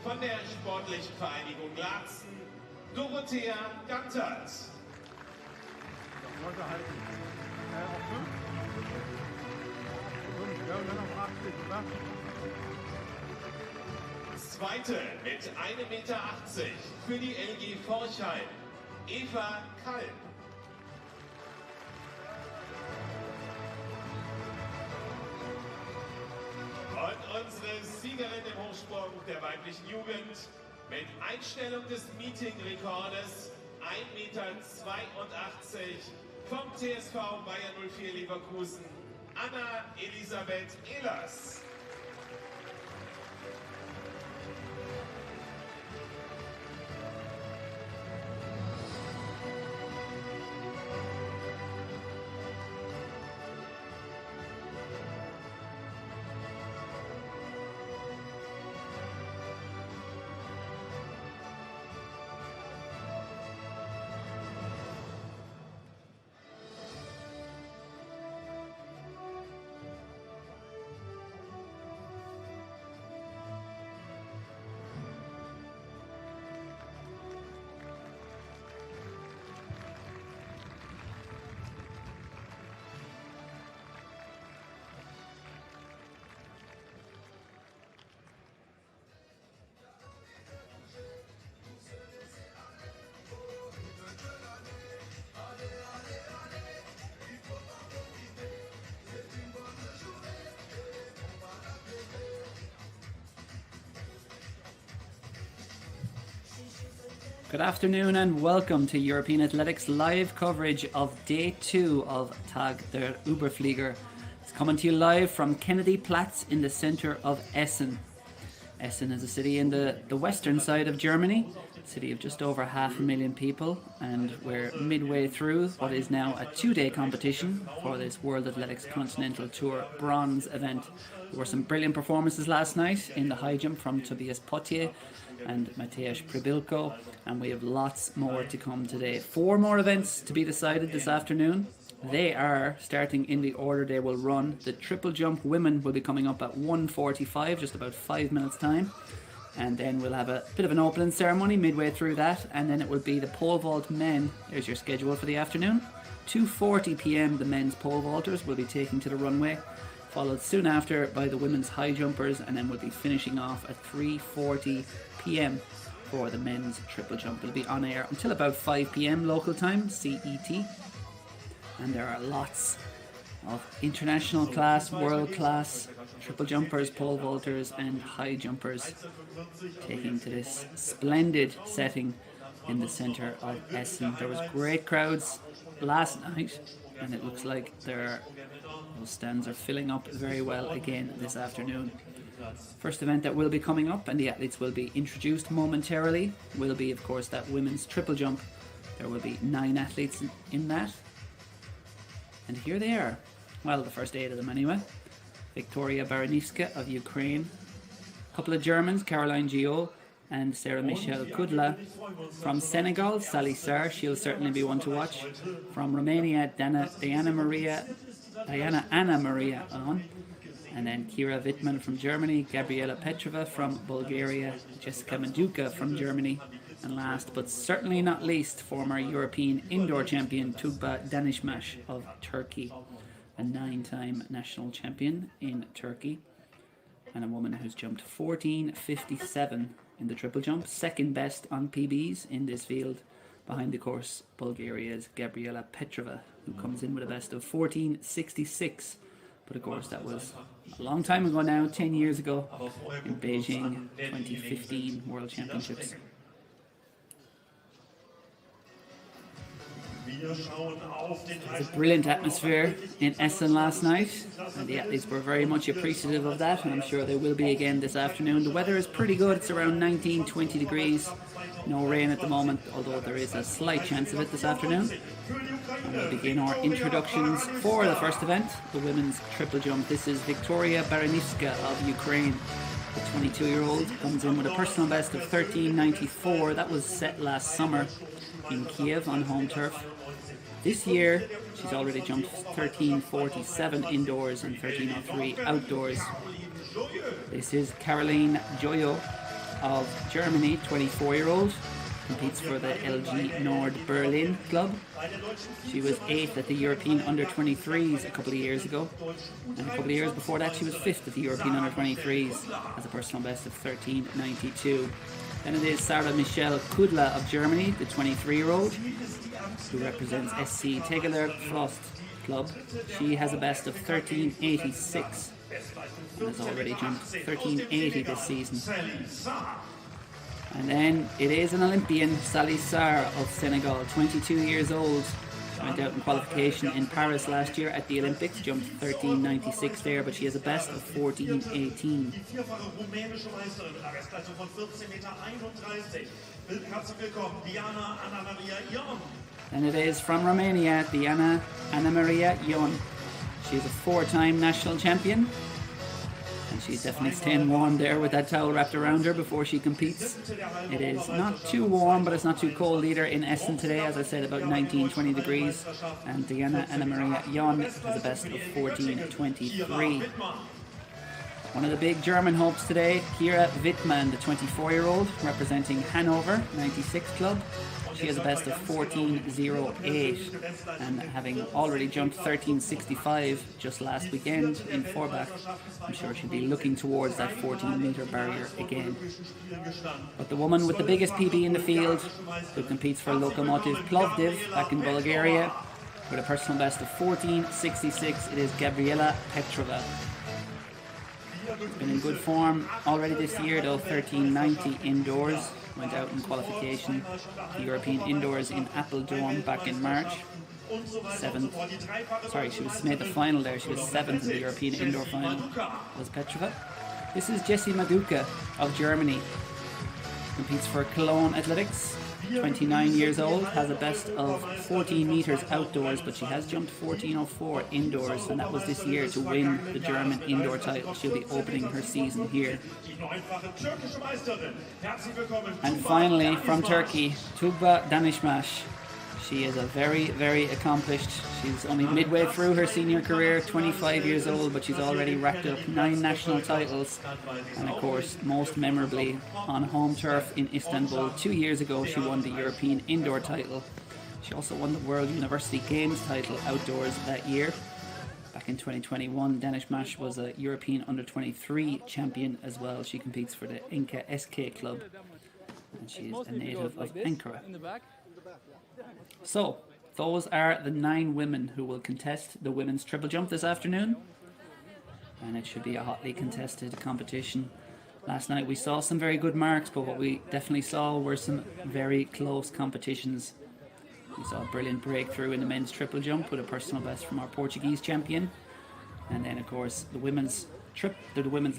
von der Sportlichen Vereinigung Laatzen, Dorothea Gantert. Zweite mit 1,80 Meter für die LG Forchheim, Eva Kalb. Und unsere Siegerin im Hochsprung der weiblichen Jugend mit Einstellung des Meeting-Rekordes 1,82 Meter vom TSV Bayern 04 Leverkusen, Anna Elisabeth Ehlers. Good afternoon and welcome to European Athletics live coverage of Day 2 of Tag der Überflieger. It's coming to you live from Kennedy Platz in the centre of Essen. Essen is a city in the western side of Germany, a city of just over 500,000 people, and we're midway through what is now a 2-day competition for this World Athletics Continental Tour bronze event. There were some brilliant performances last night in the high jump from Tobias Potier and Mateusz Przybyłko, and we have lots more to come today. 4 more events to be decided this afternoon. They are starting in the order they will run. The triple jump women will be coming up at 1:45, just about 5 minutes time, and then we'll have a bit of an opening ceremony midway through that, and then it will be the pole vault men. There's your schedule for the afternoon. 2:40 p.m. the men's pole vaulters will be taking to the runway, followed soon after by the women's high jumpers, and then we'll be finishing off at 3:40 p.m. for the men's triple jump. It'll be on air until about 5 p.m. local time, CET. And there are lots of international class, world class triple jumpers, pole vaulters and high jumpers taking to this splendid setting in the centre of Essen. There was great crowds last night, and it looks like those stands are filling up very well again this afternoon. First event that will be coming up, and the athletes will be introduced momentarily, will be of course that women's triple jump. There will be 9 athletes in that, and here they are. Well, the first 8 of them anyway. Victoria Baraniska of Ukraine, a couple of Germans, Caroline Gio and Sarah Michelle Kudla. From Senegal, Sally Sarr, she'll certainly be one to watch. From Romania, Diana Anna Maria on. And then Kira Wittmann from Germany, Gabriela Petrova from Bulgaria, Jessica Manduka from Germany, and last but certainly not least, former European indoor champion Tuğba Danışmaş of Turkey, a 9-time national champion in Turkey, and a woman who's jumped 14.57 in the triple jump, second best on PBs in this field, behind the course Bulgaria's Gabriela Petrova, who comes in with a best of 14.66. But of course that was a long time ago now, 10 years ago, in Beijing 2015 World Championships. It was a brilliant atmosphere in Essen last night, and the athletes were very much appreciative of that, and I'm sure they will be again this afternoon. The weather is pretty good, it's around 19-20 degrees, no rain at the moment, although there is a slight chance of it this afternoon. And we'll begin our introductions for the first event, the women's triple jump. This is Victoria Baraniska of Ukraine. The 22-year-old comes in with a personal best of 13.94. That was set last summer in Kiev on home turf. This year, she's already jumped 13.47 indoors and 13.03 outdoors. This is Caroline Joyo of Germany, 24-year-old. Competes for the LG Nord Berlin club. She was 8th at the European Under-23s a couple of years ago. And a couple of years before that she was 5th at the European Under-23s as a personal best of 13.92. Then it is Sarah Michelle Kudla of Germany, the 23-year-old, who represents SC Tegeler Frost club. She has a best of 13.86 and has already jumped 13.80 this season. And then it is an Olympian, Sally Sarr of Senegal, 22 years old. She went out in qualification in Paris last year at the Olympics, jumped 13.96 there, but she has a best of 14.18. And it is from Romania, Diana Ana Maria Ion. She's a 4-time national champion. And she's definitely staying warm there with that towel wrapped around her before she competes. It is not too warm, but it's not too cold either in Essen today. As I said, about 19-20 degrees. And Diana Ana Maria Jon has a best of 14.23. One of the big German hopes today, Kira Wittmann, the 24-year-old, representing Hanover 96 club. She has a best of 14.08 and having already jumped 13.65 just last weekend in Forbach, I'm sure she'll be looking towards that 14-metre barrier again. But the woman with the biggest PB in the field, who competes for Lokomotiv Plovdiv back in Bulgaria, with a personal best of 14.66, it is Gabriela Petrova. Been in good form already this year though, 13.90 indoors. Went out in qualification, the European Indoors in Apeldoorn back in March. 7th. Sorry, she made the final there. She was 7th in the European Indoor final. Was Petrova. This is Jessie Maduka of Germany. Competes for Cologne Athletics. 29 years old, has a best of 14 metres outdoors, but she has jumped 14.04 indoors, and that was this year to win the German indoor title. She'll be opening her season here. And finally, from Turkey, Tuğba Danışmaş. She is a very, very accomplished. She's only midway through her senior career, 25 years old, but she's already racked up 9 national titles. And of course, most memorably, on home turf in Istanbul 2 years ago, she won the European indoor title. She also won the World University Games title outdoors that year. Back in 2021, Danışmaş was a European Under-23 champion as well. She competes for the Inca SK club, and she is a native of Ankara. So, those are the 9 women who will contest the women's triple jump this afternoon. And it should be a hotly contested competition. Last night we saw some very good marks, but what we definitely saw were some very close competitions. We saw a brilliant breakthrough in the men's triple jump with a personal best from our Portuguese champion. And then of course the women's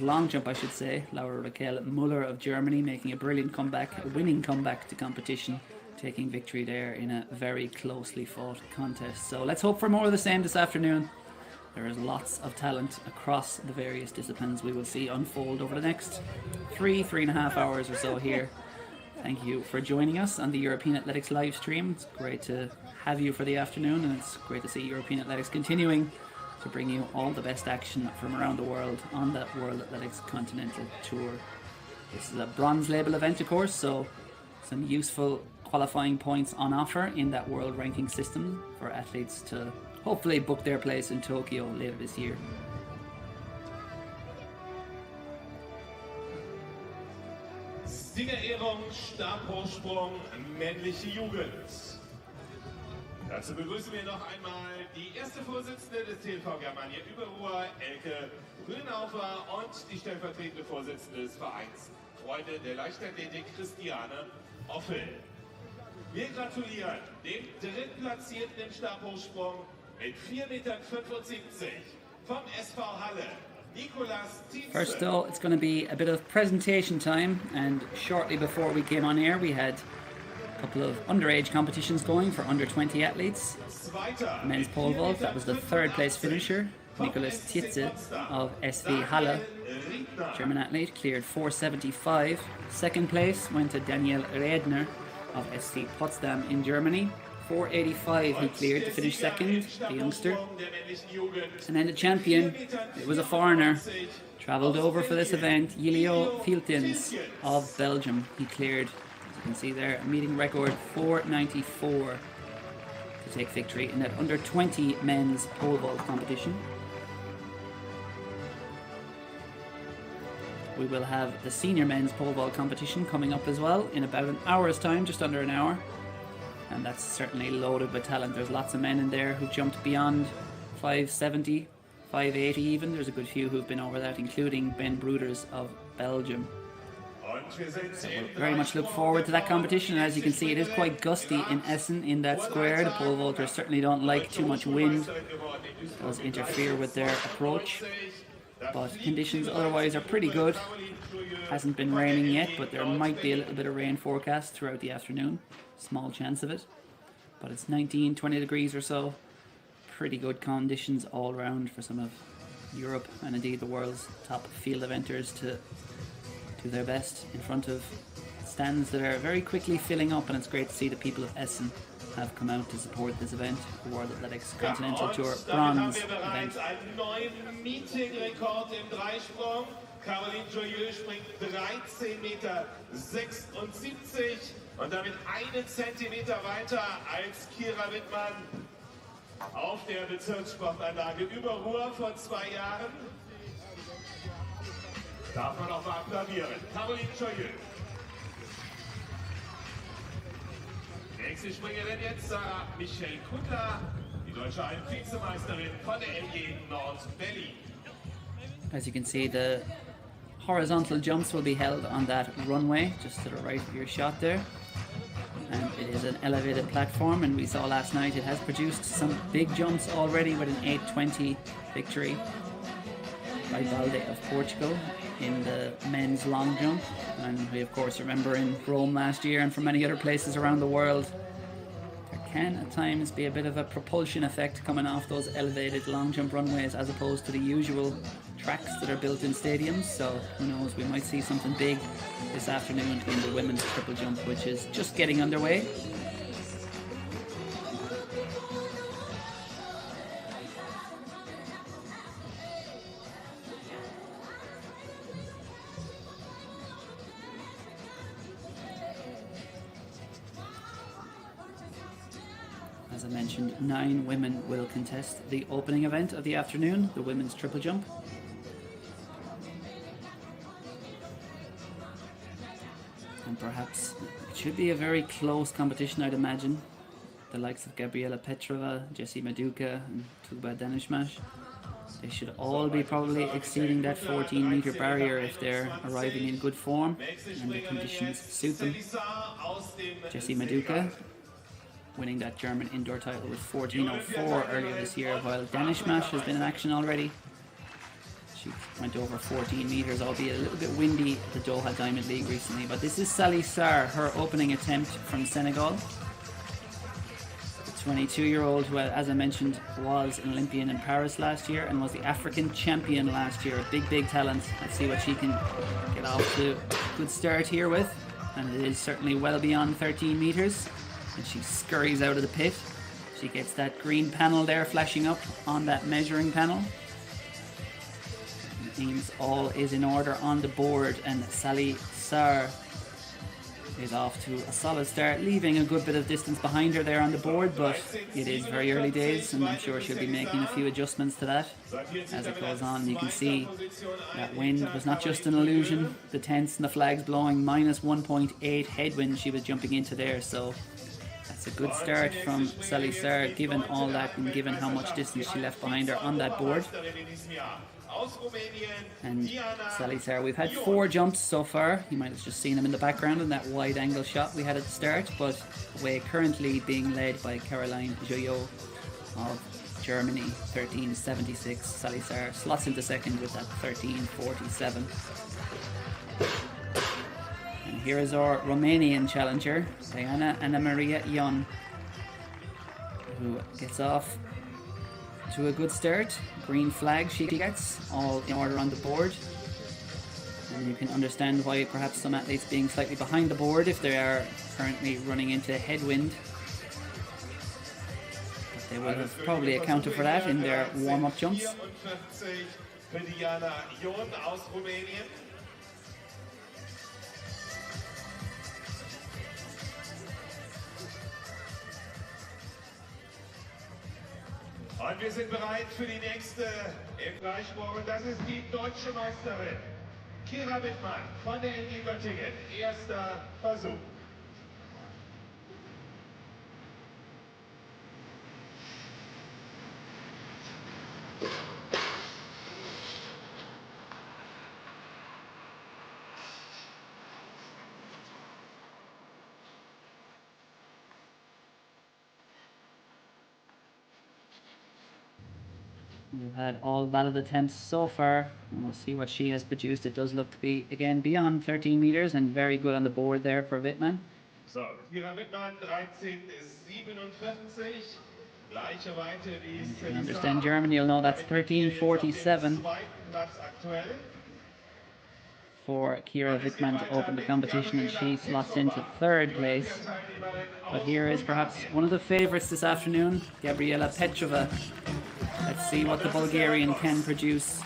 long jump, I should say, Laura Raquel Muller of Germany making a brilliant comeback, a winning comeback to competition, taking victory there in a very closely fought contest. So let's hope for more of the same this afternoon. There is lots of talent across the various disciplines we will see unfold over the next 3.5 hours or so here. Thank you for joining us on the European Athletics live stream. It's great to have you for the afternoon, and it's great to see European Athletics continuing to bring you all the best action from around the world on that World Athletics Continental Tour. This is a bronze label event, of course, so some useful qualifying points on offer in that world ranking system for athletes to hopefully book their place in Tokyo later this year. Siegerehrung, Stabhochsprung, männliche Jugend. Dazu begrüßen wir noch einmal die erste Vorsitzende des TLV Germania Überruhr, Elke Grünaufer, und die stellvertretende Vorsitzende des Vereins Freunde der Leichtathletik, Christiane Offel. Wir gratulieren dem Drittplatzierten im Stabhochsprung mit 4,75 Metern vom SV Halle, Nicolas Tietze. First though, it's going to be a bit of presentation time, and shortly before we came on air we had a couple of underage competitions going for under 20 athletes. The men's pole vault, that was the 3rd place finisher, Nicolas Tietze of SV Halle, German athlete, cleared 4.75. 2nd place went to Daniel Redner of SC Potsdam in Germany, 4:85 he cleared to finish second, the youngster. And then the champion, it was a foreigner, travelled over for this event, Julio Fieltins of Belgium. He cleared, as you can see there, a meeting record 4:94 to take victory in that under 20 men's pole vault competition. We will have the senior men's pole vault competition coming up as well in about an hour's time, just under an hour. And that's certainly loaded with talent. There's lots of men in there who jumped beyond 570, 580 even. There's a good few who've been over that, including Ben Bruders of Belgium. So we'll very much look forward to that competition. And as you can see, it is quite gusty in Essen in that square. The pole vaulters certainly don't like too much wind. It does interfere with their approach. But conditions otherwise are pretty good. Hasn't been raining yet, but there might be a little bit of rain forecast throughout the afternoon. Small chance of it. But it's 19, 20 degrees or so. Pretty good conditions all around for some of Europe and indeed the world's top field eventers to do their best in front of stands that are very quickly filling up, and it's great to see the people of Essen have come out to support this event, the World Athletics Continental Tour Bronze event. Caroline Joyeux springt 13,76 Meter und damit einen Zentimeter weiter als Kira Wittmann auf der Bezirkssportanlage Überruhr vor 2 Jahren. Darf man auch mal applaudieren. Caroline Joyeux. Nächste Springerin jetzt Sarah Michelle Kuttler, die deutsche Vizemeisterin von der LG Nord-Berlin. As you can see, the horizontal jumps will be held on that runway just to the right of your shot there, and it is an elevated platform, and we saw last night it has produced some big jumps already with an 8:20 victory by Balde of Portugal in the men's long jump. And we of course remember in Rome last year and from many other places around the world, there can at times be a bit of a propulsion effect coming off those elevated long jump runways as opposed to the usual tracks that are built in stadiums. So who knows, we might see something big this afternoon in the women's triple jump, which is just getting underway. As I mentioned, 9 women will contest the opening event of the afternoon, the women's triple jump. And perhaps it should be a very close competition, I'd imagine. The likes of Gabriela Petrova, Jessie Maduka and Tuba Danishmash, they should all be probably exceeding that 14-meter barrier if they're arriving in good form and the conditions suit them. Jessie Maduka winning that German indoor title with 14:04 earlier this year, while Danishmash has been in action already. She went over 14 metres, albeit a little bit windy at the Doha Diamond League recently. But this is Sally Sarr, her opening attempt from Senegal. The 22-year-old who, as I mentioned, was an Olympian in Paris last year and was the African champion last year. Big talent. Let's see what she can get off to a good start here with. And it is certainly well beyond 13 metres. And she scurries out of the pit. She gets that green panel there flashing up on that measuring panel. It means all is in order on the board, and Sally Sarr is off to a solid start, leaving a good bit of distance behind her there on the board, but it is very early days and I'm sure she'll be making a few adjustments to that as it goes on. You can see that wind was not just an illusion, the tents and the flags blowing, minus 1.8 headwind she was jumping into there, so that's a good start from Sally Sarr given all that and given how much distance she left behind her on that board. And Sally Sarr, we've had 4 jumps so far. You might have just seen them in the background in that wide angle shot we had at the start, but we're currently being led by Caroline Joyeux of Germany, 13:76. Sally Sarr slots into second with that 13:47. And here is our Romanian challenger, Diana Ana Maria Ion, who gets off to a good start. Green flag she gets, all in order on the board. And you can understand why perhaps some athletes being slightly behind the board if they are currently running into headwind. They will have probably accounted for that in their warm-up jumps. 44 für Diana Jon aus Rumänien. Und wir sind bereit für die nächste im Dreisport. Und das ist die deutsche Meisterin, Kira Wittmann von der NG Göttingen. Erster Versuch. We've had all valid attempts so far, and we'll see what she has produced. It does look to be, again, beyond 13 meters and very good on the board there for Wittmann. So, Kira Wittmann, 13,47. Gleiche Weite wie If you understand German, you'll know that's 13.47 for Kira Wittmann to open the competition, and she slots into third place. But here is perhaps one of the favourites this afternoon, Gabriela Petrova. Let's see what the Bulgarian can produce.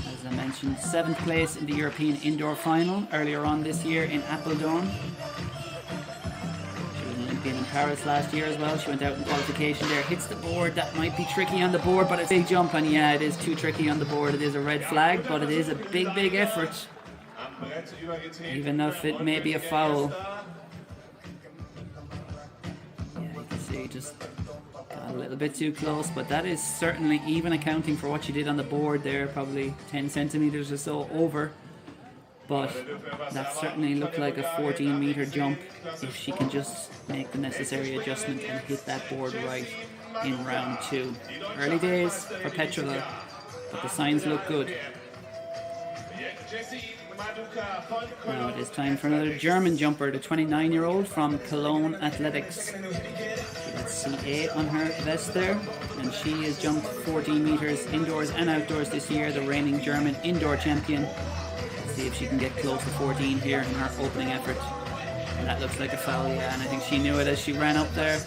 As I mentioned, 7th place in the European indoor final earlier on this year in Apeldoorn. She was an Olympian in Paris last year as well. She went out in qualification there, hits the board. That might be tricky on the board, but it's a big jump, and yeah, it is too tricky on the board. It is a red flag, but it is a big, big effort, even if it may be a foul. Yeah, you can see just a little bit too close, but that is certainly, even accounting for what she did on the board there, probably 10 centimeters or so over. But that certainly looked like a 14-meter jump if she can just make the necessary adjustment and hit that board right in round 2. Early days for Petrova, but the signs look good. Now it is time for another German jumper, the 29-year-old from Cologne Athletics. She got C8 on her vest there, and she has jumped 14 meters indoors and outdoors this year, the reigning German indoor champion. Let's see if she can get close to 14 here in her opening effort. And that looks like a foul, yeah, and I think she knew it as she ran up there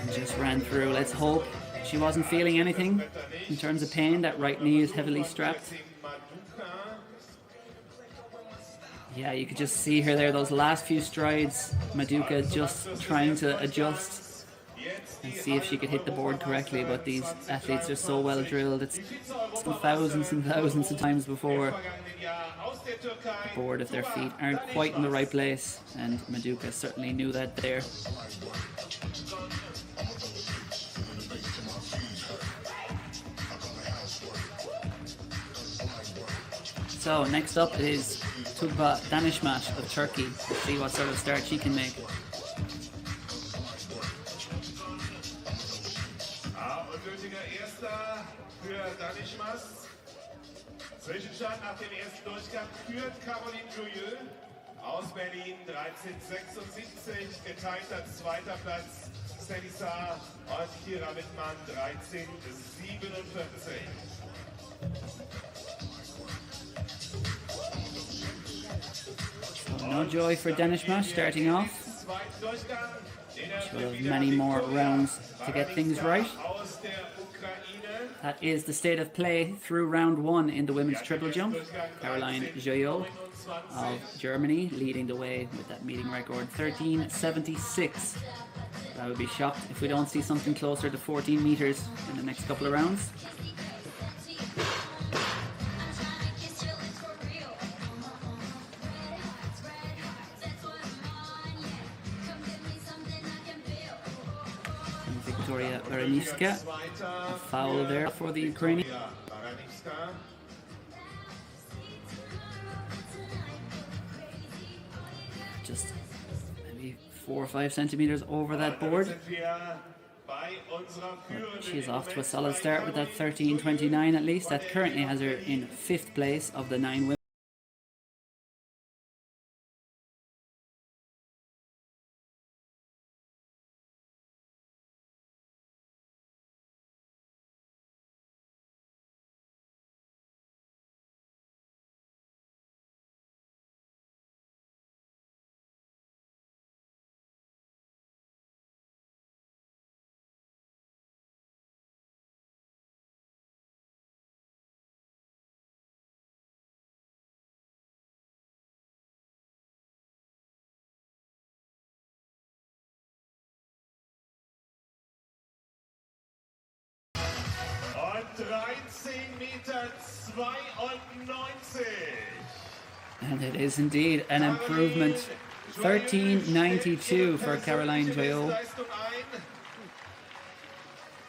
and just ran through. Let's hope she wasn't feeling anything in terms of pain. That right knee is heavily strapped. Yeah, you could just see her there, those last few strides, Maduka just trying to adjust and see if she could hit the board correctly, but these athletes are so well drilled. It's thousands and thousands of times before the board if their feet aren't quite in the right place, and Maduka certainly knew that there. So next up is Tuğba Danışmaş of Turkey. Let's see what sort of start she can make. Ungültiger Erster für Danışmaş. Zwischenstand nach dem ersten Durchgang führt Caroline Jouyeux aus Berlin 13,76. Geteilter zweiter Platz Stanisa und Kira Wittmann 13,47. No joy for Danışmaş starting off. She'll have many more rounds to get things right. That is the state of play through round 1 in the women's triple jump. Caroline Jouyeux of Germany leading the way with that meeting record 13.76. I would be shocked if we don't see something closer to 14 meters in the next couple of rounds. Victoria Baranivska, a foul there for the Ukrainian. Just maybe 4 or 5 centimeters over that board. She's off to a solid start with that 13.29 at least. That currently has her in 5th place of the 9 women. 13,92 Meter. And it is indeed an improvement. 13.92 for Caroline Jayot.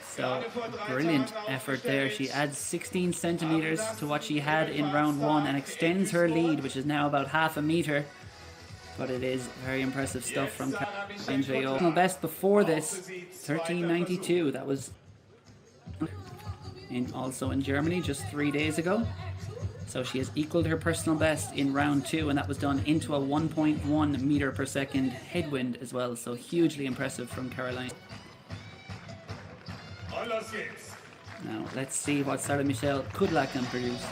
So, brilliant effort there. She adds 16 centimeters to what she had in round one and extends her lead, which is now about half a meter. But it is very impressive stuff from Caroline Jayot. Personal best before this, 13.92. That was also in Germany just 3 days ago. So she has equaled her personal best in round two, and that was done into a 1.1 meter per second headwind as well. So hugely impressive from Caroline. Now let's see what Sarah Michelle Kudla can produce.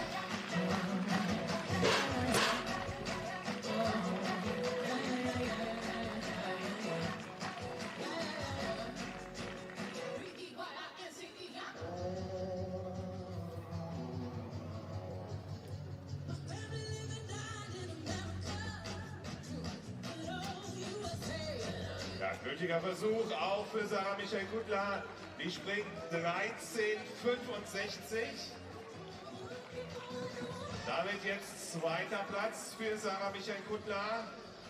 Gültiger Versuch auch für Sarah Michelle Kudla. Die springt 13,65. Damit jetzt zweiter Platz für Sarah Michelle Kudla.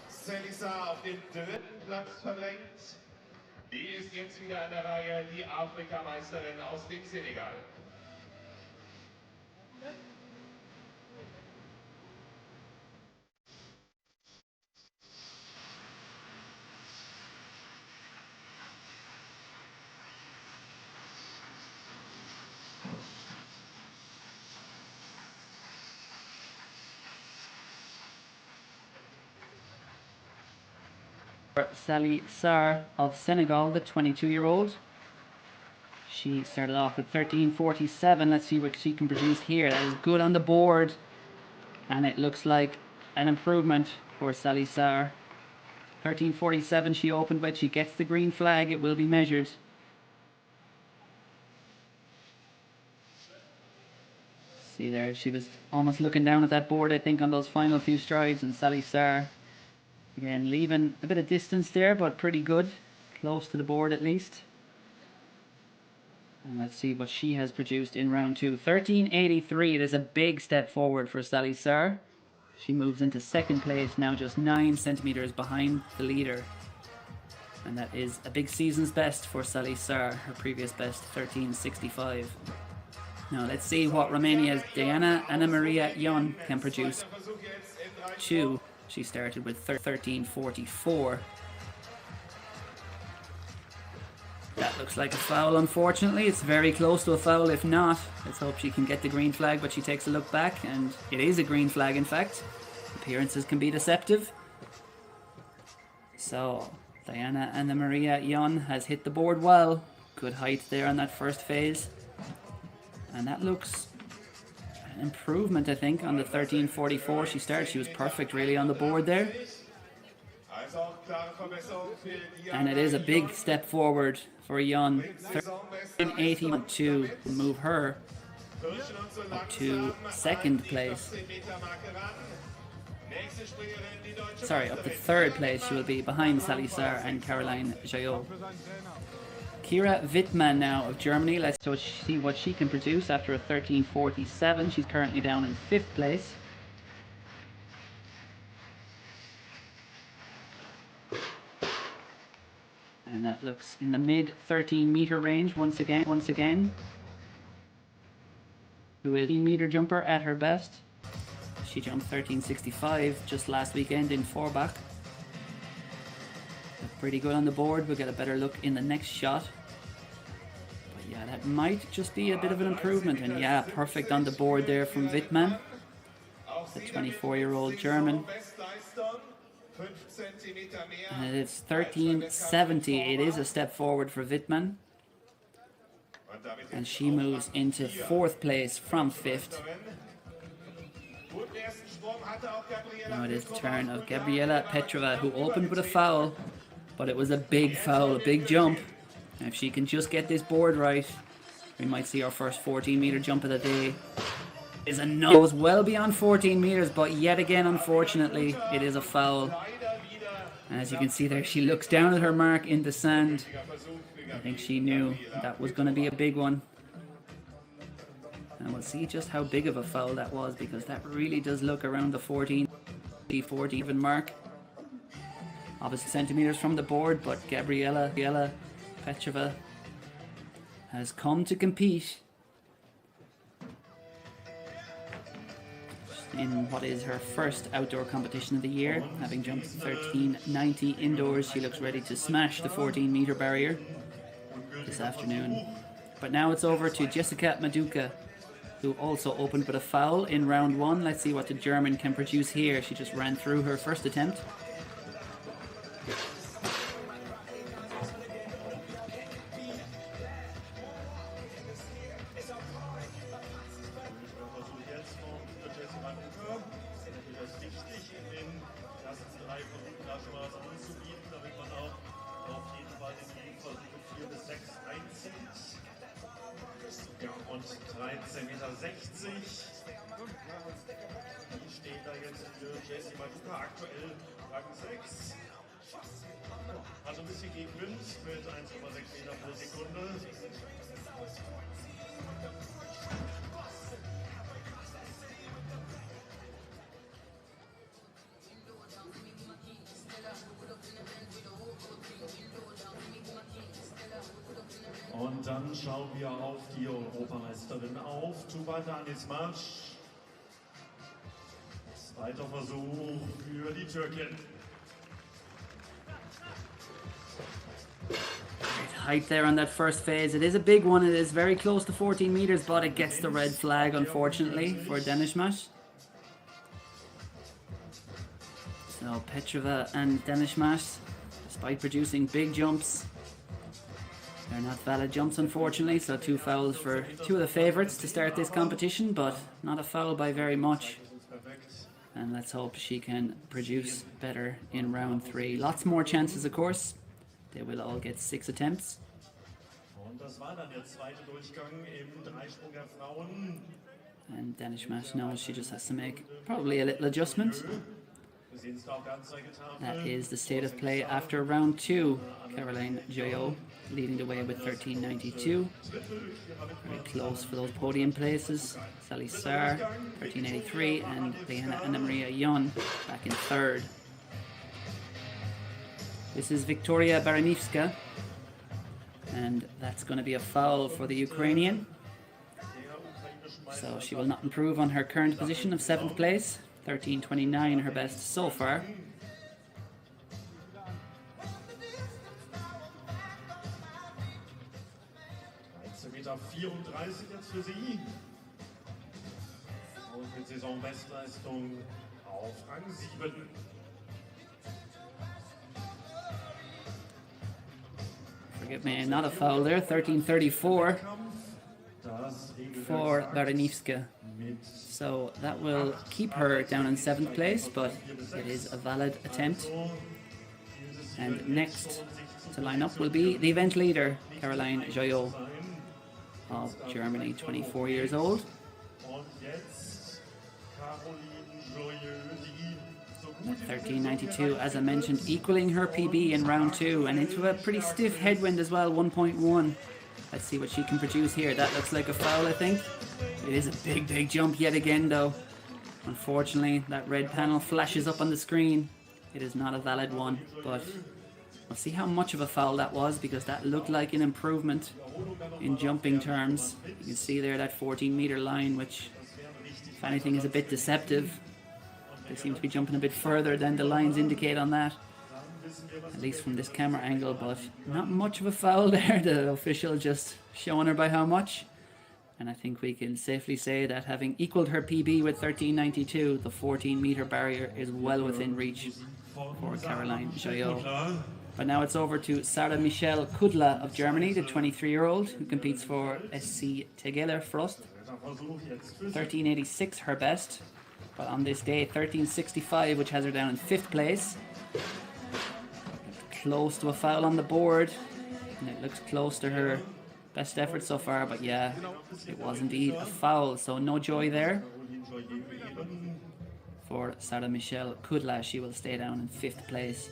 Selisa auf den dritten Platz verdrängt. Die ist jetzt wieder in der Reihe, die Afrikameisterin aus dem Senegal. Sally Sarr of Senegal, the 22-year-old. She started off with 13.47. Let's see what she can produce here. That is good on the board, and it looks like an improvement for Sally Sarr. 13.47 she opened with. She gets the green flag. It will be measured. See there, she was almost looking down at that board, I think, on those final few strides, and Sally Sarr again leaving a bit of distance there, but pretty good, close to the board at least. And let's see what she has produced in round two. 13.83. It is a big step forward for Sally Sarr. She moves into second place now, just 9 centimeters behind the leader, and that is a big season's best for Sally Sarr. Her previous best 13.65. Now let's see what Romania's Diana Ana Maria Ion can produce. She started with 13.44. That looks like a foul, unfortunately. It's very close to a foul. If not, let's hope she can get the green flag, but she takes a look back, and it is a green flag, in fact. Appearances can be deceptive. So, Diana Ana Maria Ion has hit the board well. Good height there on that first phase. And that looks an improvement, I think, on the 13.44 she started. She was perfect, really, on the board there. And it is a big step forward for Ion. 13.80 to move her up to second place. Sorry, up to third place she will be, behind Sally Sarr and Caroline Jayot. Kira Wittmann now of Germany. Let's see what she can produce after a 13.47. She's currently down in 5th place. And that looks in the mid 13 meter range once again. Who is a meter jumper at her best. She jumped 13.65 just last weekend in Forbach. Pretty good on the board. We'll get a better look in the next shot. But yeah, that might just be a bit of an improvement. And yeah, perfect on the board there from Wittmann, the 24-year-old German. And it's 13.70. It is a step forward for Wittmann. And she moves into 4th place from 5th. Now it is the turn of Gabriela Petrova, who opened with a foul, but it was a big foul, a big jump. And if she can just get this board right, we might see our first 14 meter jump of the day. Is a no, goes well beyond 14 meters, but yet again, unfortunately, it is a foul. And as you can see there, she looks down at her mark in the sand. I think she knew that was going to be a big one. And we'll see just how big of a foul that was, because that really does look around the 14 even mark. Obviously centimeters from the board, but Gabriela Petrova has come to compete in what is her first outdoor competition of the year. Having jumped 1390 indoors, she looks ready to smash the 14-meter barrier this afternoon. But now it's over to Jessica Maduka, who also opened with a foul in round one. Let's see what the German can produce here. She just ran through her first attempt. Und 13,60 Meter. Die steht da jetzt für Jessie Maduka, aktuell Rang 6. Also ein bisschen Gegenwind mit 1,6 Meter pro Sekunde. Und dann schauen wir auf die Europameisterin auf, Tuba Danismasch. Zweiter Versuch für die Türkin. Height there on that first phase. It is a big one. It is very close to 14 meters, but it gets the red flag, unfortunately, for Denishmash. So Petrova and Denishmash, despite producing big jumps, they're not valid jumps, unfortunately. So 2 fouls for 2 of the favourites to start this competition, but not a foul by very much. And let's hope she can produce better in round 3. Lots more chances, of course. They will all get 6 attempts. And Denishmash knows she just has to make probably a little adjustment. That is the state of play after round 2. Caroline Joyot leading the way with 13.92. Very close for those podium places. Sally Saar, 13.83, and Liana Anna Maria Yon back in 3rd. This is Victoria Baranivska, and that's going to be a foul for the Ukrainian. So she will not improve on her current position of 7th place. 13.29 her best so far. Meter 34 jetzt für sie. Und mit Saisonbestleistung auf Rang 7. Forgive me, not a foul there. 13.34 for Baranivska. So that will keep her down in 7th place, but it is a valid attempt. And next to line up will be the event leader, Caroline Joyot of Germany, 24 years old. At 13.92, as I mentioned, equaling her PB in round 2 and into a pretty stiff headwind as well, 1.1. Let's see what she can produce here. That looks like a foul, I think. It is a big jump yet again, though. Unfortunately, that red panel flashes up on the screen. It is not a valid one, but we'll see how much of a foul that was, because that looked like an improvement in jumping terms. You can see there that 14-meter line, which, if anything, is a bit deceptive. They seem to be jumping a bit further than the lines indicate on that, at least from this camera angle, but not much of a foul there. The official just showing her by how much. And I think we can safely say that having equaled her PB with 13.92, the 14-meter barrier is well within reach for Caroline Joyot. But now it's over to Sarah Michelle Kudla of Germany, the 23-year-old, who competes for SC Tegeler Frost. 13.86 her best, but on this day 13.65, which has her down in 5th place. Close to a foul on the board, and it looks close to her best effort so far, but yeah, it was indeed a foul, so no joy there for Sarah Michelle Kudla. She will stay down in 5th place.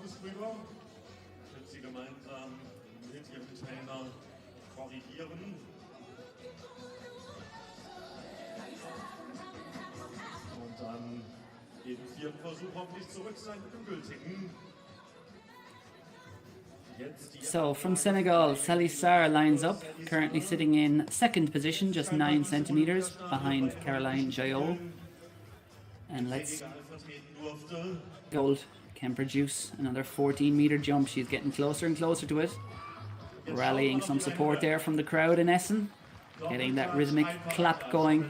Fuß drüber. Schützi gemeint. Und dann im vierten Versuch hoffentlich zurück sein mit dem gültigen. So from Senegal, Sally Sarr lines up, currently sitting in second position, just 9 centimeters behind Caroline Jayot. And let's Gold can produce another 14-meter jump. She's getting closer and closer to it. Rallying some support there from the crowd in Essen, getting that rhythmic clap going.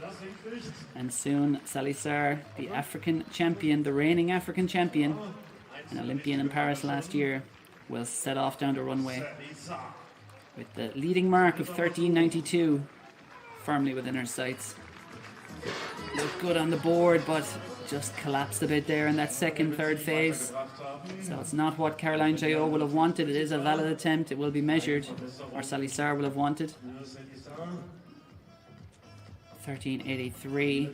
And soon Sally Sarr, the African champion, the reigning African champion, an Olympian in Paris last year, will set off down the runway with the leading mark of 13.92 firmly within her sights. Looked good on the board, but just collapsed a bit there in that second, third phase. So it's not what Caroline Jayot will have wanted. It is a valid attempt. It will be measured, or Sally Sarr will have wanted. 13.83,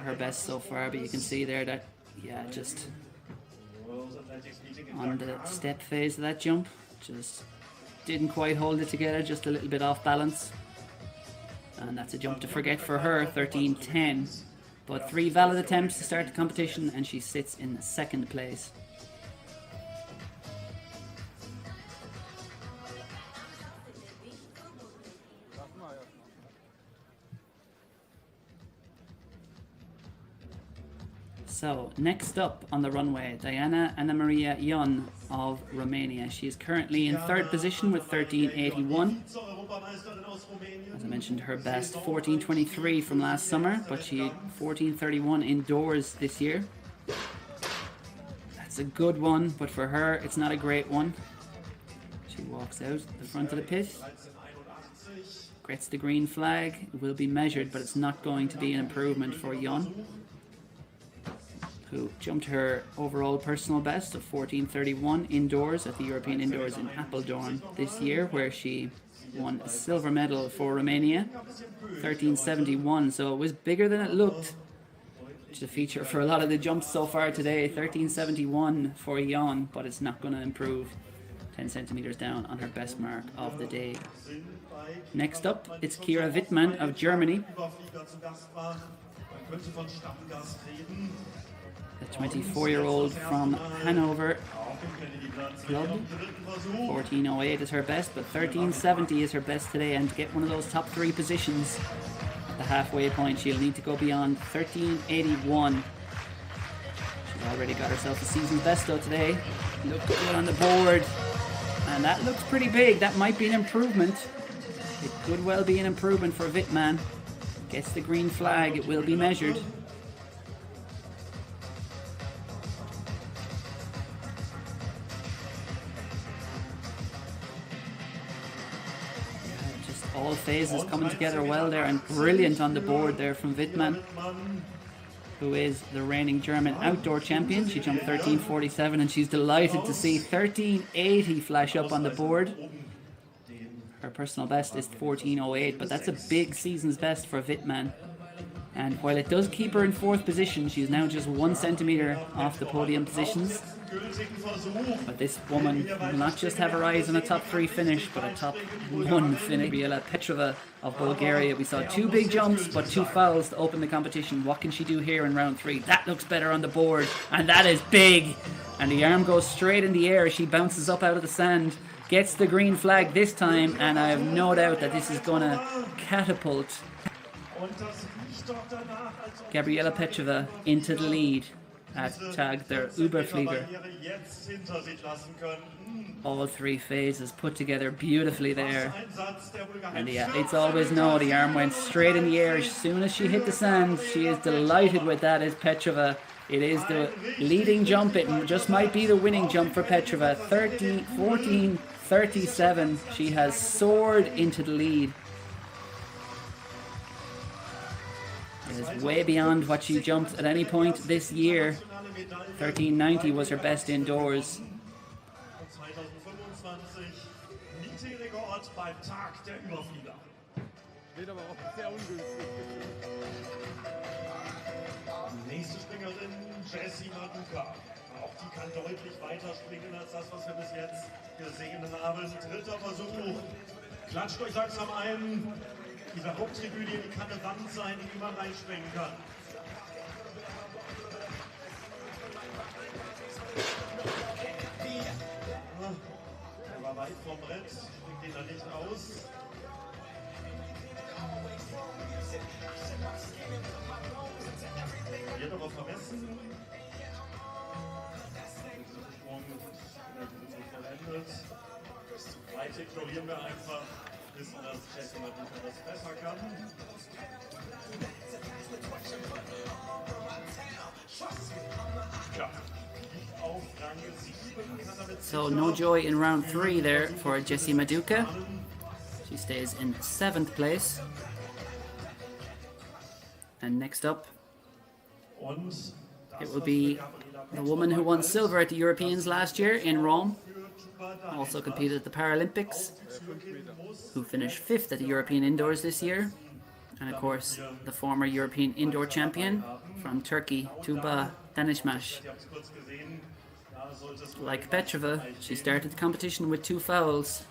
her best so far, but you can see there that, yeah, just on the step phase of that jump, just didn't quite hold it together, just a little bit off balance. And that's a jump to forget for her, 13.10. But 3 valid attempts to start the competition, and she sits in second place. So, next up on the runway, Diana Ana Maria Ion of Romania. She is currently in third position with 13.81. As I mentioned, her best 14.23 from last summer, but she had 14.31 indoors this year. That's a good one, but for her, it's not a great one. She walks out the front of the pit, gets the green flag. It will be measured, but it's not going to be an improvement for Ion, who jumped her overall personal best of 14.31 indoors at the European Indoors in Apeldoorn this year, where she won a silver medal for Romania, 13.71, so it was bigger than it looked, which is a feature for a lot of the jumps so far today. 13.71 for Ion, but it's not going to improve, 10 centimeters down on her best mark of the day. Next up, it's Kira Wittmann of Germany. The 24-year-old from Hanover club. 14.08 is her best, but 13.70 is her best today, and to get one of those top 3 positions at the halfway point, she'll need to go beyond 13.81. She's already got herself a season best though today. Looked good on the board, and that looks pretty big. That might be an improvement. It could well be an improvement for Wittmann. Gets the green flag, it will be measured. All phases coming together well there, and brilliant on the board there from Wittmann, who is the reigning German outdoor champion. She jumped 13.47, and she's delighted to see 13.80 flash up on the board. Her personal best is 14.08, but that's a big season's best for Wittmann. And while it does keep her in 4th position, she's now just 1 centimeter off the podium positions. But this woman will not just have her eyes on a top 3 finish, but a top 1 finish. Gabriela Petrova of Bulgaria. We saw 2 big jumps, but 2 fouls to open the competition. What can she do here in round 3? That looks better on the board, and that is big. And the arm goes straight in the air. She bounces up out of the sand, gets the green flag this time, and I have no doubt that this is going to catapult Gabriela Petrova into the lead at Tag der Überflieger. All 3 phases put together beautifully there. And the athletes always know the arm went straight in the air as soon as she hit the sand. She is delighted with that, is Petrova. It is the leading jump. It just might be the winning jump for Petrova. 14.37. She has soared into the lead. It is way beyond what she jumped at any point this year. 13.90 was her best indoors. Nächste Springerin, Jessie Maduka. Auch die kann deutlich weiter springen als das, was wir bis jetzt gesehen haben. 3. Versuch. Klatscht euch langsam ein. Diese Haupttribüne, die kann eine Wand sein, die man reinsprengen kann. Er war weit vom Brett, bringt ihn da nicht aus. Wird aber vermessen. Sprung vollendet. Weite ignorieren wir einfach, wissen, dass Jesse Maduka das besser kann. Ja. Auf Rang 7 kann er mit So no joy in round 3 there for Jessie Maduka. She stays in 7th place. And next up, Und it will be the woman who won silver at the Europeans last year in Rome, also competed at the Paralympics, who finished 5th at the European Indoors this year, and of course the former European Indoor Champion from Turkey, Tuba Danishmash. Like Petrova, she started the competition with 2 fouls,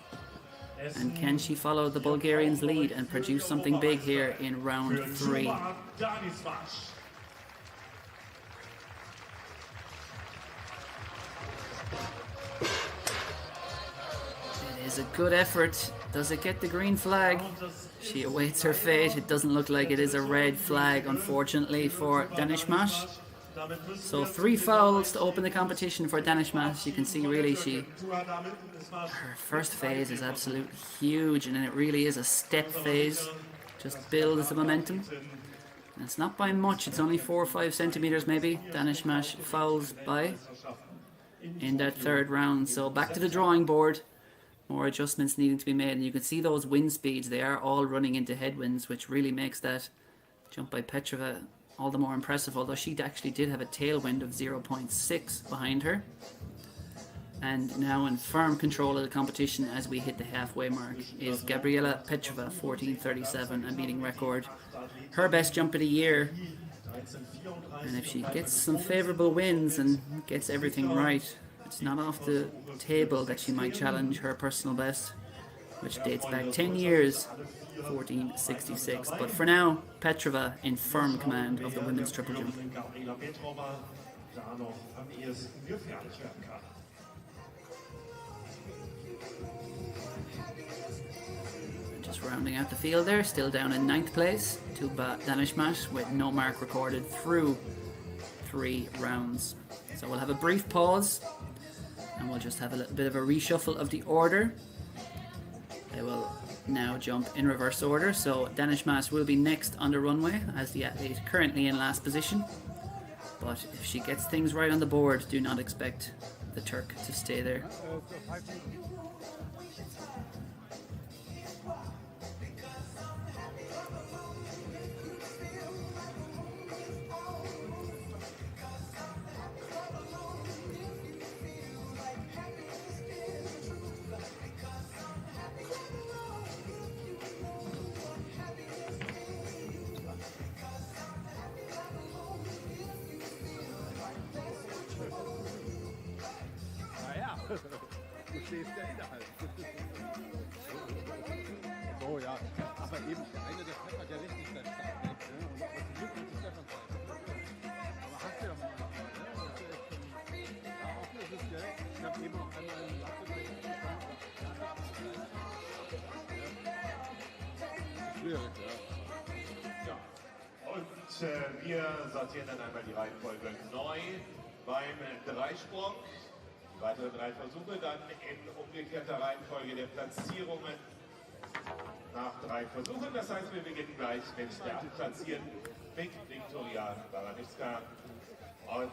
and can she follow the Bulgarians' lead and produce something big here in round 3? It is a good effort. Does it get the green flag? She awaits her fate. It doesn't look like it is a red flag, unfortunately, for Danishmash. So 3 fouls to open the competition for Danishmash. You can see really her first phase is absolutely huge, and it really is a step phase. Just builds the momentum. And it's not by much, it's only 4 or 5 centimeters maybe. Danishmash fouls by in that 3rd round. So back to the drawing board. More adjustments needing to be made, and you can see those wind speeds. They are all running into headwinds, which really makes that jump by Petrova all the more impressive, although she actually did have a tailwind of 0.6 behind her. And now in firm control of the competition as we hit the halfway mark is Gabriela Petrova, 14.37, a meeting record. Her best jump of the year. And if she gets some favourable wins and gets everything right, it's not off the table that she might challenge her personal best, which dates back 10 years, 14.66. But for now, Petrova in firm command of the women's triple jump. Just rounding out the field there, still down in 9th place, Tuba Danishmash with no mark recorded through 3 rounds. So we'll have a brief pause and we'll just have a little bit of a reshuffle of the order. They will now jump in reverse order, so Danishmash will be next on the runway as the athlete currently in last position. But if she gets things right on the board, do not expect the Turk to stay there. Du stehst ja innerhalb. So, ja. Aber eben, der eine, der pfeffert ja richtig dann stark weg. Ne? Und zum Glück kann sich davon zeigen. Aber hast du ja mal. Ne? Das ist ja echt schon. Ja, auch das ist, gell? Ich habe eben noch einmal einen Latte bekommen. Schwierig, ja. Ja. Und wir sortieren dann einmal die Reihenfolge neu beim Dreisprung. Weitere 3 Versuche dann in umgekehrter Reihenfolge der Platzierungen nach 3 Versuchen. Das heißt, wir beginnen gleich mit der Platzierten mit Viktoria Baranitska. Und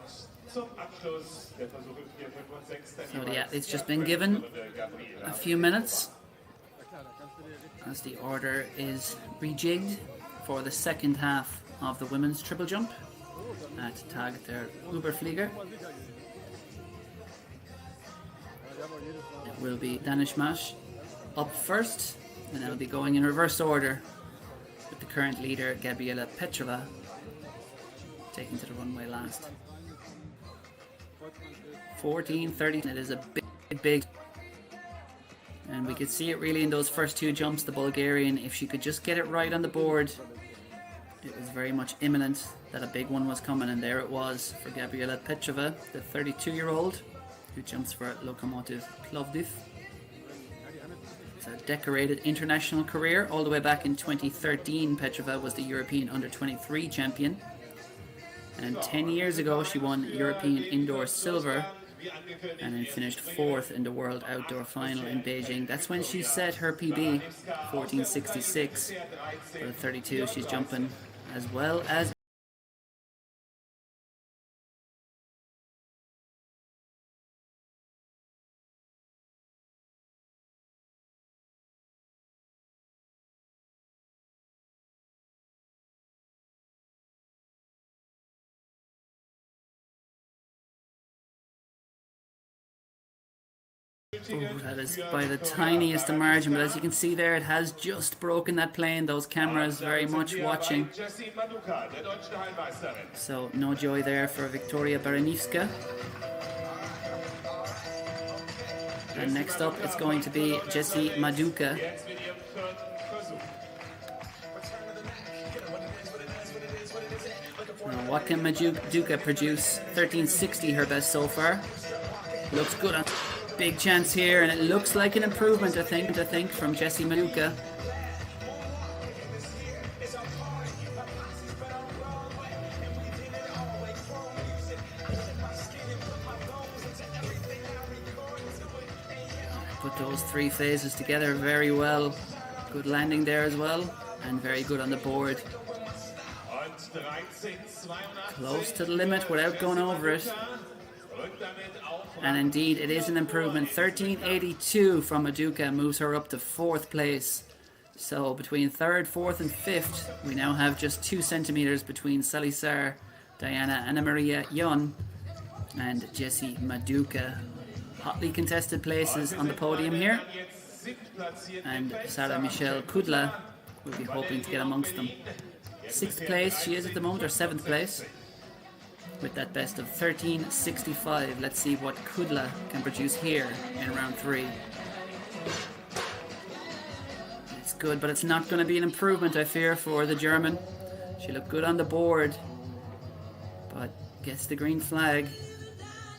zum Abschluss der Versuche 4, 5 und 6. So the athlete's just been given a few minutes as the order is rejigged for the second half of the women's triple jump at Tag der Überflieger. It will be Danishmash up first, and it'll be going in reverse order with the current leader Gabriela Petrova taking to the runway last. 14.30. It is a big And we could see it really in those first two jumps. The Bulgarian, if she could just get it right on the board, it was very much imminent that a big one was coming, and there it was for Gabriela Petrova, the 32-year-old who jumps for Lokomotiv Plovdiv. It's a decorated international career. All the way back in 2013, Petrova was the European Under-23 champion. And 10 years ago, she won European Indoor Silver and then finished 4th in the World Outdoor Final in Beijing. That's when she set her PB, 1466. For the 32, she's jumping as well as that is by the tiniest of margin, but as you can see there, it has just broken that plane. Those cameras very much watching. So no joy there for Victoria Baranivska. And next up it's going to be Jessie Maduka. Now, what can Maduka produce? 1360 her best so far. Looks good on. Big chance here, and it looks like an improvement, I think, from Jessie Maduka. Put those three phases together very well. Good landing there as well, and very good on the board. Close to the limit without going over it. And indeed, it is an improvement. 1382 from Maduka moves her up to 4th place. So between 3rd, 4th and 5th, we now have just 2 centimeters between Salisar, Diana Anna Maria Yon and Jessie Maduka. Hotly contested places on the podium here. And Sarah Michelle Kudla will be hoping to get amongst them. 6th place she is at the moment, or 7th place, with that best of 1365. Let's see what Kudla can produce here in round 3. It's good, but it's not going to be an improvement, I fear, for the German. She looked good on the board, but gets the green flag.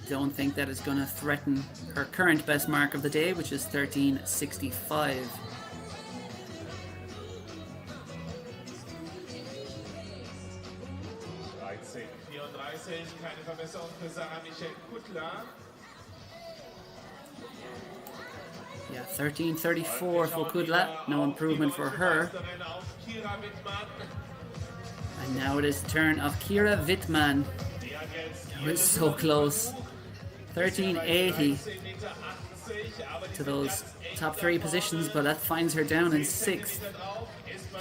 Don't think that is going to threaten her current best mark of the day, which is 1365. Keine Verbesserung für Sarah Michelle Kudla. Yeah, 1334 for Kudla, no improvement for her. And now it is the turn of Kira Wittmann, who is so close. 1380 to those top 3 positions, but that finds her down in 6th.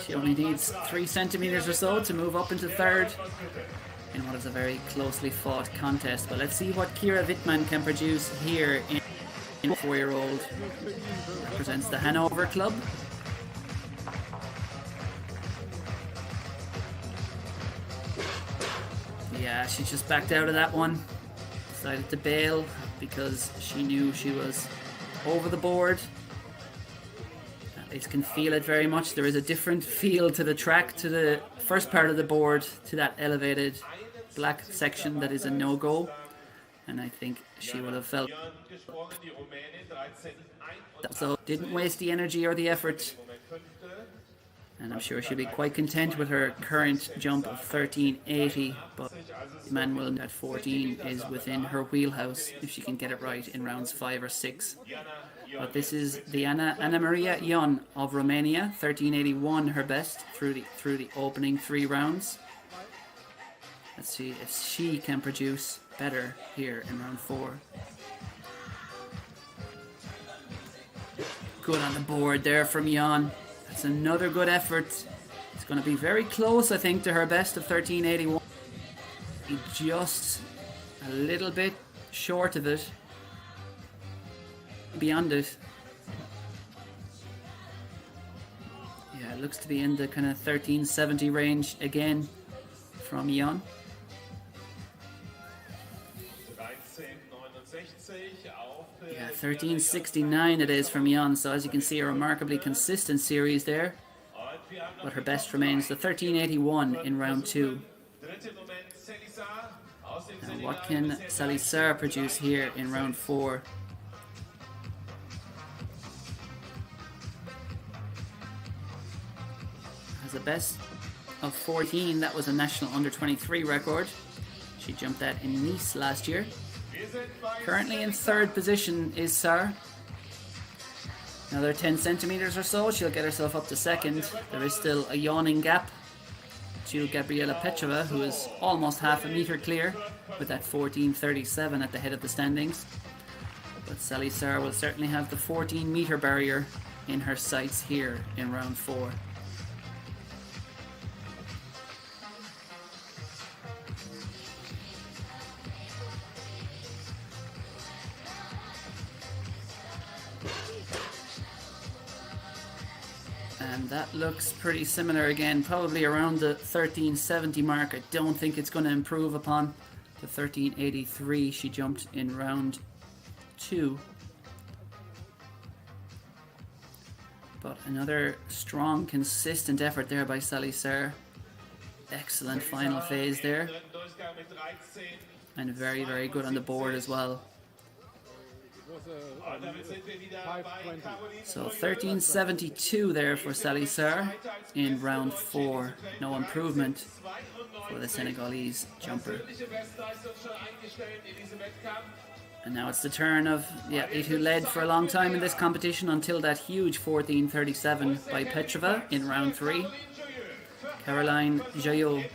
She only needs 3 centimeters or so to move up into 3rd in what is a very closely fought contest. But let's see what Kira Wittmann can produce here in 4-year-old. Represents the Hanover Club. Yeah, she just backed out of that one. Decided to bail because she knew she was over the board. Athletes can feel it very much. There is a different feel to the track, to the first part of the board, to that elevated black section that is a no-go, and I think she would have felt that, so didn't waste the energy or the effort, and I'm sure she'll be quite content with her current jump of 1380, but Manuel at 14 is within her wheelhouse if she can get it right in rounds 5 or 6. But this is Diana Anna Maria Ion of Romania, 1381 her best through the opening 3 rounds. Let's see if she can produce better here in round 4. Good on the board there from Jan. That's another good effort. It's going to be very close, I think, to her best of 1381. Just a little bit short of it. Beyond it. Yeah, it looks to be in the kind of 1370 range again from Jan. Yeah, 13.69 it is from Jan, so as you can see, a remarkably consistent series there. But her best remains the 13.81 in round 2. Now what can Salisar produce here in round 4? Has a best of 14, that was a national under-23 record. She jumped that in Nice last year. Currently in 3rd position is Sar. Another 10 centimeters or so, she'll get herself up to 2nd. There is still a yawning gap to Gabriela Petrova, who is almost half a meter clear with that 14.37 at the head of the standings. But Salisar will certainly have the 14 meter barrier in her sights here in round 4. And that looks pretty similar again, probably around the 1370 mark. I don't think it's going to improve upon the 1383 she jumped in round 2. But another strong, consistent effort there by Salisar. Excellent final phase there. And very, very good on the board as well. So 13.72 there for Salisar in round 4. No improvement for the Senegalese jumper. And now it's the turn of it who led for a long time in this competition until that huge 14.37 by Petrova in round 3. Caroline Jaillot.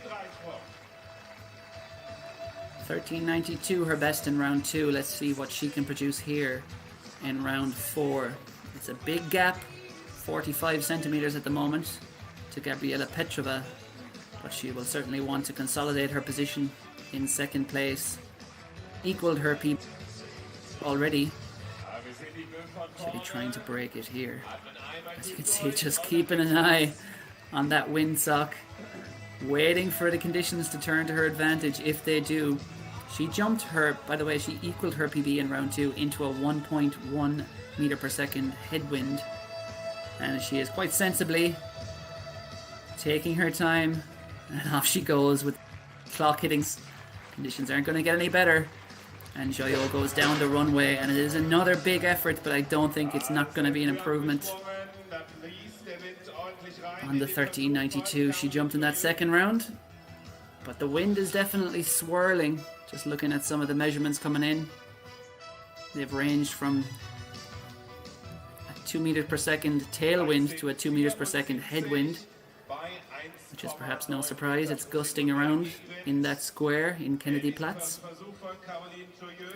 13.92 her best in round 2. Let's see what she can produce here in round 4. It's a big gap, 45 centimeters at the moment to Gabriela Petrova, but she will certainly want to consolidate her position in 2nd place. Equaled her PB already. She'll be trying to break it here. As you can see, just keeping an eye on that windsock, waiting for the conditions to turn to her advantage. If they do, she jumped her, by the way, she equaled her PB in round 2 into a 1.1 meter per second headwind. And she is quite sensibly taking her time, and off she goes with clock hitting. Conditions aren't going to get any better. And Jaillot goes down the runway, and it is another big effort, but I don't think it's not going to be an improvement on the 13.92 she jumped in that 2nd round. But the wind is definitely swirling. Just looking at some of the measurements coming in, they've ranged from a 2 meters per second tailwind to a 2 meters per second headwind, which is perhaps no surprise. It's gusting around in that square in Kennedy Platz.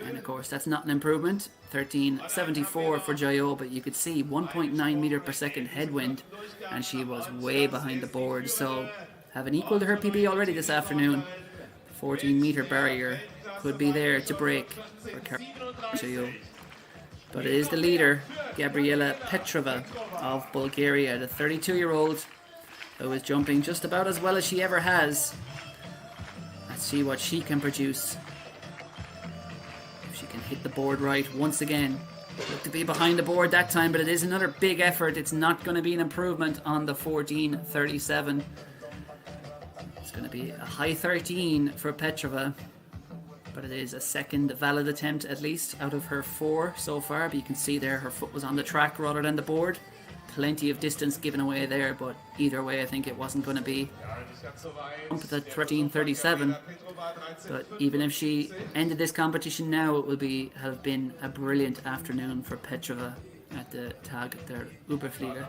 And of course that's not an improvement. 13.74 for Jaillot, but you could see 1.9 meter per second headwind, and she was way behind the board. So having equaled her PB already this afternoon, 14 meter barrier could be there to break for Jaillot. But it is the leader, Gabriela Petrova of Bulgaria, the 32-year-old who is jumping just about as well as she ever has. Let's see what she can produce. If she can hit the board right once again. Looked to be behind the board that time, but it is another big effort. It's not going to be an improvement on the 14.37. It's going to be a high 13 for Petrova, but it is a 2nd valid attempt at least out of her 4 so far. But you can see there her foot was on the track rather than the board. Plenty of distance given away there, but either way I think it wasn't going to be up at 13.37. But even if she ended this competition now, it will have been a brilliant afternoon for Petrova at the Tag der Überflieger.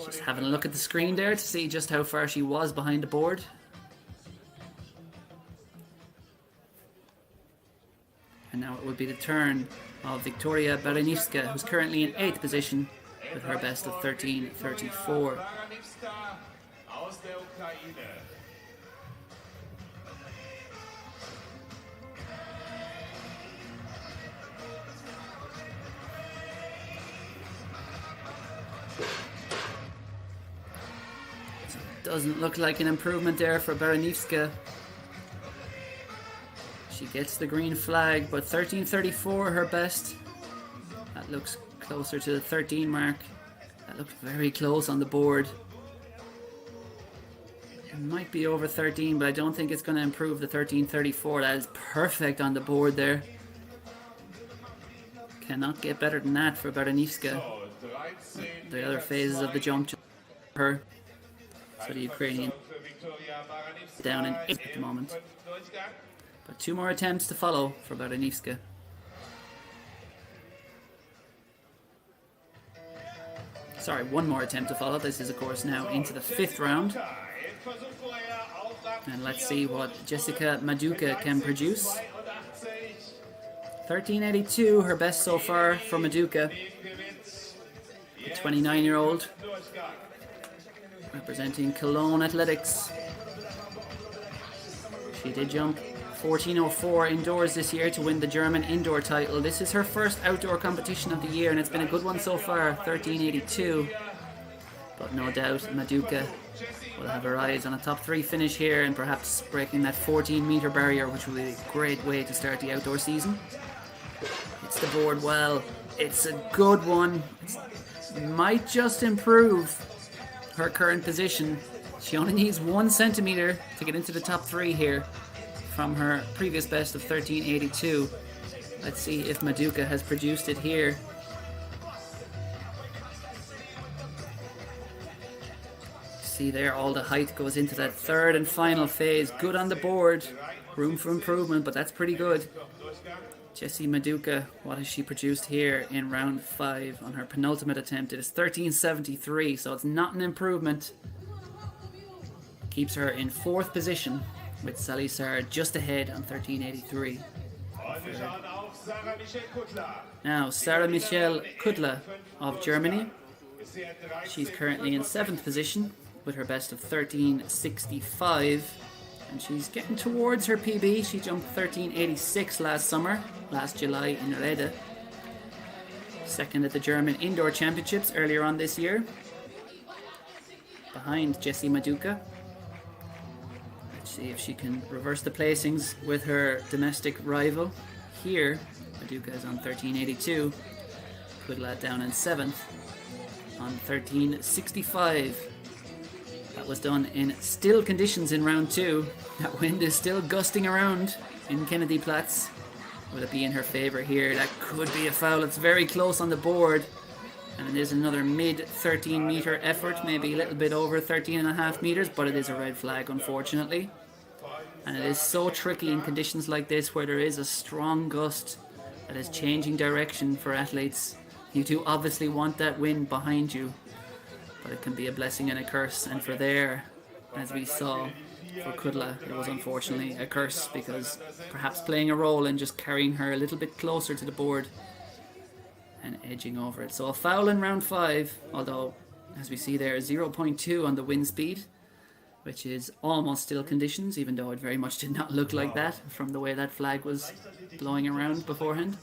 Just having a look at the screen there to see just how far she was behind the board. And now it will be the turn of Victoria Baranivska, who's currently in 8th position with her best of 13.34. Doesn't look like an improvement there for Baranivska. She gets the green flag, but 13:34 her best. That looks closer to the 13 mark. That looked very close on the board. It might be over 13, but I don't think it's going to improve the 13:34. That is perfect on the board there. Cannot get better than that for Baranivska. The other phases of the jump just her. So the Ukrainian down in 8th at the moment. But 2 more attempts to follow for Baranivska. Sorry, 1 more attempt to follow. This is of course now into the 5th round. And let's see what Jessica Maduka can produce. 13:82, her best so far for Maduka. The 29-year-old. Representing Cologne Athletics. She did jump 14:04 indoors this year to win the German indoor title. This is her first outdoor competition of the year and it's been a good one so far, 13:82. But no doubt Maduka will have her eyes on a top 3 finish here and perhaps breaking that 14-meter barrier, which will be a great way to start the outdoor season. It's the board well. It's a good one. It might just improve her current position. She only needs 1 centimeter to get into the top 3 here from her previous best of 13:82. Let's see if Maduka has produced it here. See there, all the height goes into that 3rd and final phase. Good on the board. Room for improvement, but that's pretty good. Jessie Maduka, what has she produced here in round 5 on her penultimate attempt? It is 13:73, so it's not an improvement. Keeps her in 4th position with Sally Saar just ahead on 13:83. Now, Sarah Michelle Kudla of Germany. She's currently in 7th position with her best of 13:65. And she's getting towards her PB. She jumped 13:86 last July in Rede. 2nd at the German Indoor Championships earlier on this year. Behind Jessie Maduka. Let's see if she can reverse the placings with her domestic rival. Here, Maduka is on 13:82. Kudla down in 7th on 13:65. That was done in still conditions in round 2. That wind is still gusting around in Kennedy Platz. Will it be in her favour here? That could be a foul. It's very close on the board. And it is another mid 13-meter effort, maybe a little bit over 13.5 meters, but it is a red flag, unfortunately. And it is so tricky in conditions like this where there is a strong gust that is changing direction for athletes. You do obviously want that wind behind you. But it can be a blessing and a curse, and for there, as we saw for Kudla, it was unfortunately a curse because perhaps playing a role in just carrying her a little bit closer to the board and edging over it. So a foul in round 5, although as we see there, 0.2 on the wind speed, which is almost still conditions, even though it very much did not look like that from the way that flag was blowing around beforehand.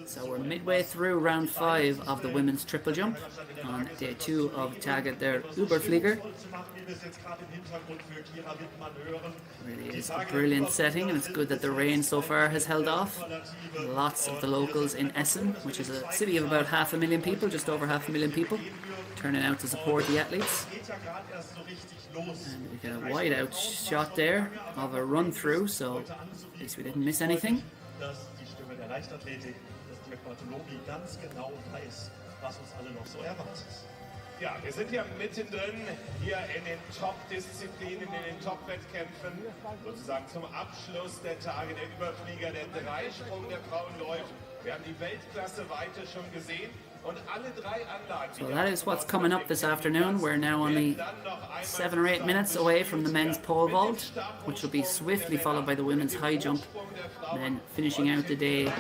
So we're midway through round 5 of the women's triple jump on day 2 of Tage der Überflieger. Really is a brilliant setting, and it's good that the rain so far has held off. Lots of the locals in Essen, which is a city of about 500,000 people, just over 500,000 people, turning out to support the athletes. And we get a wide out shot there of a run through, so at least we didn't miss anything. Ja, wir sind ja mittendrin hier in den Top-Disziplinen, in den Top-Wettkämpfen. Sozusagen zum Abschluss der Tage der Überflieger, der Dreisprung der Frauen läuft. Wir haben die Weltklasse-Weite schon gesehen. So that is what's coming up this afternoon. We're now only 7 or 8 minutes away from the men's pole vault, which will be swiftly followed by the women's high jump. And then finishing out the day,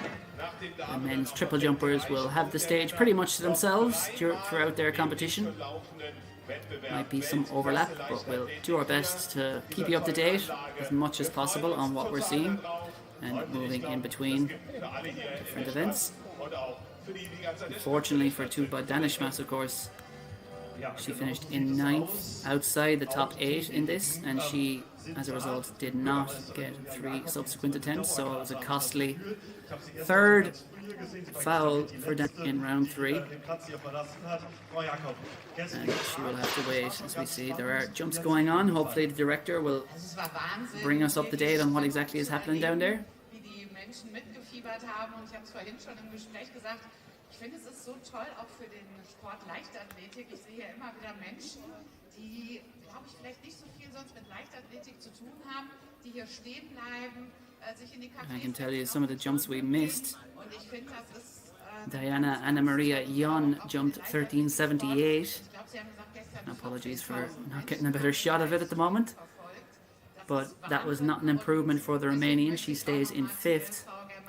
the men's triple jumpers will have the stage pretty much to themselves throughout their competition. Might be some overlap, but we'll do our best to keep you up to date as much as possible on what we're seeing and moving in between different events. Unfortunately for Tuba Danishmas, of course, She finished in 9th, outside the top 8 in this, and she, as a result, did not get 3 subsequent attempts, so it was a costly third foul for Dan in round 3. And she will have to wait. As we see, there are jumps going on. Hopefully the director will bring us up to date on what exactly is happening down there. Ich finde, es ist so toll, auch für den Sport Leichtathletik. Ich sehe ja immer wieder Menschen, die, glaube ich, vielleicht nicht so viel sonst mit Leichtathletik zu tun haben, die hier stehen bleiben, sich in die Cafés. I can tell you some of the jumps we missed. Und ich finde, das ist Diana Anna Maria Yon jumped 1378. Apologies for not getting a better shot of it at the moment. But that was not an improvement for the Romanian. She stays in 5th.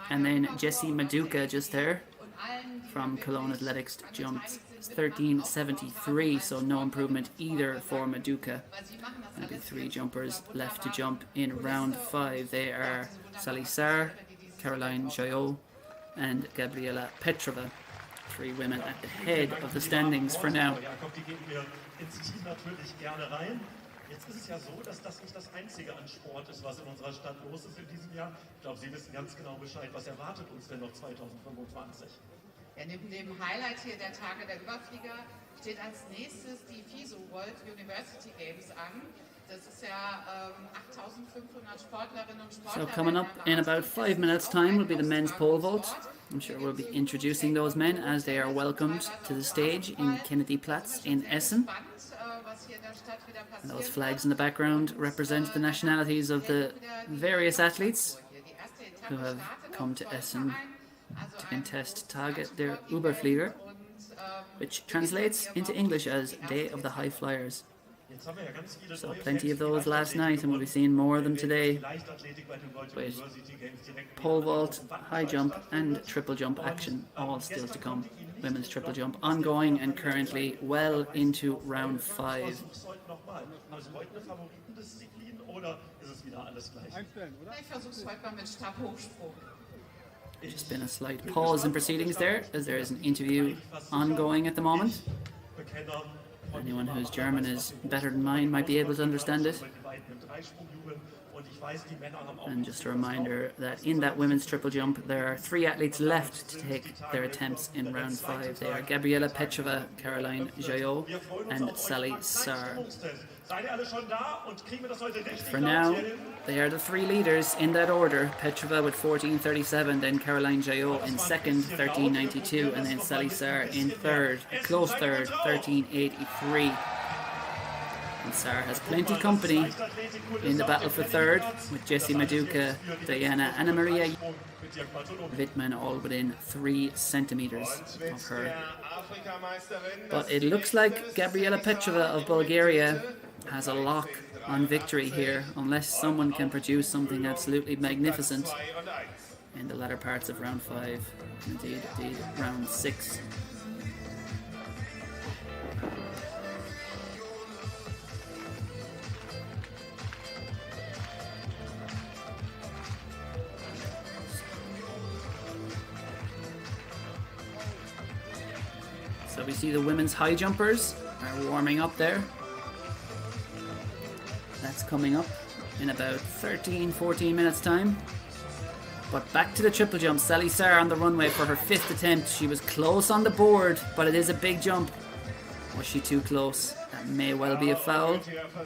And then Jessie Maduka just there from Cologne Athletics jumped 1373, so no improvement either for Maduka. Maybe 3 jumpers left to jump in round 5. They are Sally Sarr, Caroline Joyot and Gabriela Petrova. 3 women at the head of the standings for now. Jetzt ist es ja so, dass das nicht das Einzige an Sport ist, was in unserer Stadt los ist in diesem Jahr. Ich glaube, Sie wissen ganz genau Bescheid, was erwartet uns denn noch 2025. Ja, neben dem Highlight hier der Tage der Überflieger steht als nächstes die FISO World University Games an. Das ist ja 8.500 Sportlerinnen und Sportler. So coming up in about 5 minutes time will be the men's pole vault. I'm sure we'll be introducing those men as they are welcomed to the stage in Kennedy Platz in Essen. And those flags in the background represent the nationalities of the various athletes who have come to Essen to contest Tag der Überflieger, which translates into English as Day of the High Flyers. So plenty of those last night, and we'll be seeing more of them today, with pole vault, high jump and triple jump action all still to come. Women's triple jump ongoing and currently well into round 5. Just been a slight pause in proceedings there, as there is an interview ongoing at the moment. Anyone whose German is better than mine might be able to understand it. And just a reminder that in that women's triple jump there are 3 athletes left to take their attempts in round 5. They are Gabriela Petrova, Caroline Joyot and Sally Sarr. For now, they are the 3 leaders in that order. Petrova with 14.37, then Caroline Joyot in 2nd, 13.92, and then Sally Sarr in 3rd, a close 3rd, 13.83. And Sarr has plenty company in the battle for 3rd, with Jessie Maduka, Diana Anna Maria Wittmann all within 3 centimetres of her. But it looks like Gabriela Petrova of Bulgaria has a lock on victory here, unless someone can produce something absolutely magnificent in the latter parts of round 5, indeed round 6. So we see the women's high jumpers are warming up there. That's coming up in about 13-14 minutes time. But back to the triple jump. Sally Sarr on the runway for her 5th attempt. She was close on the board, but it is a big jump. Was she too close? That may well be a foul,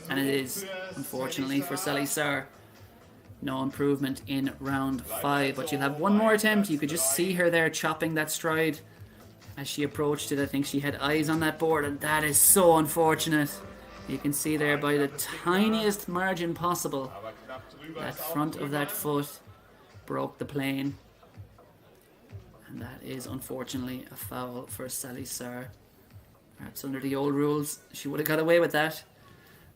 and it is, unfortunately, for Sally Sarr. No improvement in round 5, but you'll have one more attempt. You could just see her there chopping that stride as she approached it. I think she had eyes on that board, and that is so unfortunate. You can see there by the tiniest margin possible, that front of that foot broke the plane. And that is unfortunately a foul for Sally Sarr. Perhaps under the old rules she would have got away with that,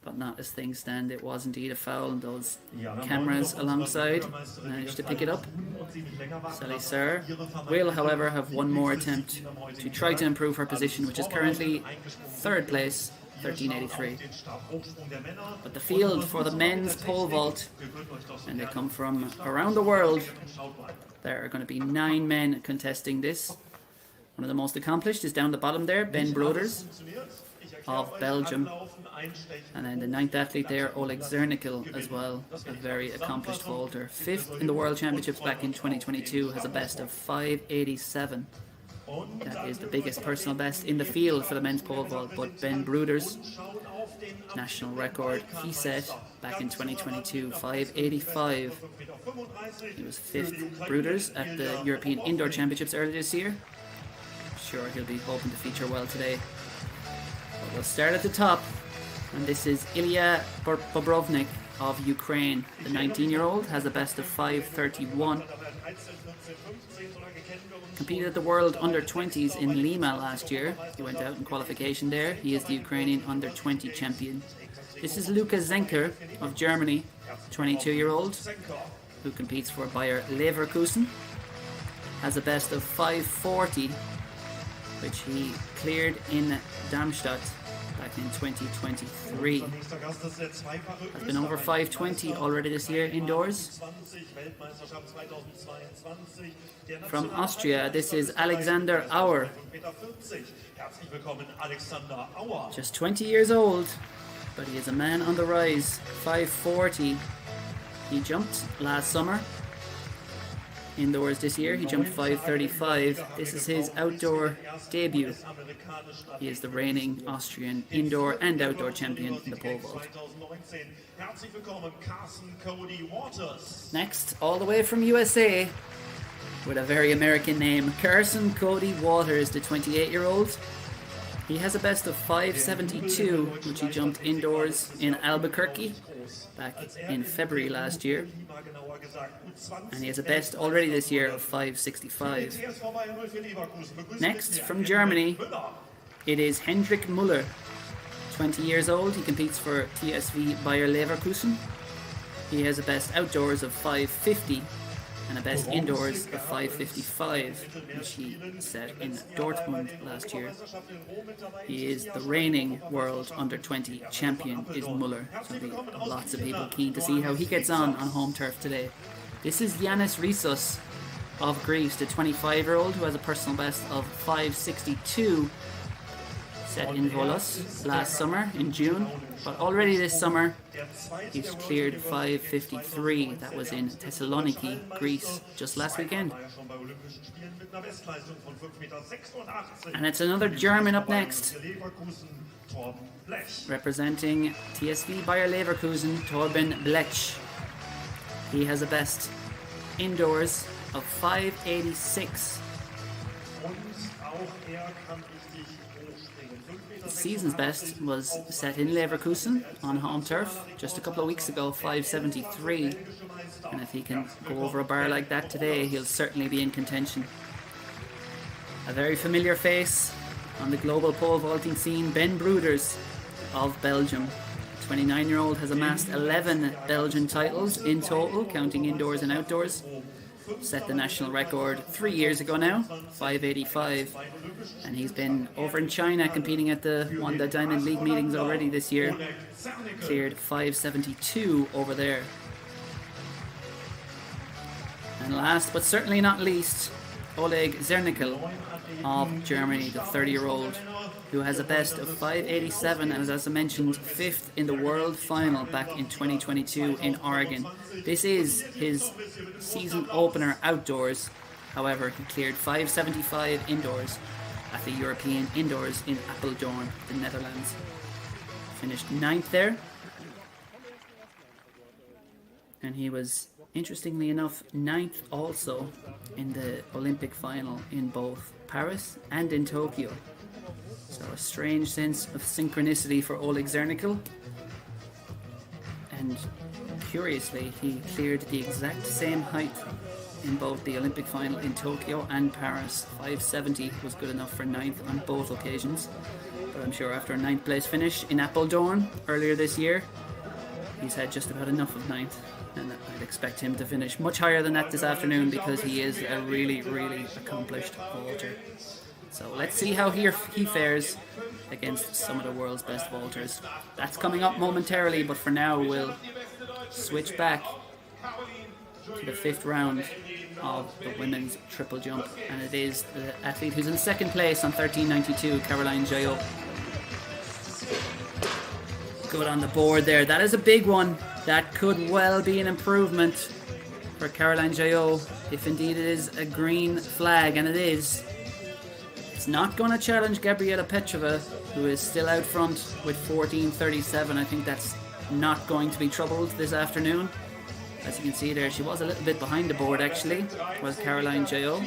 but not as things stand. It was indeed a foul, and those cameras alongside managed to pick it up. Sally Sarr will, however, have one more attempt to try to improve her position, which is currently 3rd place, 13.83. But the field for the men's pole vault, and they come from around the world, there are going to be 9 men contesting this. One of the most accomplished is down the bottom there, Ben Broders of Belgium. And then the 9th athlete there, Oleg Zernickel as well, a very accomplished vaulter. 5th in the World Championships back in 2022, has a best of 5.87. That is the biggest personal best in the field for the men's pole vault, but Ben Broders' national record he set back in 2022, 5.85. He was 5th Broders at the European Indoor Championships earlier this year. I'm sure he'll be hoping to feature well today. But we'll start at the top, and this is Ilya Bobrovnik of Ukraine. The 19-year-old has a best of 5.31. Competed at the World Under-20s in Lima last year. He went out in qualification there. He is the Ukrainian Under-20 champion. This is Luka Zenker of Germany, 22-year-old, who competes for Bayer Leverkusen. Has a best of 5.40, which he cleared in Darmstadt back in 2023. Has been over 5.20 already this year indoors. From Austria, this is Alexander Auer. Just 20 years old, but he is a man on the rise. 5.40. He jumped last summer. Indoors this year, he jumped 5.35. This is his outdoor debut. He is the reigning Austrian indoor and outdoor champion in the pole vault. Next, all the way from USA, with a very American name, Carson Cody Waters, the 28-year-old. He has a best of 5.72, which he jumped indoors in Albuquerque back in February last year. And he has a best already this year of 5.65. Next, from Germany, it is Hendrik Müller, 20 years old. He competes for TSV Bayer Leverkusen. He has a best outdoors of 5.50 and a best indoors of 5.55, which he set in Dortmund last year. He is the reigning world under-20 champion, is Müller. So there'll be lots of people keen to see how he gets on home turf today. This is Yanis Rissos of Greece, the 25-year-old who has a personal best of 5.62, set in Volos last summer in June, but already this summer he's cleared 5.53. That was in Thessaloniki, Greece, just last weekend. And it's another German up next, representing TSV Bayer Leverkusen, Torben Blech. He has a best indoors of 5.86. The season's best was set in Leverkusen on home turf just a couple of weeks ago, 5.73. And if he can go over a bar like that today, he'll certainly be in contention. A very familiar face on the global pole vaulting scene, Ben Broders of Belgium. 29-year-old has amassed 11 Belgian titles in total, counting indoors and outdoors. Set the national record 3 years ago now, 5.85, and he's been over in China competing at the Wanda Diamond League meetings already this year. Cleared 5.72 over there. And last but certainly not least, Oleg Zernickel of Germany, the 30-year-old, who has a best of 5.87 and, as I mentioned, 5th in the world final back in 2022 in Oregon. This is his season opener outdoors. However, he cleared 5.75 indoors at the European Indoors in Apeldoorn, the Netherlands. Finished 9th there. And he was, interestingly enough, 9th also in the Olympic final in both Paris and in Tokyo. So a strange sense of synchronicity for Oleg Zernickel. And curiously, he cleared the exact same height in both the Olympic final in Tokyo and Paris. 5.70 was good enough for 9th on both occasions. But I'm sure after a 9th place finish in Apeldoorn earlier this year, he's had just about enough of 9th. And I'd expect him to finish much higher than that this afternoon, because he is a really, really accomplished vaulter. So let's see how he fares against some of the world's best vaulters. That's coming up momentarily, but for now we'll switch back to the 5th round of the women's triple jump, and it is the athlete who's in second place on 13.92, Caroline Jaillot. Good on the board there. That is a big one. That could well be an improvement for Caroline Jaillot, if indeed it is a green flag, and it is. It's not going to challenge Gabriela Petrova, who is still out front with 14.37. I think that's not going to be troubled this afternoon. As you can see there, she was a little bit behind the board actually, was Caroline Jaillot.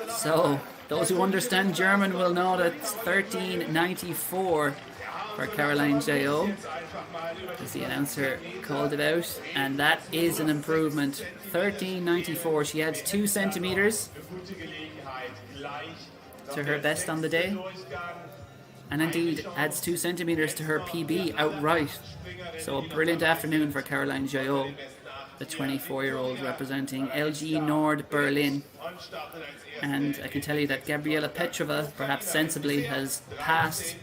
So, those who understand German will know that it's 13.94 for Caroline Jaillot, as the announcer called it out, and that is an improvement. 13.94, she adds 2 centimeters to her best on the day, and indeed adds 2 centimeters to her PB outright. So a brilliant afternoon for Caroline Jaillot, the 24-year-old representing LG Nord Berlin. And I can tell you that Gabriela Petrova, perhaps sensibly, has passed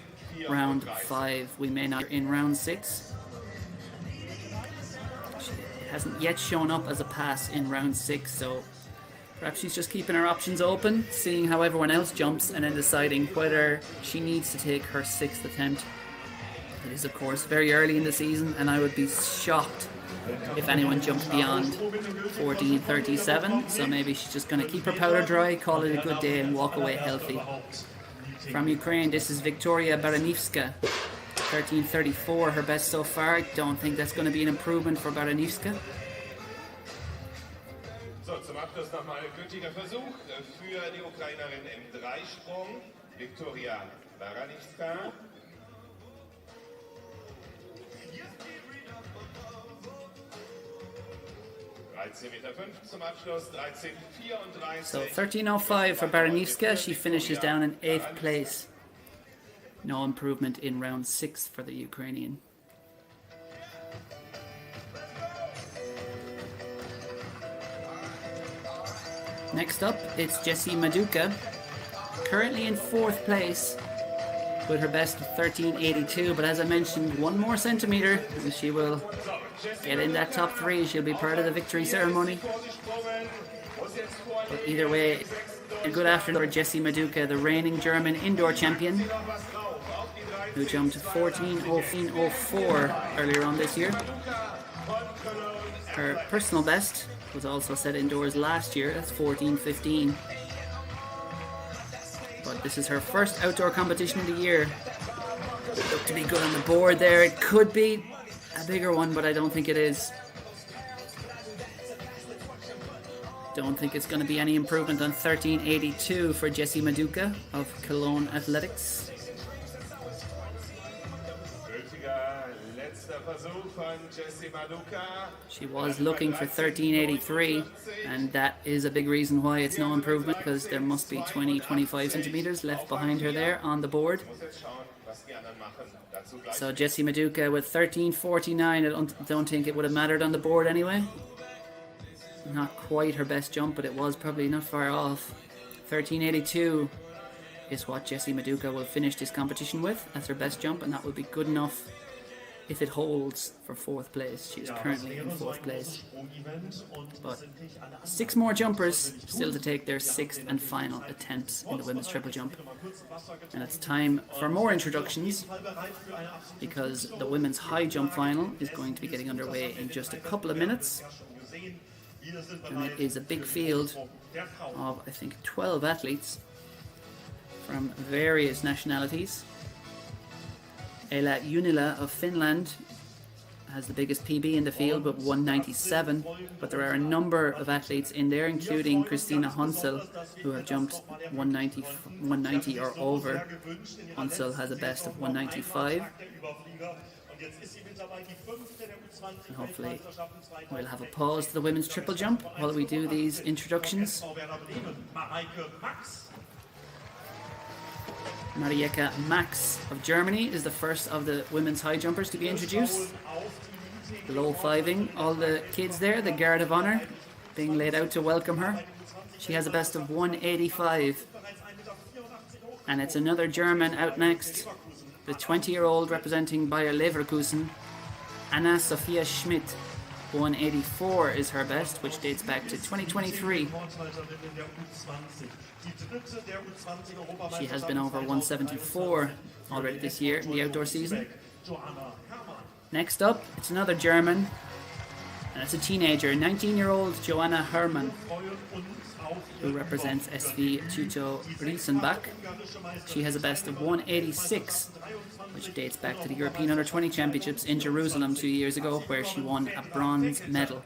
round 5. We may not in round 6. She hasn't yet shown up as a pass in round 6, so perhaps she's just keeping her options open, seeing how everyone else jumps, and then deciding whether she needs to take her 6th attempt. It is, of course, very early in the season, and I would be shocked if anyone jumped beyond 14.37. So maybe she's just going to keep her powder dry, call it a good day, and walk away healthy. From Ukraine, this is Victoria Baranivska. 13.34, her best so far. I don't think that's going to be an improvement for Baranivska. So, zum Abschluss nochmal gültiger Versuch für die Ukrainerin im Dreisprung, Victoria Baranivska. 13,5 Meter zum Abschluss, 13,34. So 13.05 for Baranivska. She finishes down in 8th place. No improvement in round 6 for the Ukrainian. Next up, it's Jessie Maduka, currently in 4th place with her best of 13.82, but as I mentioned, 1 more centimetre and she will get in that top 3. She'll be part of the victory ceremony. But either way, a good afternoon for Jessie Maduka, the reigning German indoor champion, who jumped 14.04 earlier on this year. Her personal best was also set indoors last year, that's 14.15. But this is her first outdoor competition of the year. Looked to be good on the board there. It could be a bigger one, but I don't think it is. Don't think it's going to be any improvement on 13.82 for Jessie Maduka of Cologne Athletics. She was looking for 13.83, and that is a big reason why it's no improvement, because there must be 20-25 centimeters left behind her there on the board. So Jessie Maduka with 13.49, I don't think it would have mattered on the board anyway. Not quite her best jump, but it was probably not far off. 13.82 is what Jessie Maduka will finish this competition with as her best jump, and that will be good enough if it holds for 4th place. She is currently in 4th place. But 6 more jumpers still to take their 6th and final attempts in the women's triple jump. And it's time for more introductions, because the women's high jump final is going to be getting underway in just a couple of minutes. And it is a big field of, I think, 12 athletes from various nationalities. Ela Junila of Finland has the biggest PB in the field with 197, but there are a number of athletes in there, including Christina Hunsel, who have jumped 190 or over. Hunsel has a best of 195. And hopefully we'll have a pause to the women's triple jump while we do these introductions. Marieka Max of Germany is the first of the women's high jumpers to be introduced. Low fiving, all the kids there, the Guard of Honor, being laid out to welcome her. She has a best of 185. And it's another German out next, the 20-year-old representing Bayer Leverkusen, Anna Sophia Schmidt. 184 is her best, which dates back to 2023. She has been over 174 already this year in the outdoor season. Next up, it's another German, and it's a teenager, 19-year-old Joanna Herrmann, who represents SV Teuto Riesenbach. She has a best of 186, which dates back to the European Under-20 Championships in Jerusalem 2 years ago, where she won a bronze medal.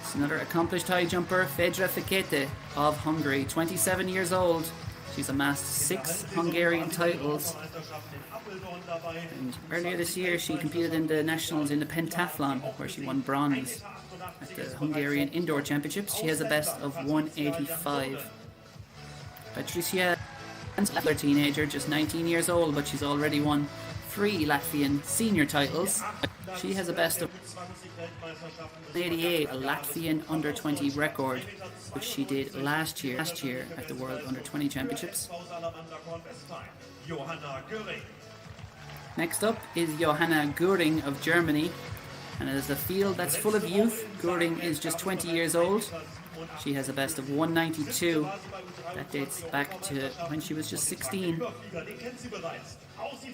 It's another accomplished high jumper, Fedra Fekete of Hungary, 27 years old. She's amassed 6 Hungarian titles. And earlier this year she competed in the nationals in the pentathlon, where she won bronze at the Hungarian Indoor Championships. She has a best of 185. Patricia, another teenager, just 19 years old, but she's already won 3 Latvian senior titles. She has a best of 88, a Latvian under-20 record, which she did last year at the World Under-20 Championships. Next up is Johanna Göring of Germany, and as a field that's full of youth, Göring is just 20 years old. She has a best of 192. That dates back to when she was just 16.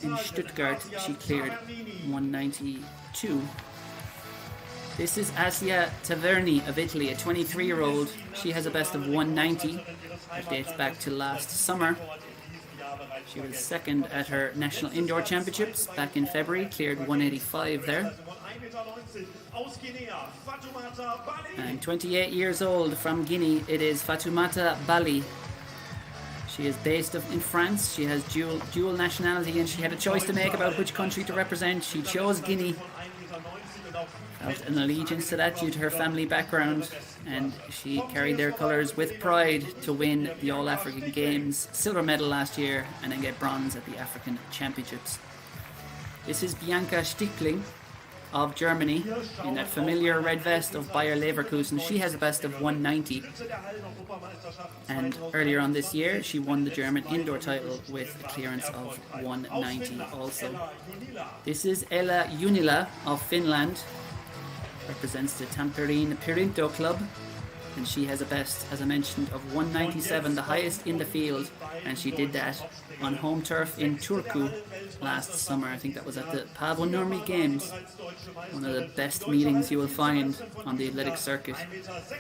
In Stuttgart, she cleared 192. This is Asia Taverni of Italy, a 23-year-old. She has a best of 190. That dates back to last summer. She was second at her National Indoor Championships back in February, cleared 185 there. And 28 years old from Guinea, it is Fatoumata Bali. She is based in France. She has dual nationality, and she had a choice to make about which country to represent. She chose Guinea. Felt an allegiance to that due to her family background, and she carried their colours with pride to win the All-African Games silver medal last year and then get bronze at the African Championships. This is Bianca Stickling of Germany in that familiar red vest of Bayer Leverkusen. She has a best of 190, and earlier on this year she won the German indoor title with a clearance of 190 also. This is Ella Junila of Finland, represents the Tampereen Pirinto club, and she has a best, as I mentioned, of 197, the highest in the field, and she did that on home turf in Turku last summer. I think that was at the Paavo Nurmi Games, one of the best meetings you will find on the athletic circuit.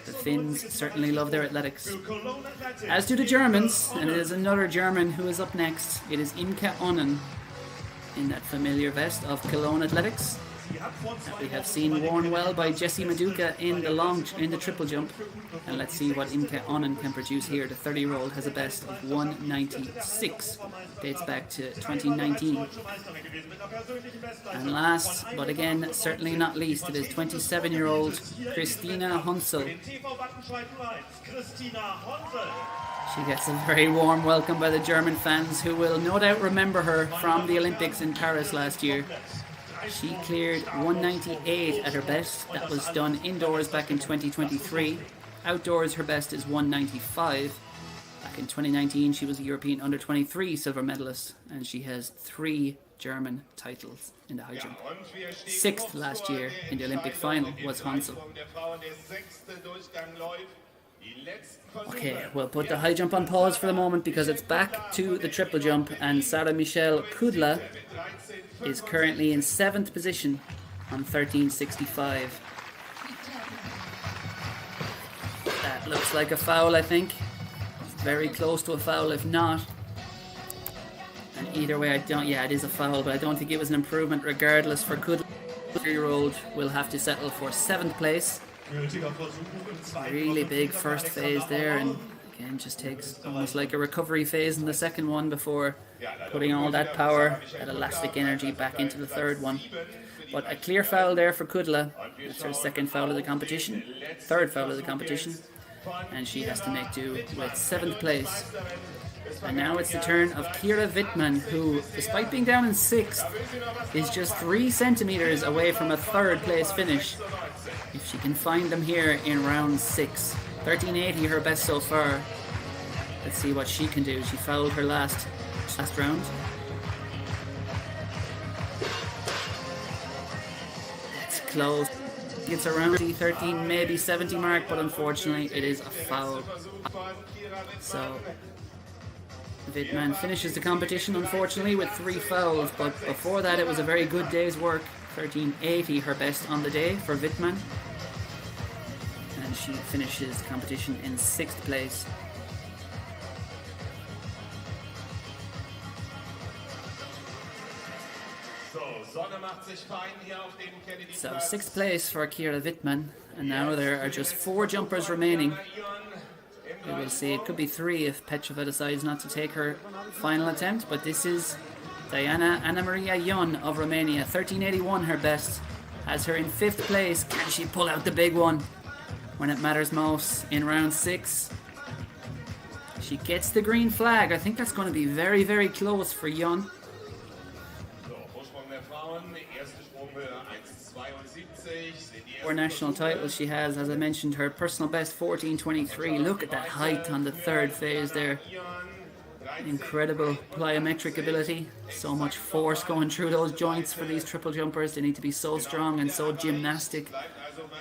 The Finns certainly love their athletics, as do the Germans, and it is another German who is up next. It is Imke Onnen in that familiar vest of Cologne Athletics, that we have seen worn well by Jessie Maduka in the triple jump. And let's see what Imke Onnen can produce here. The 30-year-old has a best of 196, dates back to 2019. And last, but again certainly not least, it is 27-year-old Christina Honsel. She gets a very warm welcome by the German fans, who will no doubt remember her from the Olympics in Paris last year. She cleared 198 at her best. That was done indoors back in 2023. Outdoors, her best is 195. Back in 2019, she was a European Under-23 silver medalist, and she has 3 German titles in the high jump. 6th last year in the Olympic final was Hansel. Okay, we'll put the high jump on pause for the moment because it's back to the triple jump, and Sarah Michelle Kudla is currently in 7th position on 1365. That looks like a foul, I think. It's very close to a foul, if not. And either way, it is a foul, but I don't think it was an improvement regardless for Kudla. The 3-year-old will have to settle for 7th place. Really big first phase there, and again just takes almost like a recovery phase in the second one before putting all that power, that elastic energy back into the third one. But a clear foul there for Kudla. That's her third foul of the competition, and she has to make do with 7th place. And now it's the turn of Kira Wittmann, who, despite being down in 6th, is just 3 centimeters away from a 3rd place finish, if she can find them here in round 6. 1380 her best so far. Let's see what she can do. She fouled her last round. It's close. it's around the 13, maybe 70 mark, but unfortunately it is a foul. So Wittmann finishes the competition unfortunately with 3 fouls, but before that it was a very good day's work. 13.80 her best on the day for Wittmann, and she finishes the competition in 6th place. So 6th place for Kira Wittmann, and now there are just 4 jumpers remaining. We will see, it could be 3 if Petrova decides not to take her final attempt, but this is Diana Ana Maria Ion of Romania. 13.81 her best, has her in 5th place. Can she pull out the big one when it matters most in round 6? She gets the green flag. I think that's going to be very, very close for Ion. Four national titles she has, as I mentioned, her personal best 14.23. Look at that height on the 3rd phase there. Incredible plyometric ability. So much force going through those joints for these triple jumpers. They need to be so strong and so gymnastic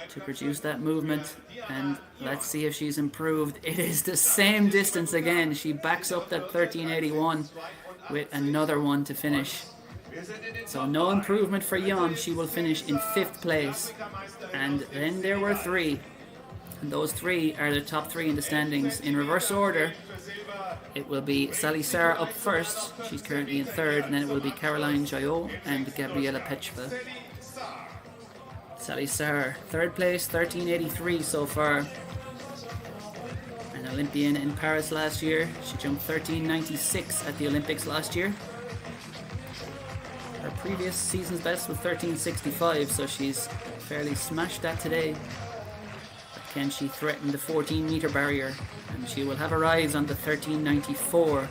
to produce that movement. And let's see if she's improved. It is the same distance again. She backs up that 13.81 with another one to finish. So no improvement for Ion. She will finish in 5th place. And then there were 3. And those 3 are the top 3 in the standings. In reverse order, it will be Sally Sarr up first. She's currently in 3rd. And then it will be Caroline Jayot and Gabriela Petrova. Sally Sarr, 3rd place, 13.83 so far. An Olympian in Paris last year. She jumped 13.96 at the Olympics last year. Her previous season's best was 13.65, so she's fairly smashed that today. But can she threaten the 14-meter barrier? And she will have a rise on the 13.94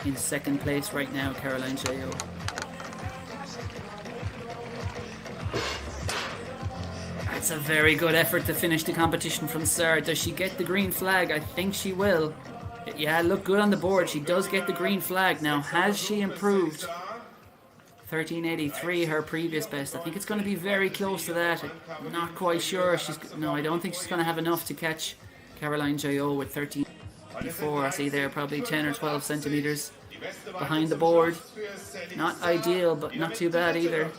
in 2nd place right now, Caroline Jayot. That's a very good effort to finish the competition from Sarr. Does she get the green flag? I think she will. Yeah, look good on the board. She does get the green flag. Now, has she improved? 13.83 her previous best. I think it's going to be very close to that. I'm not quite sure. I don't think she's going to have enough to catch Caroline Jayot with 13.84. I see there probably 10 or 12 centimeters behind the board. Not ideal, but not too bad either.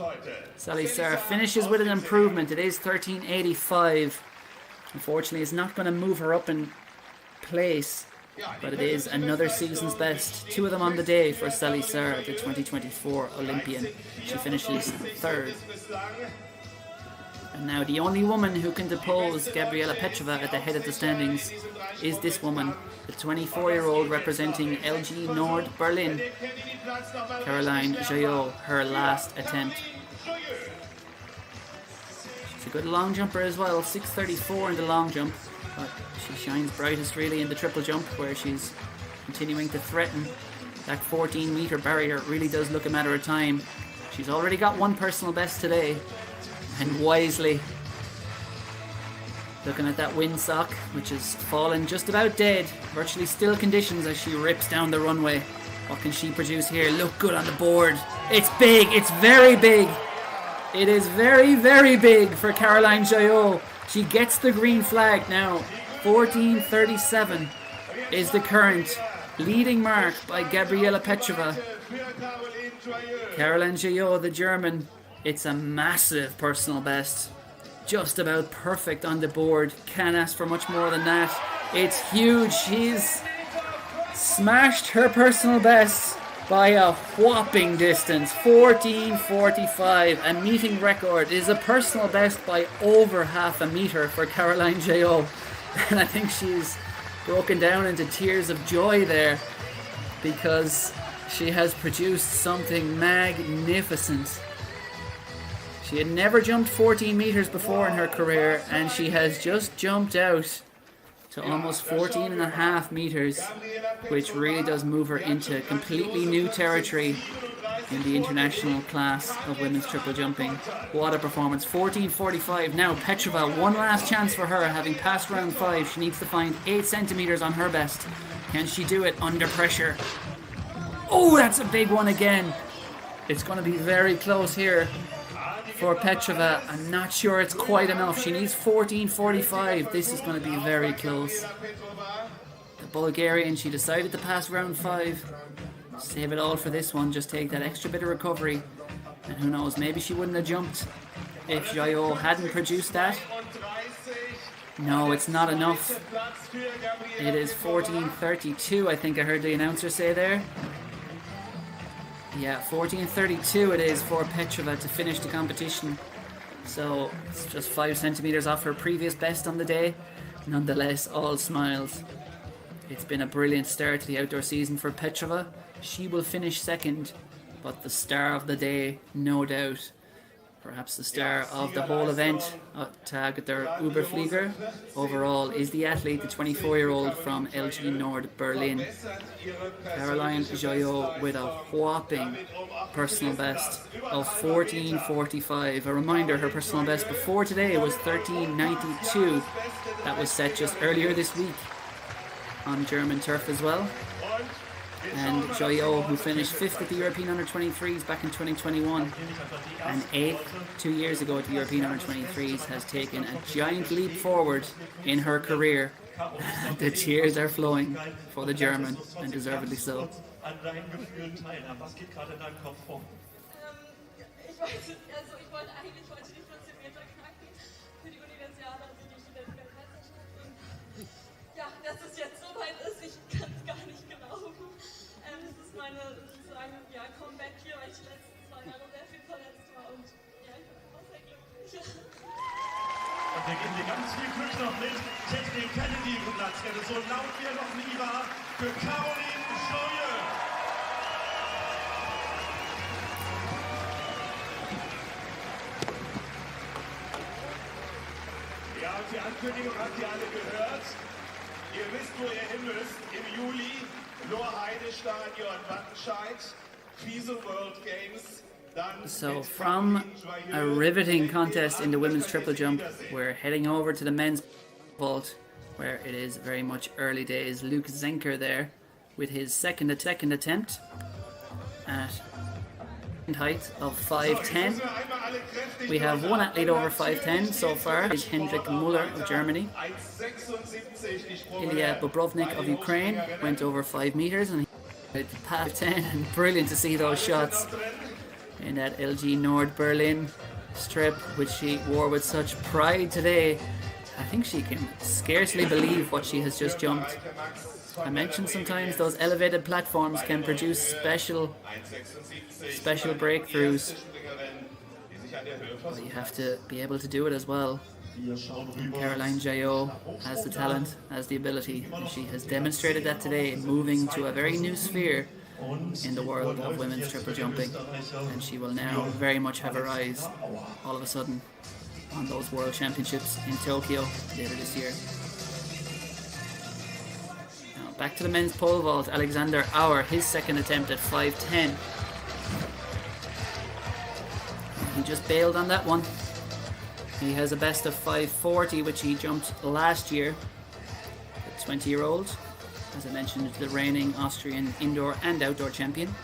Sally Sarr finishes with an improvement. It is 13.85. Unfortunately, it's not going to move her up in place, but it is another season's best. 2 of them on the day for Sally Sarr, the 2024 Olympian. She finishes 3rd. And now the only woman who can depose Gabriela Petrova at the head of the standings is this woman, the 24-year-old representing LG Nord Berlin, Caroline Jayot, her last attempt. She's a good long jumper as well, 6.34 in the long jump, but she shines brightest really in the triple jump, where she's continuing to threaten that 14-meter barrier. It really does look a matter of time. She's already got 1 personal best today, and wisely. Looking at that windsock, which is fallen just about dead. Virtually still conditions as she rips down the runway. What can she produce here? Look good on the board. It's big. It's very big. It is very, very big for Caroline Jayot. She gets the green flag now. 14.37 is the current leading mark by Gabriela Petrova. Caroline Jayot, the German, it's a massive personal best. Just about perfect on the board. Can't ask for much more than that. It's huge. She's smashed her personal best by a whopping distance. 14.45. A meeting record. It is a personal best by over half a meter for Caroline Jayot. And I think she's broken down into tears of joy there, because she has produced something magnificent. She had never jumped 14 meters before in her career, and she has just jumped out to almost 14 and a half meters, which really does move her into completely new territory in the international class of women's triple jumping. What a performance. 14.45. Now Petrova, one last chance for her, having passed round 5. She needs to find 8 centimeters on her best. Can she do it under pressure? Oh, that's a big one again. It's going to be very close here. for Petrova. I'm not sure it's quite enough. She needs 14.45. This is going to be very close. The Bulgarian, she decided to pass round 5. Save it all for this one. Just take that extra bit of recovery. And who knows, maybe she wouldn't have jumped if Jaillot hadn't produced that. No, it's not enough. It is 14.32, I think I heard the announcer say there. Yeah, 14.32 it is for Petrova to finish the competition. So it's just 5 centimetres off her previous best on the day. Nonetheless, all smiles. It's been a brilliant start to the outdoor season for Petrova. She will finish second, but the star of the day, no doubt, perhaps the star of the whole event, Tag der Überflieger, overall, is the athlete, the 24-year-old from LG Nord Berlin, Caroline Jaillot, with a whopping personal best of 14.45. A reminder, her personal best before today was 13.92. That was set just earlier this week on German turf as well. And Jaillot, who finished 5th at the European Under-23s back in 2021 and 8th 2 years ago at the European Under-23s, has taken a giant leap forward in her career. The tears are flowing for the German, and deservedly so. Comeback hier, weil ich die letzten 2 Jahre sehr viel verletzt war und ja, ich bin immer sehr glücklich. Und wir geben dir ganz viel Glück noch mit. Jetzt den Kennedy-Platz, der so laut wie er noch nie war, für Caroline Jaillot. Ja, und die Ankündigung habt ihr alle gehört. Ihr wisst, wo ihr hin müsst. Im Juli, Lohr-Heide-Stadion, Wattenscheid. So from a riveting contest in the women's triple jump, we're heading over to the men's vault, where it is very much early days. Luke Zenker there with his second attempt at height of 5'10". We have one athlete over 5'10" so far. Is Hendrik Muller of Germany. Ilya Bobrovnik of Ukraine went over 5 meters and past 10, and brilliant to see those shots in that LG Nord Berlin strip, which she wore with such pride today. I think she can scarcely believe what she has just jumped. I mentioned sometimes those elevated platforms can produce special breakthroughs, but you have to be able to do it as well. And Caroline Jaillot has the talent, has the ability, and she has demonstrated that today, moving to a very new sphere in the world of women's triple jumping, and she will now very much have her eyes all of a sudden on those World Championships in Tokyo later this year. Now back to the men's pole vault. Alexander Auer, his second attempt at 5'10". He just bailed on that one. He has a best of 5.40, which he jumped last year. The 20-year-old, as I mentioned, the reigning Austrian indoor and outdoor champion.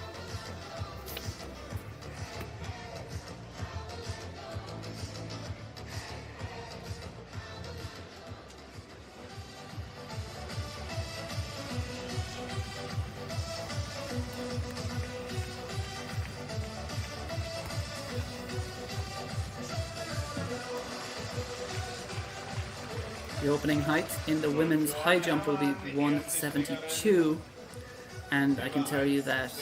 The opening height in the women's high jump will be 172, and I can tell you that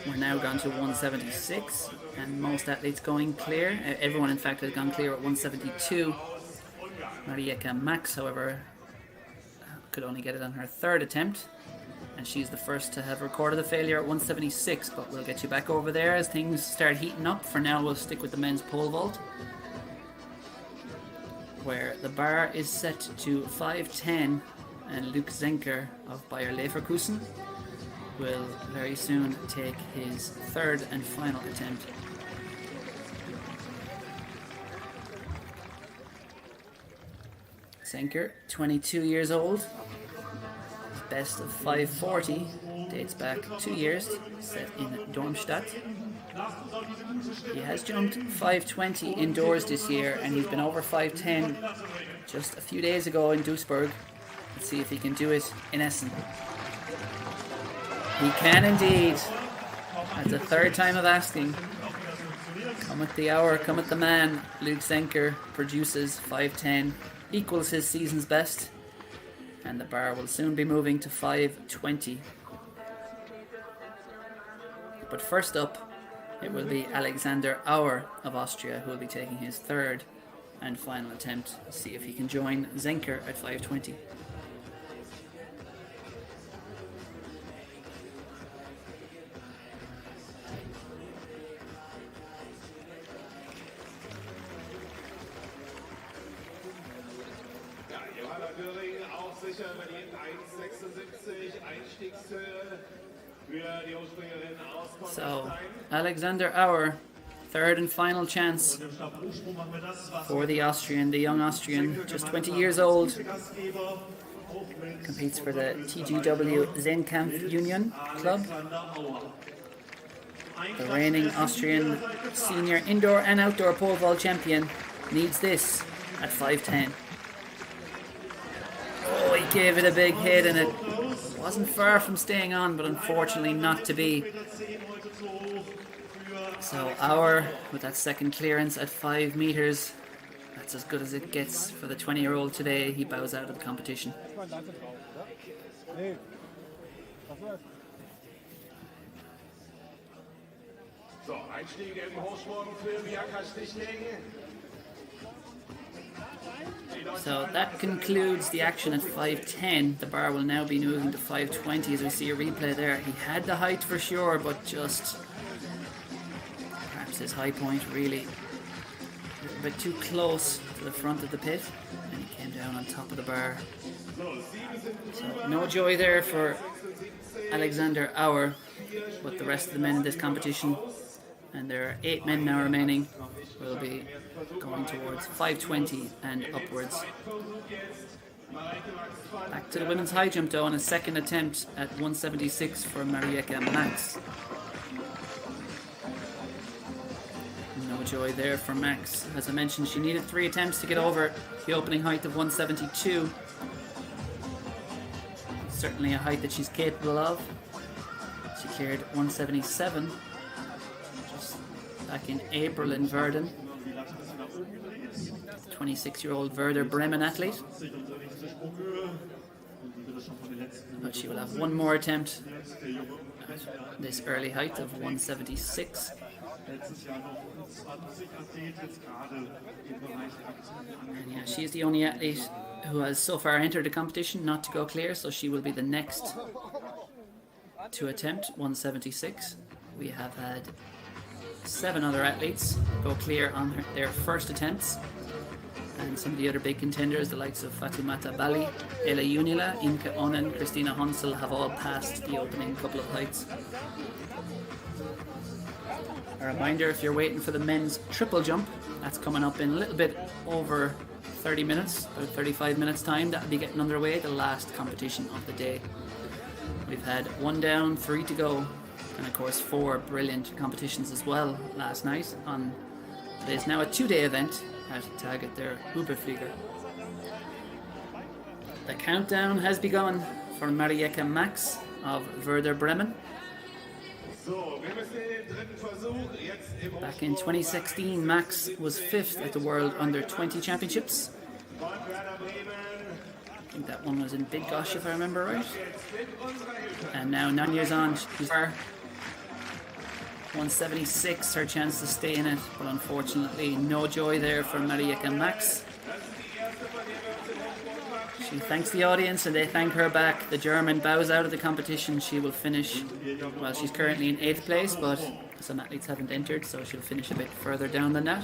we're now gone to 176, and most athletes going clear. Everyone in fact has gone clear at 172. Marieka Max, however, could only get it on her third attempt, and she's the first to have recorded a failure at 176, but we'll get you back over there as things start heating up. For now, we'll stick with the men's pole vault, where the bar is set to 5'10", and Luke Zenker of Bayer Leverkusen will very soon take his third and final attempt. Zenker, 22 years old, best of 5.40, dates back 2 years, set in Darmstadt. He has jumped 5:20 indoors this year, and he's been over 5:10 just a few days ago in Duisburg. Let's see if he can do it in Essen. He can indeed. That's the third time of asking. Come at the hour, come at the man. Luke Zenker produces 5:10, equals his season's best, and the bar will soon be moving to 5:20. But first up, it will be Alexander Auer of Austria who will be taking his third and final attempt to see if he can join Zenker at 5:20. Auch sicher verdient 1,76 Einstiegshöhe für die Hochspringerin aus So, Continental. Alexander Auer, third and final chance for the Austrian, the young Austrian, just 20 years old. Competes for the TGW Zehnkampf Union Club. The reigning Austrian senior indoor and outdoor pole vault champion needs this at 5:10. Oh, he gave it a big hit and it wasn't far from staying on, but unfortunately not to be. So Auer with that second clearance at 5 meters. That's as good as it gets for the 20-year-old today. He bows out of the competition. So, Einstieg im Hochsprung für Bianca Stichling. So that concludes the action at 5:10. The bar will now be moving to 5:20 as we see a replay there. He had the height for sure, but just perhaps his high point really a little bit too close to the front of the pit, and he came down on top of the bar. So no joy there for Alexander Auer, but the rest of the men in this competition, and there are 8 men now remaining, will be going towards 5:20 and upwards. Back to the women's high jump though, on a second attempt at 176 for Marieke Max. No joy there for Max. As I mentioned, she needed 3 attempts to get over the opening height of 172. Certainly a height that she's capable of. She cleared 177 just back in April in Verden. 26-year-old Werder Bremen athlete. But she will have one more attempt at this early height of 176. And yeah, she is the only athlete who has so far entered the competition not to go clear, so she will be the next to attempt 176. We have had 7 other athletes go clear on their first attempts, and some of the other big contenders, the likes of Fatoumata Bali, Ella Junila, Imke Onen, Christina Honsel, have all passed the opening couple of heights. A reminder, if you're waiting for the men's triple jump, that's coming up in a little bit over 30 minutes, about 35 minutes time. That'll be getting underway, the last competition of the day. We've had 1 down, 3 to go, and of course 4 brilliant competitions as well last night. It is now a 2-day event at Tag der Überflieger. The countdown has begun for Marieke Max of Werder Bremen. Back in 2016, Max was 5th at the World Under-20 Championships. I think that one was in Big Gosh, if I remember right. And now 9 years on, she's 176, her chance to stay in it, but unfortunately no joy there for Marieke Max. She thanks the audience and they thank her back. The German bows out of the competition. She will finish, well, she's currently in 8th place, but some athletes haven't entered, so she'll finish a bit further down than that.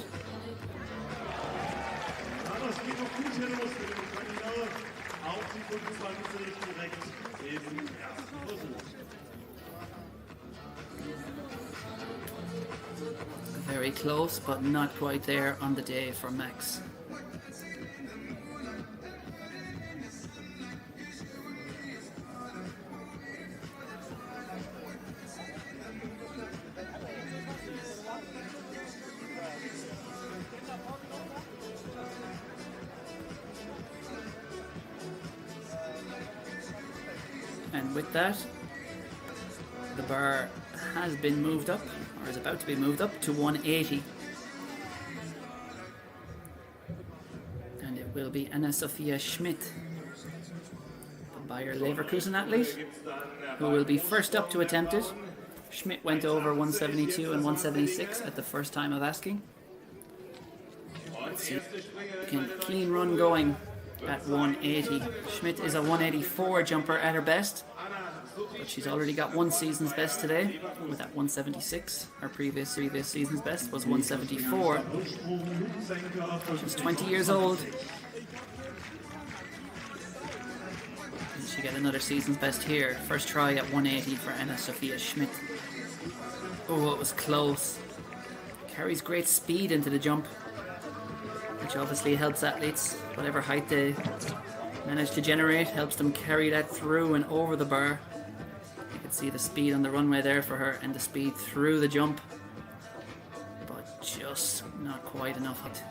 Very close, but not quite there on the day for Max. with that, the bar has been moved up, or is about to be moved up to 180. And it will be Anna-Sophia Schmidt, the Bayer Leverkusen athlete, who will be first up to attempt it. Schmidt went over 172 and 176 at the first time of asking. Let's see. Clean run going at 180. Schmidt is a 184 jumper at her best, but she's already got one season's best today with that 176. Her previous season's best was 174. She's 20 years old. And she got another season's best here. First try at 180 for Anna-Sophia Schmidt. Oh, it was close. Carries great speed into the jump, which obviously helps athletes. Whatever height they manage to generate helps them carry that through and over the bar. You can see the speed on the runway there for her and the speed through the jump, but just not quite enough of it.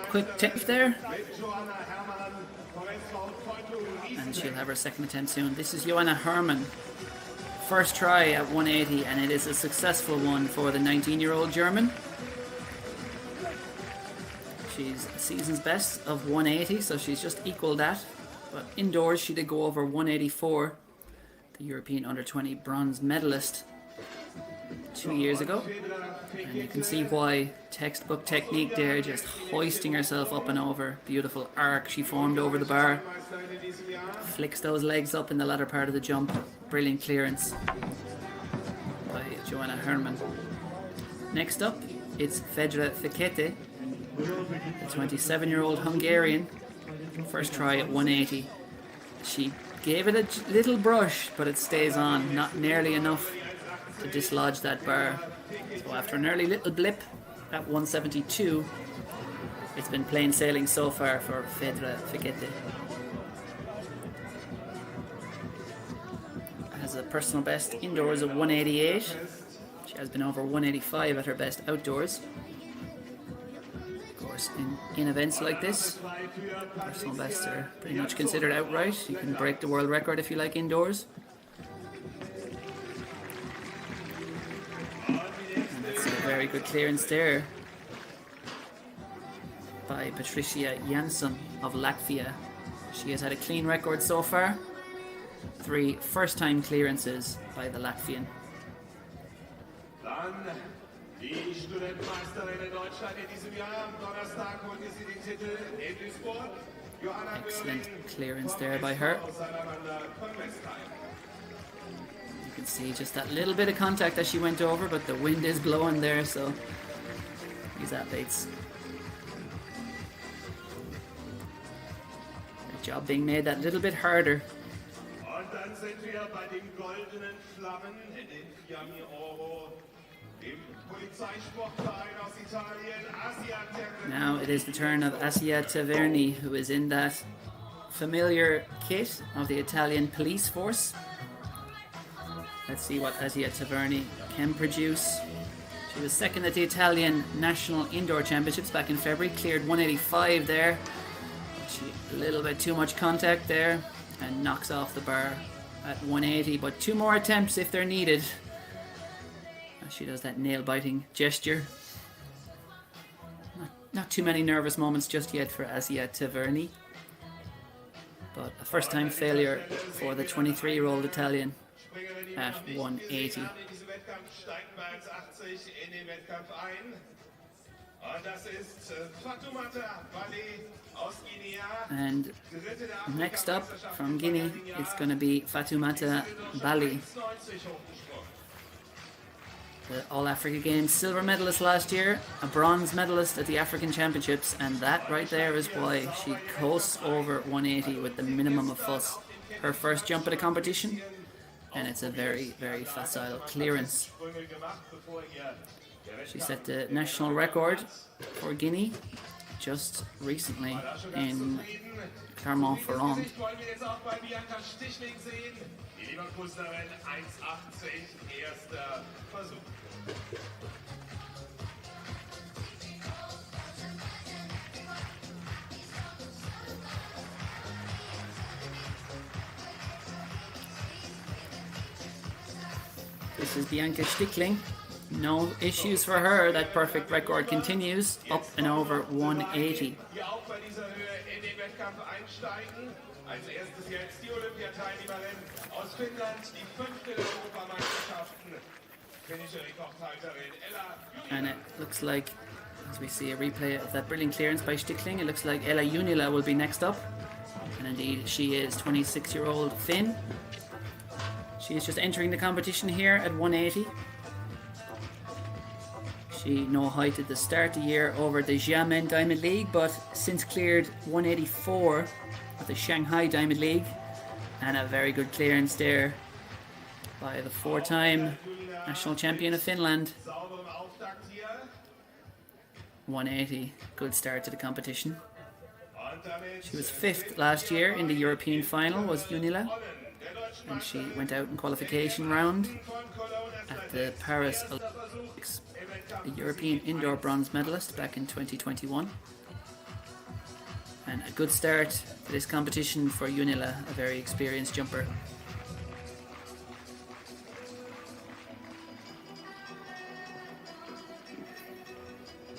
Quick tip there, and she'll have her second attempt soon. This is Joanna Herrmann. First try at 180, and it is a successful one for the 19-year-old German. She's a season's best of 180, so she's just equaled that. But indoors, she did go over 184, the European under-20 bronze medalist 2 years ago. And you can see why. Textbook technique there, just hoisting herself up and over. Beautiful arc she formed over the bar. Flicks those legs up in the latter part of the jump. Brilliant clearance by Joanna Herrmann. Next up, it's Fedra Fekete, the 27-year-old Hungarian. First try at 180. She gave it a little brush, but it stays on, not nearly enough to dislodge that bar. So after an early little blip at 172, it's been plain sailing so far for Fedra Fekete. Has a personal best indoors of 188. She has been over 185 at her best outdoors. Of course, in events like this, personal bests are pretty much considered outright. You can break the world record if you like indoors. Very good clearance there by Patricia Jansson of Latvia. She has had a clean record so far. 3 first-time clearances by the Latvian. Excellent clearance there by her. You can see just that little bit of contact as she went over, but the wind is blowing there, so these athletes, their job being made that little bit harder. Now it is the turn of Asia Taverni, who is in that familiar kit of the Italian police force. Let's see what Asia Taverni can produce. She was second at the Italian National Indoor Championships back in February, cleared 185 there. A little bit too much contact there and knocks off the bar at 180, but 2 more attempts if they're needed. As she does that nail-biting gesture. Not too many nervous moments just yet for Asia Taverni, but a first-time failure for the 23-year-old Italian at 180. And next up from Guinea, it's going to be Fatoumata Bali, the All-Africa Games silver medalist last year, a bronze medalist at the African Championships, and that right there is why she coasts over 180 with the minimum of fuss. Her first jump at a competition, and it's a very, very facile clearance. She set the national record for Guinea just recently in Clermont-Ferrand. Wollen wir jetzt auch bei Bianca Stichling sehen. Die Leverkusenerin 1,80, erster Versuch. This is Bianca Stichling. No issues for her. That perfect record continues up and over 180. Hier auch bei dieser Höhe in den Wettkampf einsteigen. Als erstes jetzt die Olympiateilnehmerin aus Finnland, die 5. der Europameisterschaften. Finnische Rekordhalterin Ella. And it looks like, as we see a replay of that brilliant clearance by Stichling, it looks like Ella Junila will be next up. And indeed she is, 26-year-old Finn. She is just entering the competition here at 180. She no height at the start of the year over the Xiamen Diamond League, but since cleared 184 at the Shanghai Diamond League, and a very good clearance there by the 4-time national champion of Finland. 180, good start to the competition. She was 5th last year in the European final, was Junila, and she went out in qualification round at the Paris Olympics, a European indoor bronze medalist back in 2021. And a good start for this competition for Junila, a very experienced jumper.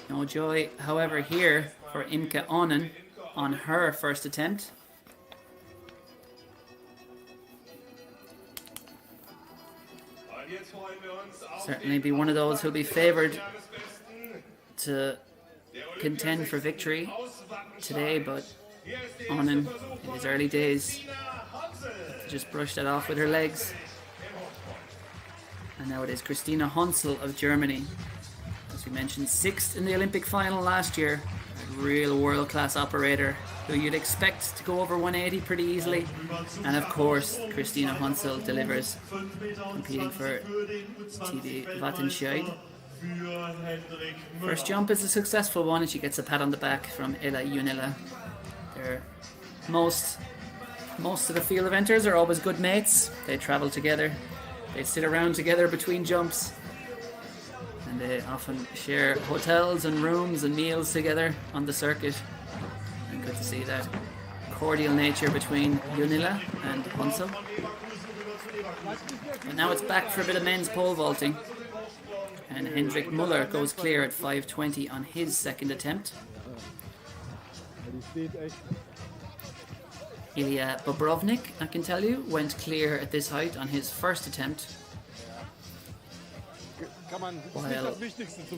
No joy, however, here for Imke Onen on her first attempt. Certainly be one of those who'll be favoured to contend for victory today, but Onen, in his early days, just brushed that off with her legs. And now it is Christina Honsel of Germany. As we mentioned, 6th in the Olympic final last year. A real world-class operator who you'd expect to go over 180 pretty easily. And of course, Christina Honsel delivers, competing for TV Wattenscheid. First jump is a successful one, and she gets a pat on the back from Ella Junila. Most of the field eventers are always good mates. They travel together, they sit around together between jumps, and they often share hotels and rooms and meals together on the circuit. And good to see that cordial nature between Junila and Honsel. And now it's back for a bit of men's pole vaulting, and Hendrik Muller goes clear at 520 on his second attempt. Ilya Bobrovnik, I can tell you, went clear at this height on his first attempt, while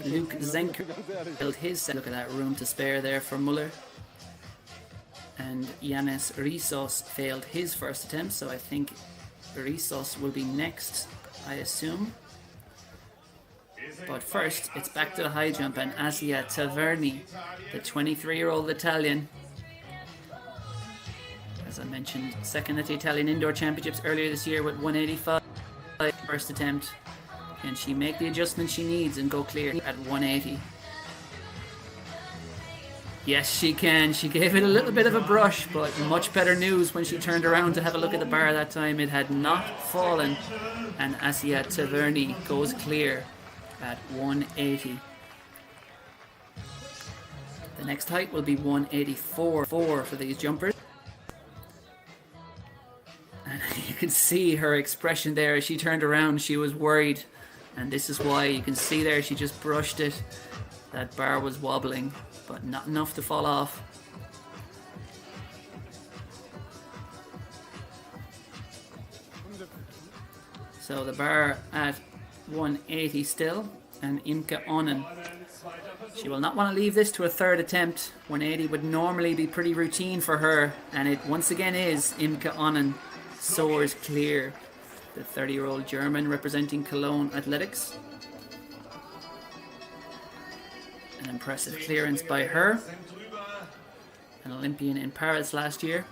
Luke Zenker held his set. Look at that room to spare there for Muller. And Yanis Rissos failed his first attempt, so I think Rissos will be next, I assume. But first, it's back to the high jump, and Asia Taverni, the 23-year-old Italian, as I mentioned, second at the Italian Indoor Championships earlier this year with 185 first attempt. Can she make the adjustment she needs and go clear at 180? Yes, she can. She gave it a little bit of a brush, but much better news when she turned around to have a look at the bar that time. It had not fallen, and Asia Taverni goes clear at 180. The next height will be 184 for these jumpers. And you can see her expression there as she turned around. She was worried, and this is why. You can see there she just brushed it. That bar was wobbling, but not enough to fall off. So the bar at 180 still, and Imke Onen, she will not want to leave this to a third attempt. 180 would normally be pretty routine for her, and it once again is. Imke Onen soars clear, the 30-year-old German representing Cologne Athletics. An impressive clearance by her, an Olympian in Paris last year.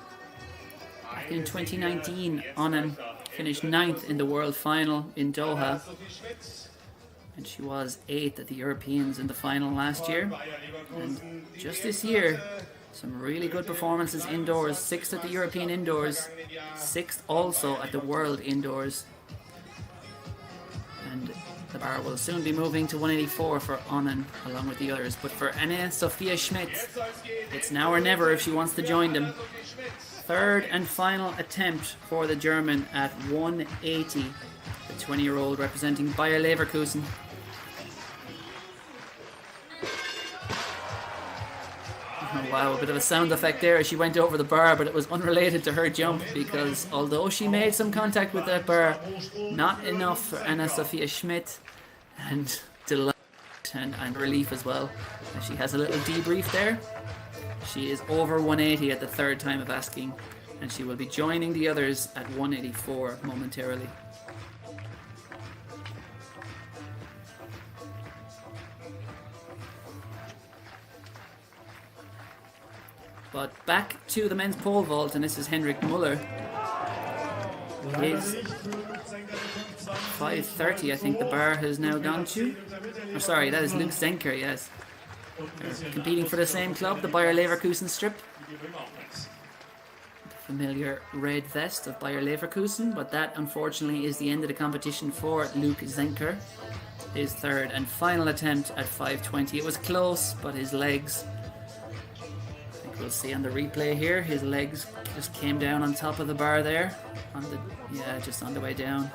Back in 2019, Onen finished 9th in the world final in Doha, and she was 8th at the Europeans in the final last year. And just this year, some really good performances indoors. 6th at the European indoors, 6th also at the World indoors. And the bar will soon be moving to 184 for Onnen along with the others. But for Anna-Sophia Schmidt, it's now or never if she wants to join them. 3rd and final attempt for the German at 180. The 20-year-old representing Bayer Leverkusen. Oh, wow, a bit of a sound effect there as she went over the bar, but it was unrelated to her jump because although she made some contact with that bar, not enough for Anna-Sophia Schmidt, and delight and relief as well. And she has a little debrief there. She is over 180 at the 3rd time of asking, and she will be joining the others at 184 momentarily. But back to the men's pole vault, and this is Henrik Muller. His 5:30, I think the bar has now gone to. Oh, sorry, that is Luke Zenker, yes. They're competing for the same club, the Bayer Leverkusen strip. The familiar red vest of Bayer Leverkusen, but that unfortunately is the end of the competition for Luke Zenker. His 3rd and final attempt at 5:20. It was close, but his legs, we'll see on the replay here, his legs just came down on top of the bar there, just on the way down,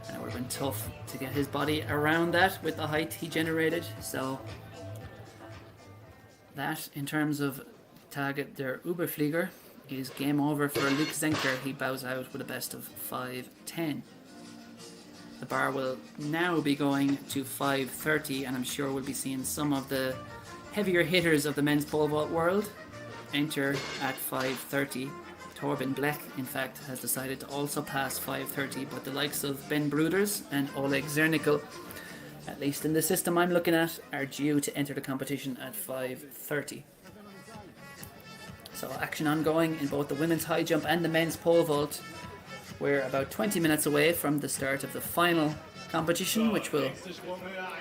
and it would have been tough to get his body around that with the height he generated. So that, in terms of Tag der Überflieger, is game over for Luke Zenker. He bows out with a best of 5:10. The bar will now be going to 5:30, and I'm sure we'll be seeing some of the heavier hitters of the men's pole vault world enter at 5:30. Torben Blech, in fact, has decided to also pass 5:30, but the likes of Ben Bruders and Oleg Zernickel, at least in the system I'm looking at, are due to enter the competition at 5:30. So action ongoing in both the women's high jump and the men's pole vault. We're about 20 minutes away from the start of the final competition, which will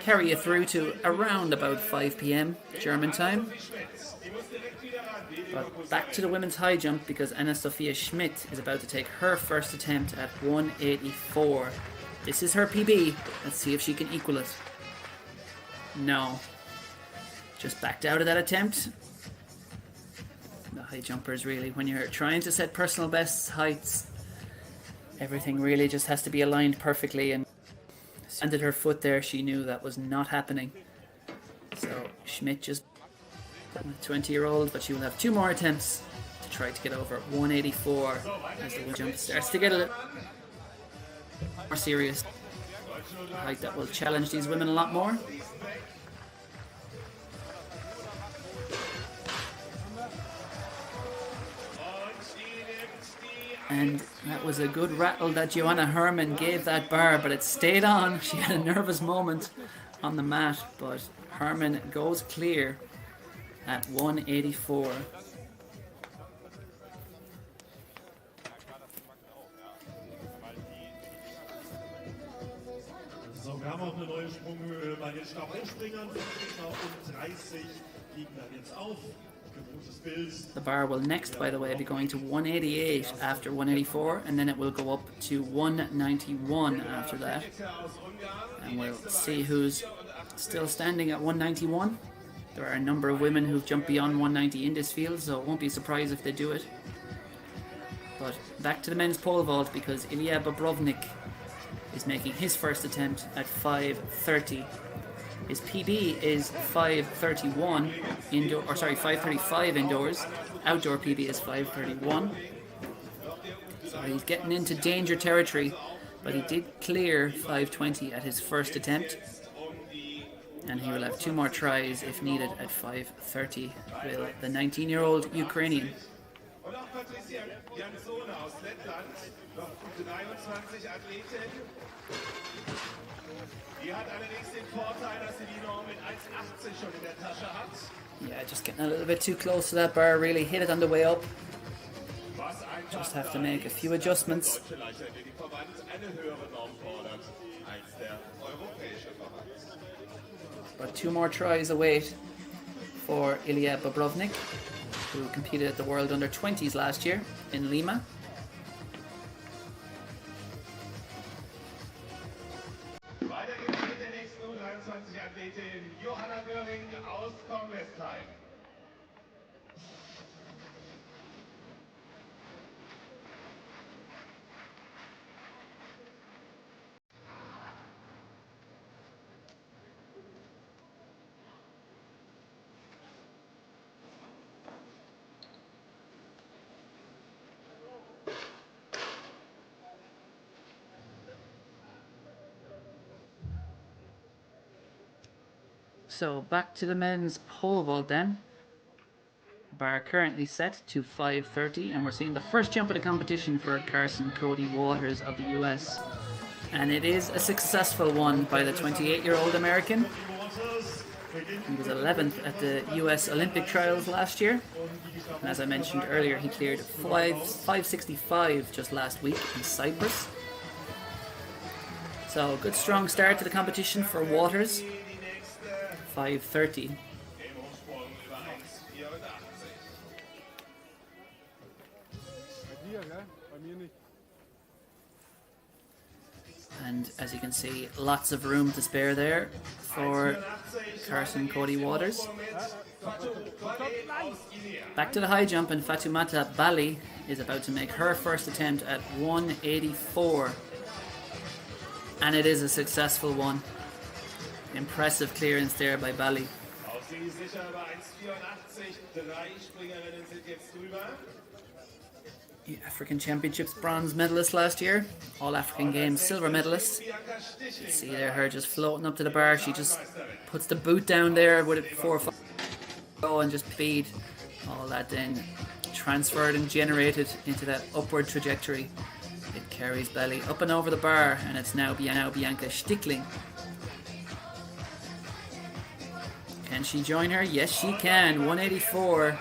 carry you through to around about 5 p.m. German time. But back to the women's high jump, because Anna-Sophia Schmidt is about to take her first attempt at 184. This is her PB. Let's see if she can equal it. No. Just backed out of that attempt. The high jumpers, really, when you're trying to set personal best heights, everything really just has to be aligned perfectly, and landed her foot there. She knew that was not happening. So Schmidt just, the 20-year-old, but she will have 2 more attempts to try to get over 184 as the jump starts to get a little more serious. A height that will challenge these women a lot more. And that was a good rattle that Joanna Herman gave that bar, but it stayed on. She had a nervous moment on the mat, but Herman goes clear at 184. So, wir haben auch eine neue Sprunghöhe bei den Stabhochspringern. 30 liegen dann jetzt auf. The bar will next, by the way, be going to 188 after 184, and then it will go up to 191 after that. And we'll see who's still standing at 191. There are a number of women who've jumped beyond 190 in this field, so it won't be surprised if they do it. But back to the men's pole vault, because Ilya Bobrovnik is making his first attempt at 5:30. His PB is 5:31 indoor, or sorry, 5:35 indoors. Outdoor PB is 5:31. So he's getting into danger territory, but he did clear 5:20 at his first attempt, and he will have 2 more tries if needed at 5:30. Will the 19-year-old Ukrainian. Yeah, just getting a little bit too close to that bar, really hit it on the way up. Just have to make a few adjustments. But 2 more tries await for Ilya Bobrovnik, who competed at the World Under-20s last year in Lima. Weiter geht's mit der nächsten U23-Athletin Johanna Göring aus Kornwestheim. So back to the men's pole vault then. Bar currently set to 5:30, and we're seeing the first jump of the competition for Carson Cody Waters of the US. And it is a successful one by the 28-year-old American. He was 11th at the US Olympic trials last year. And as I mentioned earlier, he cleared 5:65 just last week in Cyprus. So a good strong start to the competition for Waters. 5:30. Bei dir, gell? Bei mir nicht. And as you can see, lots of room to spare there for Carson Cody Waters. Back to the high jump, and Fatoumata Bali is about to make her first attempt at 184. And it is a successful one. Impressive clearance there by Bali. The African Championships bronze medalist last year, All African Games silver medalist. You see there her just floating up to the bar. She just puts the boot down there with it 4 or 5 and just speed. All that then transferred and generated into that upward trajectory. It carries Bali up and over the bar, and it's now Bianca Stickling. Can she join her? Yes, she can. 184. A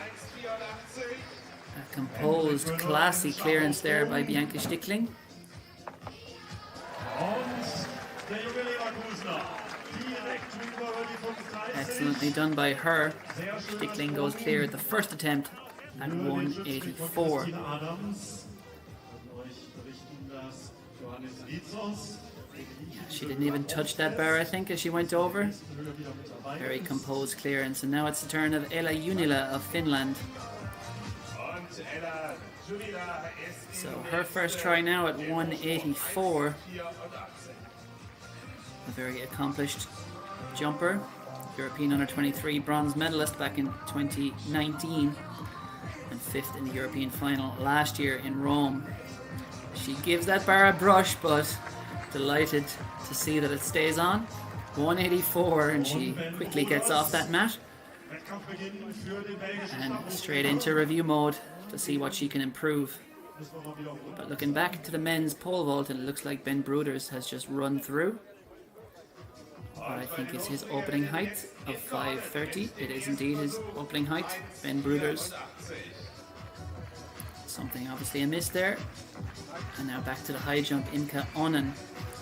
composed, classy clearance there by Bianca Stickling. Excellently done by her. Stickling goes clear at the first attempt at 184. She didn't even touch that bar, I think, as she went over. Very composed clearance. And now it's the turn of Ella Junila of Finland. So her first try now at 184. A very accomplished jumper. European Under-23 bronze medalist back in 2019. And 5th in the European final last year in Rome. She gives that bar a brush, but delighted to see that it stays on. 184, and she quickly gets off that mat. And straight into review mode to see what she can improve. But looking back to the men's pole vault, it looks like Ben Bruders has just run through. What I think is his opening height of 5:30. It is indeed his opening height, Ben Bruders. Something obviously amiss there. And now back to the high jump, Imka Onen.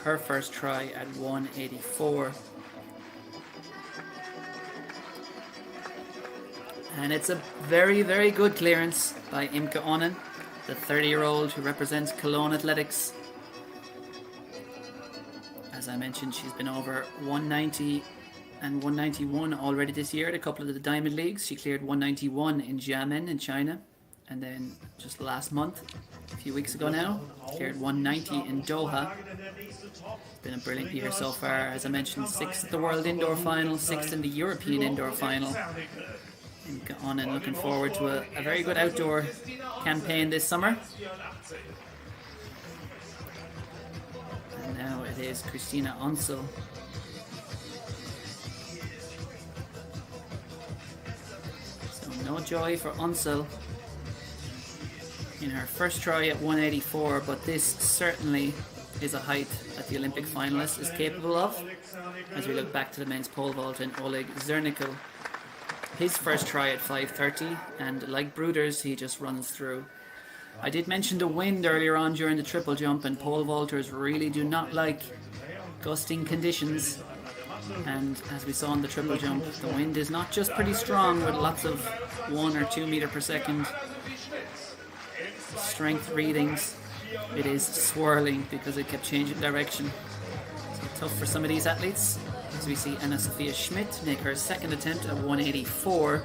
Her first try at 184. And it's a very, very good clearance by Imka Onen, the 30-year-old who represents Cologne Athletics. As I mentioned, she's been over 190 and 191 already this year at a couple of the Diamond Leagues. She cleared 191 in Xiamen in China. And then just last month, a few weeks ago now, cleared 190 in Doha. It's been a brilliant year so far. As I mentioned, 6th at the World Indoor Final, 6th in the European Indoor Final. And on and looking forward to a very good outdoor campaign this summer. And now it is Christina Onsel. So no joy for Onsel in her first try at 184, but this certainly is a height that the Olympic finalist is capable of. As we look back to the men's pole vault and Oleg Zernikal, his first try at 5:30, and like Bruders, he just runs through. I did mention the wind earlier on during the triple jump, and pole vaulters really do not like gusting conditions. And as we saw in the triple jump, the wind is not just pretty strong with lots of 1 or 2 meter per second strength readings. It is swirling because it kept changing direction. So tough for some of these athletes. As we see Anna-Sophia Schmidt make her second attempt at 184.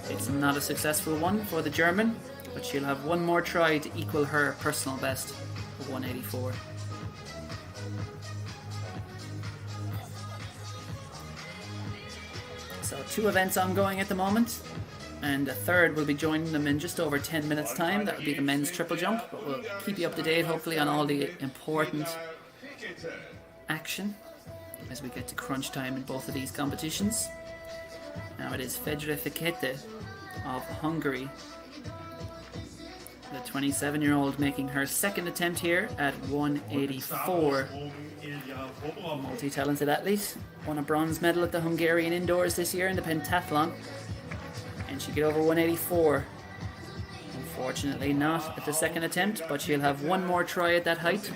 It's not a successful one for the German, but she'll have one more try to equal her personal best of 184. So 2 events ongoing at the moment, and a third will be joining them in just over 10 minutes time. That will be the men's triple jump, but we'll keep you up to date hopefully on all the important action as we get to crunch time in both of these competitions. Now it is Fedra Fekete of Hungary, the 27-year-old, making her second attempt here at 184. Multi-talented athlete, won a bronze medal at the Hungarian indoors this year in the pentathlon, and she get over 184. Unfortunately not at the second attempt, but she'll have one more try at that height.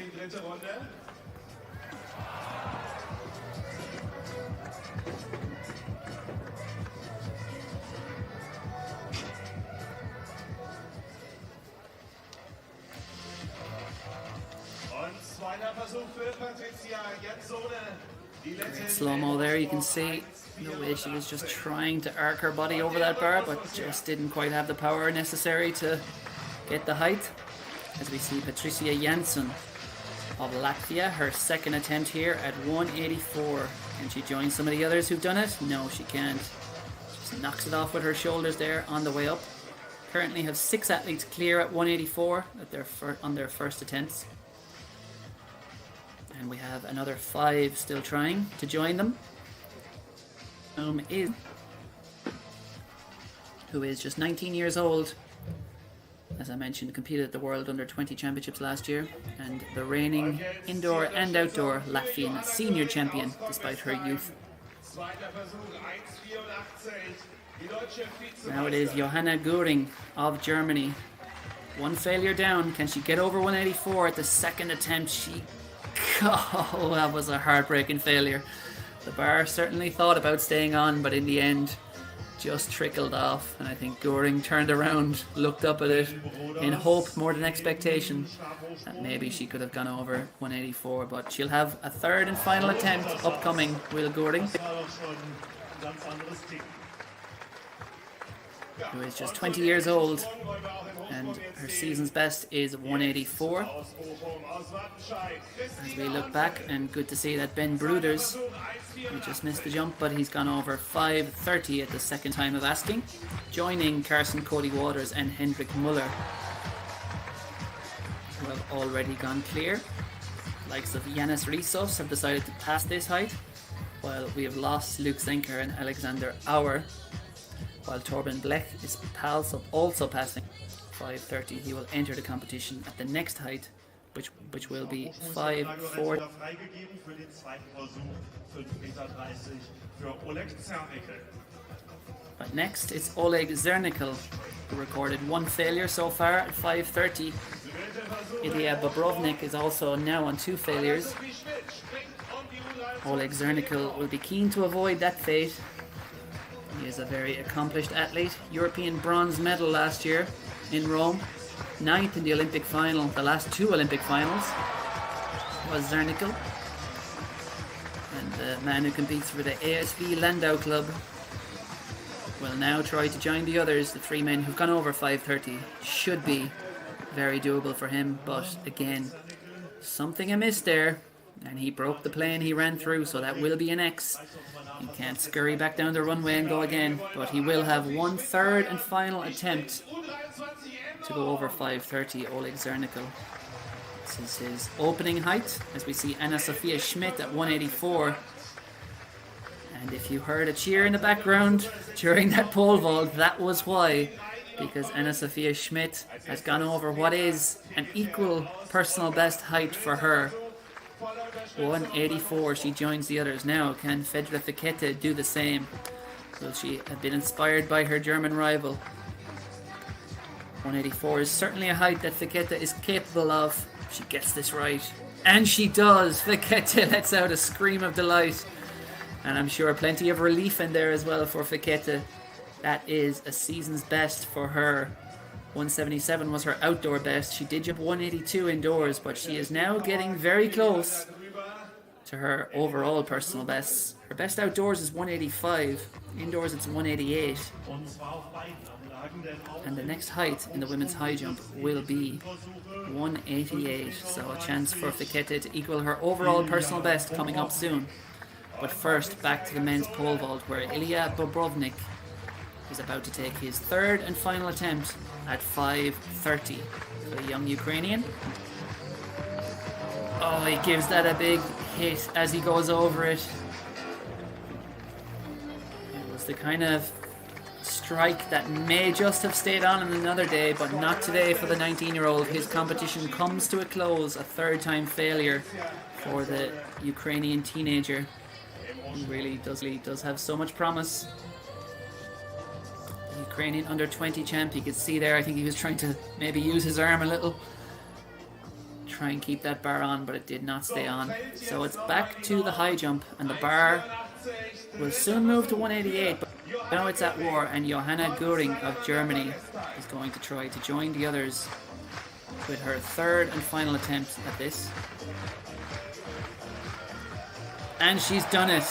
Great slow-mo there, you can see the way she was just trying to arc her body over that bar, but just didn't quite have the power necessary to get the height. As we see Patricia Janssen of Latvia, her second attempt here at 184. Can she join some of the others who've done it? No, she can't. Just knocks it off with her shoulders there on the way up. Currently have 6 athletes clear at 184 on their first attempts. And we have another 5 still trying to join them. Who is just 19 years old. As I mentioned, competed at the World Under-20 Championships last year, and the reigning indoor and outdoor Latvian senior champion despite her youth. Now it is Johanna Göring of Germany. One failure down. Can she get over 184 at the second attempt? Oh, that was a heartbreaking failure. The bar certainly thought about staying on, but in the end just trickled off, and I think Göring turned around, looked up at it in hope more than expectation that maybe she could have gone over 184, but she'll have a third and final attempt upcoming, Will Göring, who is just 20 years old, and her season's best is 184. As we look back, and good to see that Ben Bruders, he just missed the jump, but he's gone over 5:30 at the second time of asking, joining Carson Cody Waters and Hendrik Muller, who have already gone clear. Likes of Yanis Risos have decided to pass this height, while we have lost Luke Zenker and Alexander Auer, while Torben Blech is also passing 5:30. He will enter the competition at the next height, which will be 5:40. But next it's Oleg Zernickel, who recorded 1 failure so far at 5:30. Ilya Bobrovnik is also now on 2 failures. Oleg Zernickel will be keen to avoid that fate. He is a very accomplished athlete. European bronze medal last year in Rome. 9th in the Olympic final. The last 2 Olympic finals was Zernickel. And the man who competes for the ASV Landau Club will now try to join the others. The 3 men who've gone over 5:30. Should be very doable for him, but again, something amiss there, and he broke the plane he ran through, so that will be an X. He can't scurry back down the runway and go again, but he will have 1 third and final attempt to go over 5:30, Oleg Zernickel. This is his opening height, as we see Anna-Sophia Schmidt at 184. And if you heard a cheer in the background during that pole vault, that was why. Because Anna-Sophia Schmidt has gone over what is an equal personal best height for her. 184, she joins the others now. Can Fedra Fekete do the same? Will she have been inspired by her German rival? 184 is certainly a height that Fekete is capable of. She gets this right. And she does! Fekete lets out a scream of delight. And I'm sure plenty of relief in there as well for Fikete. That is a season's best for her. 177 was her outdoor best. She did jump 182 indoors, but she is now getting very close to her overall personal best. Her best outdoors is 185. Indoors it's 188. And the next height in the women's high jump will be 188. So a chance for Fikete to equal her overall personal best coming up soon. But first, back to the men's pole vault, where Ilya Bobrovnik is about to take his third and final attempt at 5:30. The young Ukrainian. Oh, he gives that a big hit as he goes over it. It was the kind of strike that may just have stayed on another day, but not today for the 19-year-old. His competition comes to a close, a third-time failure for the Ukrainian teenager. He really does have so much promise. The Ukrainian under-20 champ, you could see there, I think he was trying to maybe use his arm a little. Try and keep that bar on, but it did not stay on. So it's back to the high jump, and the bar will soon move to 188, but now it's at war, and Johanna Göring of Germany is going to try to join the others with her third and final attempt at this. And she's done it.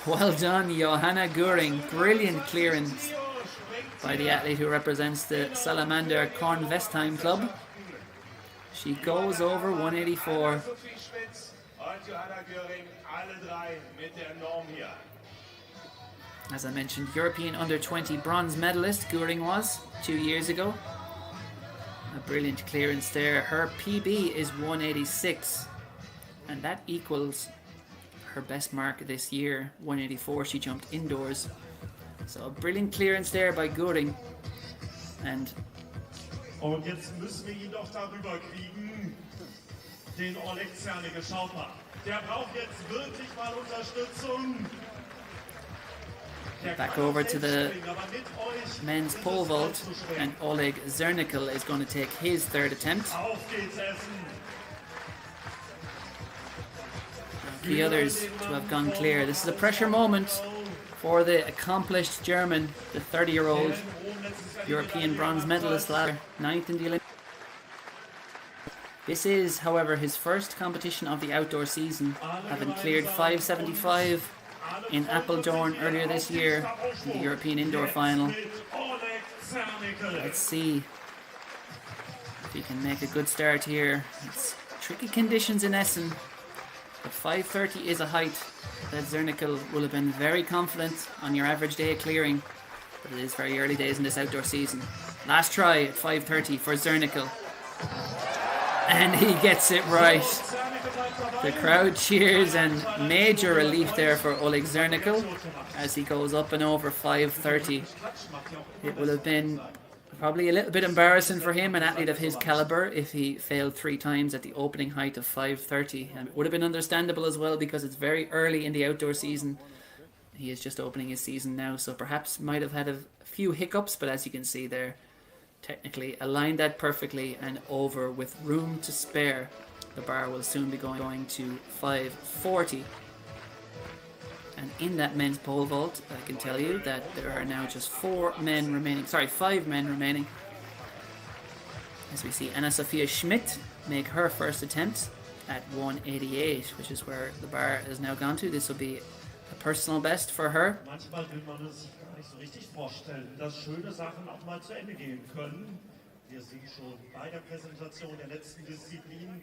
Well done, Johanna Göring. Brilliant clearance by the athlete who represents the Salamander Kornwestheim club. She goes over 184. As I mentioned, European under-20 bronze medalist Göring was 2 years ago. A brilliant clearance there. Her PB is 186, and that equals her best mark this year, 184. She jumped indoors. So a brilliant clearance there by Göring. And jetzt müssen wir ihn doch darüber kriegen. Den Oleg Zernike, schaut mal. Der braucht jetzt wirklich mal Unterstützung. back over to the men's pole vault, and Oleg Zernickel is going to take his third attempt. The others to have gone clear. This is a pressure moment for the accomplished German, the 30-year-old European bronze medalist, ninth in the Olympics. This is, however, his first competition of the outdoor season, having cleared 575 in Apeldoorn earlier this year in the European indoor final. Let's see if he can make a good start here. It's tricky conditions in Essen, but 530 is a height that Zernickel will have been very confident on your average day of clearing, but it is very early days in this outdoor season. Last try at 530 for Zernickel, and he gets it right. The crowd cheers, and major relief there for Oleg Zernickel as he goes up and over 530. It would have been probably a little bit embarrassing for him, an athlete of his caliber, if he failed 3 times at the opening height of 530. And it would have been understandable as well, because it's very early in the outdoor season. He is just opening his season now, so perhaps might have had a few hiccups, but as you can see there, technically aligned that perfectly and over with room to spare. The bar will soon be going to 540. And in that men's pole vault, I can tell you that there are now just 5 men remaining. As we see Anna Sophia Schmidt make her first attempt at 188, which is where the bar has now gone to. This will be a personal best for her. Manchmal will man es gar nicht so richtig vorstellen, dass schöne Sachen auch mal zu Ende gehen können. Wir sind schon bei der Präsentation der letzten Disziplin.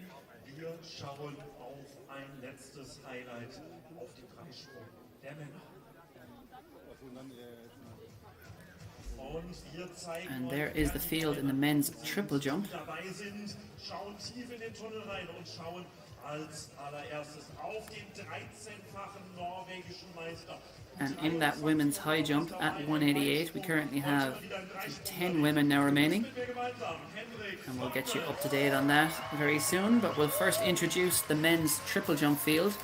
Wir schauen auf ein letztes Highlight, auf den Dreisprung der Männer. And there is the field in the men's triple jump. Schauen tief in den Tunnel rein und schauen als allererstes auf den 13-fachen norwegischen Meister. And in that women's high jump at 188, we currently have 10 women now remaining. And we'll get you up to date on that very soon. But we'll first introduce the men's triple jump field.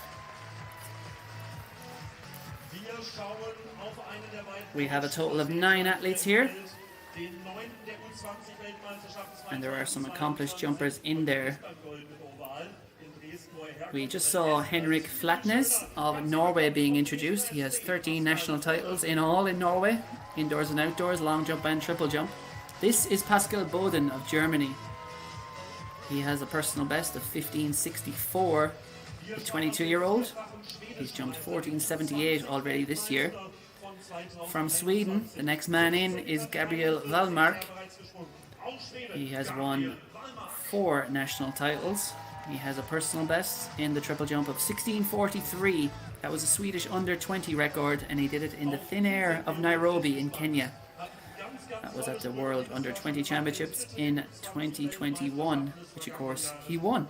We have a total of 9 athletes here. And there are some accomplished jumpers in there. We just saw Henrik Flatnes of Norway being introduced. He has 13 national titles in all in Norway, indoors and outdoors, long jump and triple jump. This is Pascal Boden of Germany. He has a personal best of 15.64, the 22-year-old. He's jumped 14.78 already this year. From Sweden, the next man in is Gabriel Wallmark. He has won 4 national titles. He has a personal best in the triple jump of 16.43. That was a Swedish under-20 record, and he did it in the thin air of Nairobi in Kenya. That was at the World Under-20 Championships in 2021, which of course he won.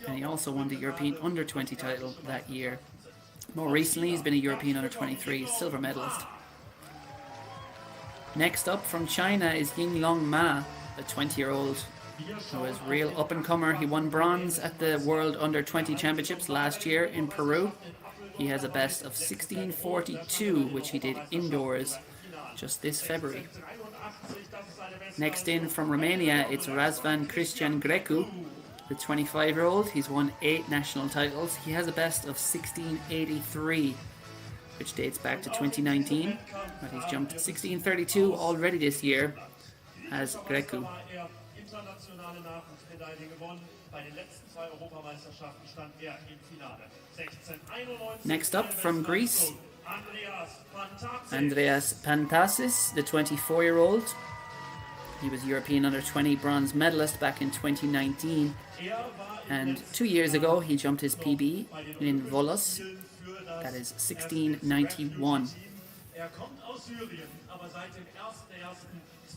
And he also won the European Under-20 title that year. More recently, he's been a European Under-23 silver medalist. Next up from China is Yinglong Ma, the 20-year-old who is real up-and-comer. He won bronze at the World Under-20 Championships last year in Peru. He has a best of 16.42, which he did indoors just this February. Next in from Romania, it's Razvan Cristian Grecu, the 25-year-old. He's won 8 national titles. He has a best of 16.83, which dates back to 2019. But he's jumped 16.32 already this year as Grecu. Next up from Greece, Andreas Pantasis, the 24-year-old. He was European Under-20 bronze medalist back in 2019. And 2 years ago, he jumped his PB in Volos. That is 16.91.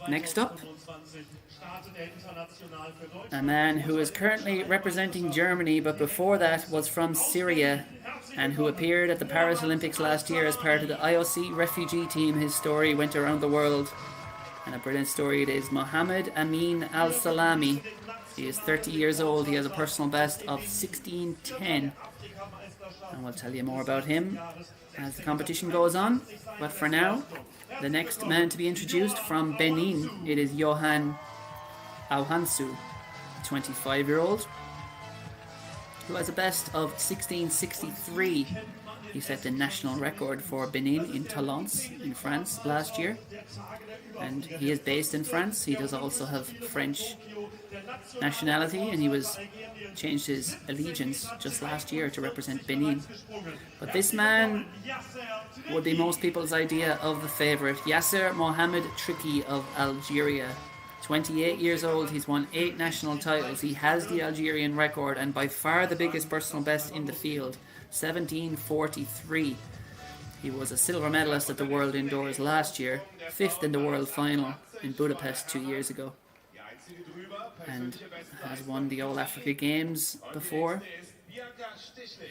Next up, a man who is currently representing Germany, but before that was from Syria, and who appeared at the Paris Olympics last year as part of the IOC refugee team. His story went around the world, and a brilliant story it is. Mohammed Amin Al-Salami. He is 30 years old. He has a personal best of 16.10, and we'll tell you more about him as the competition goes on. But for now, the next man to be introduced from Benin, it is Johan Auhansu, 25-year-old, who has a best of 16.63. He set the national record for Benin in Talence in France last year, and he is based in France. He does also have French nationality, and he changed his allegiance just last year to represent Benin. But this man would be most people's idea of the favourite, Yasser Mohamed Triki of Algeria. 28 years old, he's won 8 national titles. He has the Algerian record and by far the biggest personal best in the field, 17.43. He was a silver medalist at the World Indoors last year, 5th in the World Final in Budapest 2 years ago, and has won the All Africa Games before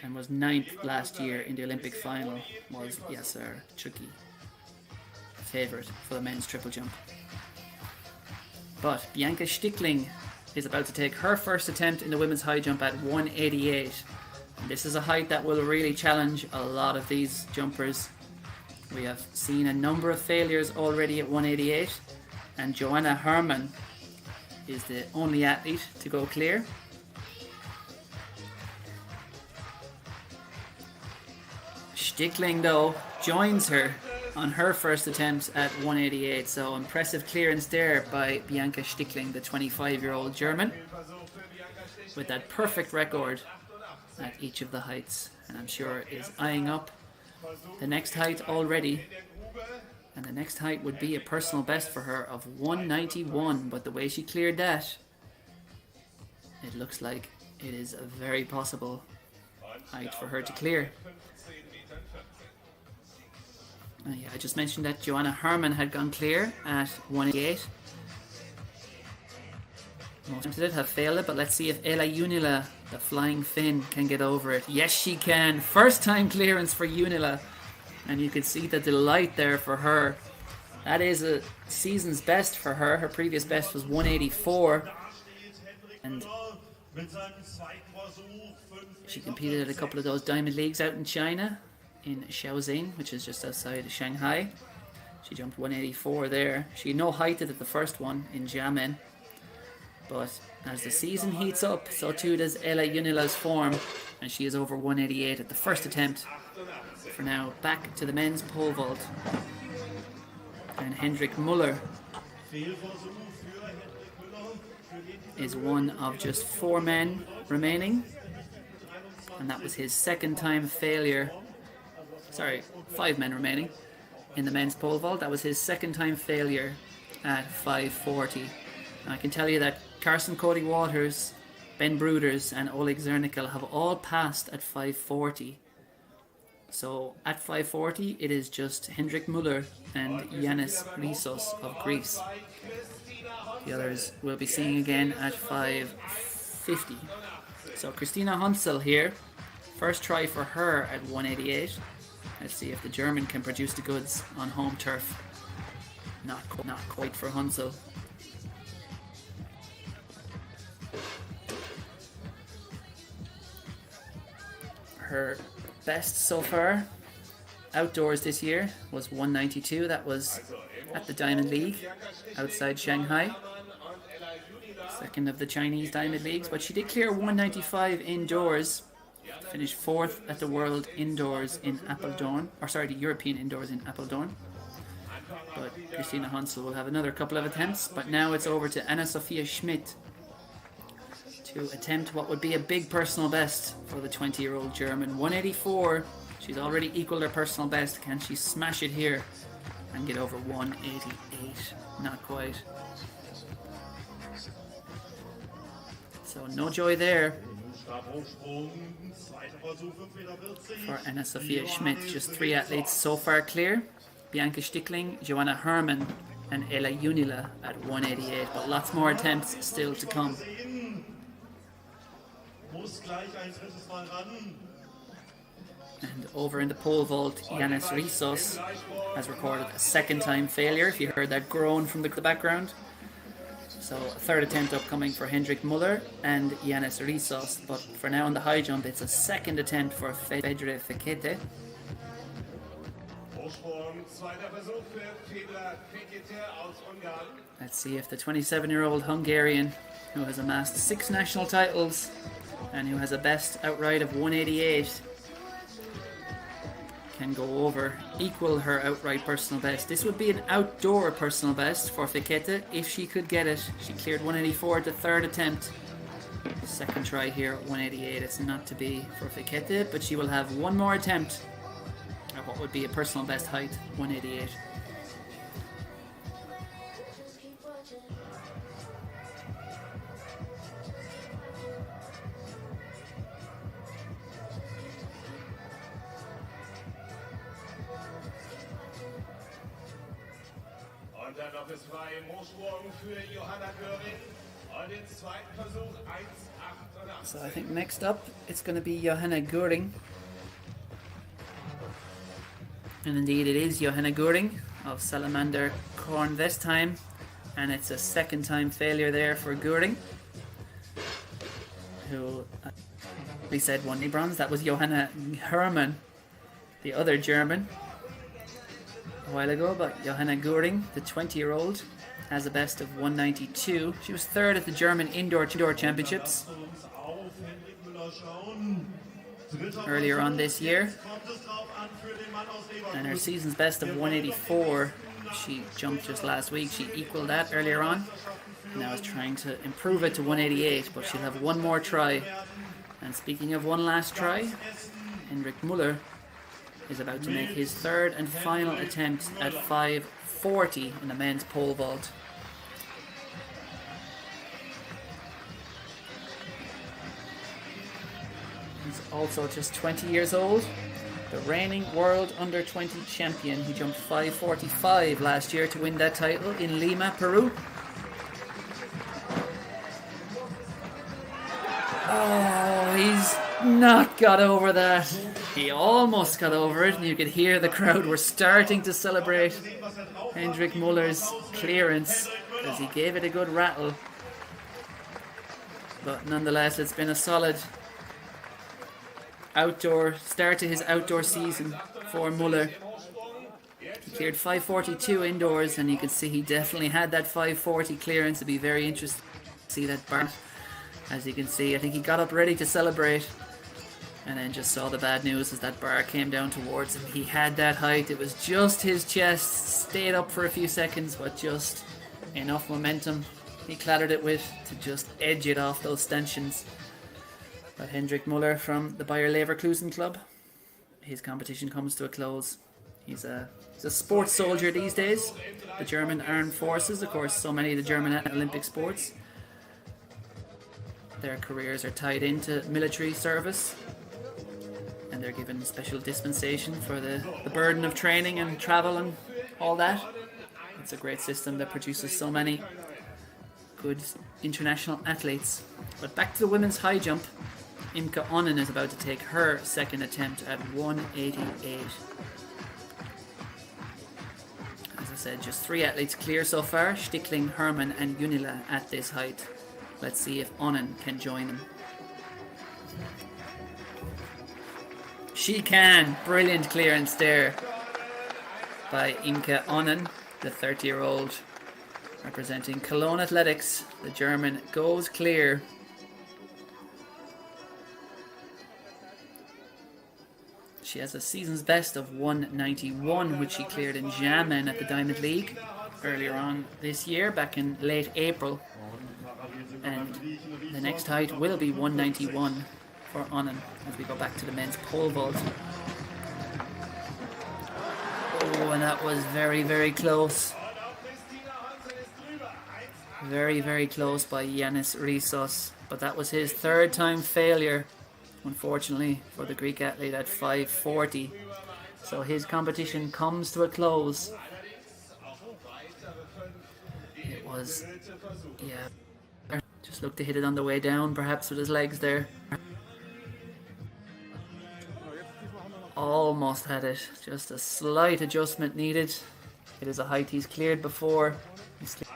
and was 9th last year in the Olympic final. Was Yasser Triki, favourite for the men's triple jump. But Bianca Stickling is about to take her first attempt in the women's high jump at 188. And this is a height that will really challenge a lot of these jumpers. We have seen a number of failures already at 188, and Joanna Herman is the only athlete to go clear. Stickling, though, joins her on her first attempt at 188, so impressive clearance there by Bianca Stickling, the 25-year-old German, with that perfect record at each of the heights, and I'm sure is eyeing up the next height already. And the next height would be a personal best for her of 191, but the way she cleared that, it looks like it is a very possible height for her to clear. Yeah, I just mentioned that Joanna Herman had gone clear at 188. Most of it have failed it, but let's see if Ella Unila, the flying Finn, can get over it. Yes, she can. First time clearance for Unila. And you can see the delight there for her. That is a season's best for her. Her previous best was 184. And she competed at a couple of those Diamond Leagues out in China, in Shaoxing, which is just outside of Shanghai. She jumped 184 there. She had no height at the first one in Xiamen. But as the season heats up, so too does Ella Junila's form, and she is over 188 at the first attempt. For now, back to the men's pole vault. And Hendrik Müller is one of just 4 men remaining. And that was his second time failure. Sorry, 5 men remaining in the men's pole vault. That was his second time failure at 5:40. And I can tell you that Carson Cody Waters, Ben Bruders and Oleg Zernickel have all passed at 5:40. So at 5:40 it is just Hendrik Müller and Yanis Rissos of Greece. The others will be seeing again at 5:50. So Christina Hansel here, first try for her at 188. Let's see if the German can produce the goods on home turf. Not quite for Hansel. Her best so far outdoors this year was 192. That was at the Diamond League outside Shanghai, second of the Chinese Diamond Leagues, but she did clear 195 indoors, finished 4th at the World Indoors in Apeldoorn, or sorry, the European Indoors in Apeldoorn. But Christina Hansel will have another couple of attempts, but now it's over to Anna Sophia Schmidt to attempt what would be a big personal best for the 20-year-old German. 184. She's already equaled her personal best. Can she smash it here and get over 188? Not quite. So no joy there for Anna Sophia Schmidt. Just 3 athletes so far clear. Bianca Stickling, Joanna Herman and Ella Junila at 188, but lots more attempts still to come. And over in the pole vault, Yanis Rissos has recorded a second time failure, if you heard that groan from the background. So a third attempt upcoming for Hendrik Müller and Yanis Rissos, but for now on the high jump it's a second attempt for Fedre Fekete. Let's see if the 27-year-old Hungarian, who has amassed 6 national titles and who has a best outright of 188, can go over, equal her outright personal best. This would be an outdoor personal best for Fekete if she could get it. She cleared 184 at the third attempt. Second try here at 188. It's not to be for Fekete, but she will have one more attempt at what would be a personal best height, 188. Dann noch es frei im Hochsprung für Johanna Göring und den zweiten Versuch 1,88. So I think next up it's going to be Johanna Göring. And indeed it is Johanna Göring of Salamander Kornwestheim, and it's a second time failure there for Göring, who we said won the bronze. That was Johanna Herman, the other German, a while ago, but Johanna Göring, the 20-year-old, has a best of 192. She was third at the German Indoor Championships earlier on this year, and her season's best of 184 she jumped just last week. She equaled that earlier on, now is trying to improve it to 188, but she'll have one more try. And speaking of one last try, Hendrik Müller is about to make his third and final attempt at 540 in the men's pole vault. He's also just 20 years old, the reigning world under-20 champion. He jumped 545 last year to win that title in Lima, Peru. Oh, he's not got over that. He almost got over it, and you could hear the crowd were starting to celebrate Hendrik Müller's clearance as he gave it a good rattle. But nonetheless, it's been a solid outdoor start to his outdoor season for Müller. He cleared 542 indoors, and you can see he definitely had that 540 clearance. It'd be very interesting to see that bar. As you can see, I think he got up ready to celebrate and then just saw the bad news as that bar came down towards him. He had that height, it was just his chest, stayed up for a few seconds, but just enough momentum he clattered it with to just edge it off those stanchions. But Hendrik Muller from the Bayer Leverkusen club, his competition comes to a close. He's a sports soldier these days. The German armed forces, of course, so many of the German Olympic sports, their careers are tied into military service, and they're given special dispensation for the burden of training and travel and all that. It's a great system that produces so many good international athletes. But back to the women's high jump. Imke Onnen is about to take her second attempt at 188. As I said, just 3 athletes clear so far: Stickling, Hermann and Junila at this height. Let's see if Onnen can join them. She can! Brilliant clearance there by Imke Onnen, the 30-year-old representing Cologne Athletics. The German goes clear. She has a season's best of 191, which she cleared in Xiamen at the Diamond League earlier on this year, back in late April. And the next height will be 191 for Onnen as we go back to the men's pole vault. Oh, and that was very, very close. Very, very close by Yanis Rissos. But that was his 3rd time failure, unfortunately, for the Greek athlete at 540. So his competition comes to a close. It was, yeah, just looked to hit it on the way down, perhaps with his legs there. Almost had it, just a slight adjustment needed. It is a height he's cleared before. He's cleared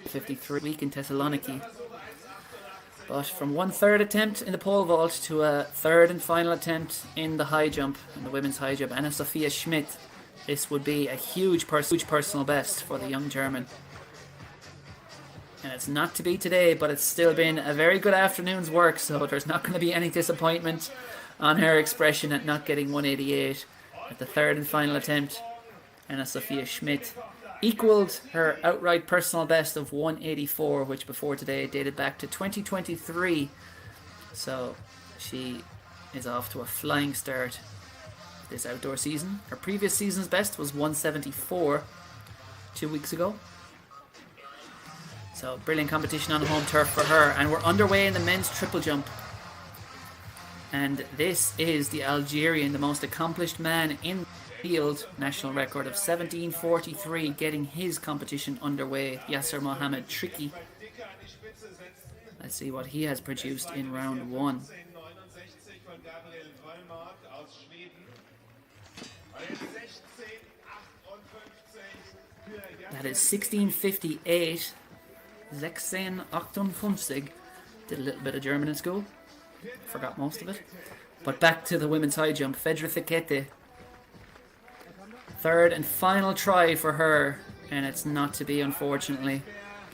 53 week in Thessaloniki. But from 1/3 attempt in the pole vault to a 3rd and final attempt in the high jump, in the women's high jump, Anna-Sophia Schmidt, this would be a huge personal best for the young German. And it's not to be today, but it's still been a very good afternoon's work, so there's not going to be any disappointment on her expression at not getting 188 at the 3rd and final attempt. Anna-Sophia Schmidt equalled her outright personal best of 184, which before today dated back to 2023. So she is off to a flying start this outdoor season. Her previous season's best was 174 2 weeks ago. So brilliant competition on home turf for her. And we're underway in the men's triple jump. And this is the Algerian, the most accomplished man in the field, national record of 1743, getting his competition underway. Yasser Mohammed Tricky. Let's see what he has produced in round 1. That is 1658. 1658. Did a little bit of German in school. Forgot most of it. But back to the women's high jump. Fedra Fikete. 3rd and final try for her. And it's not to be, unfortunately.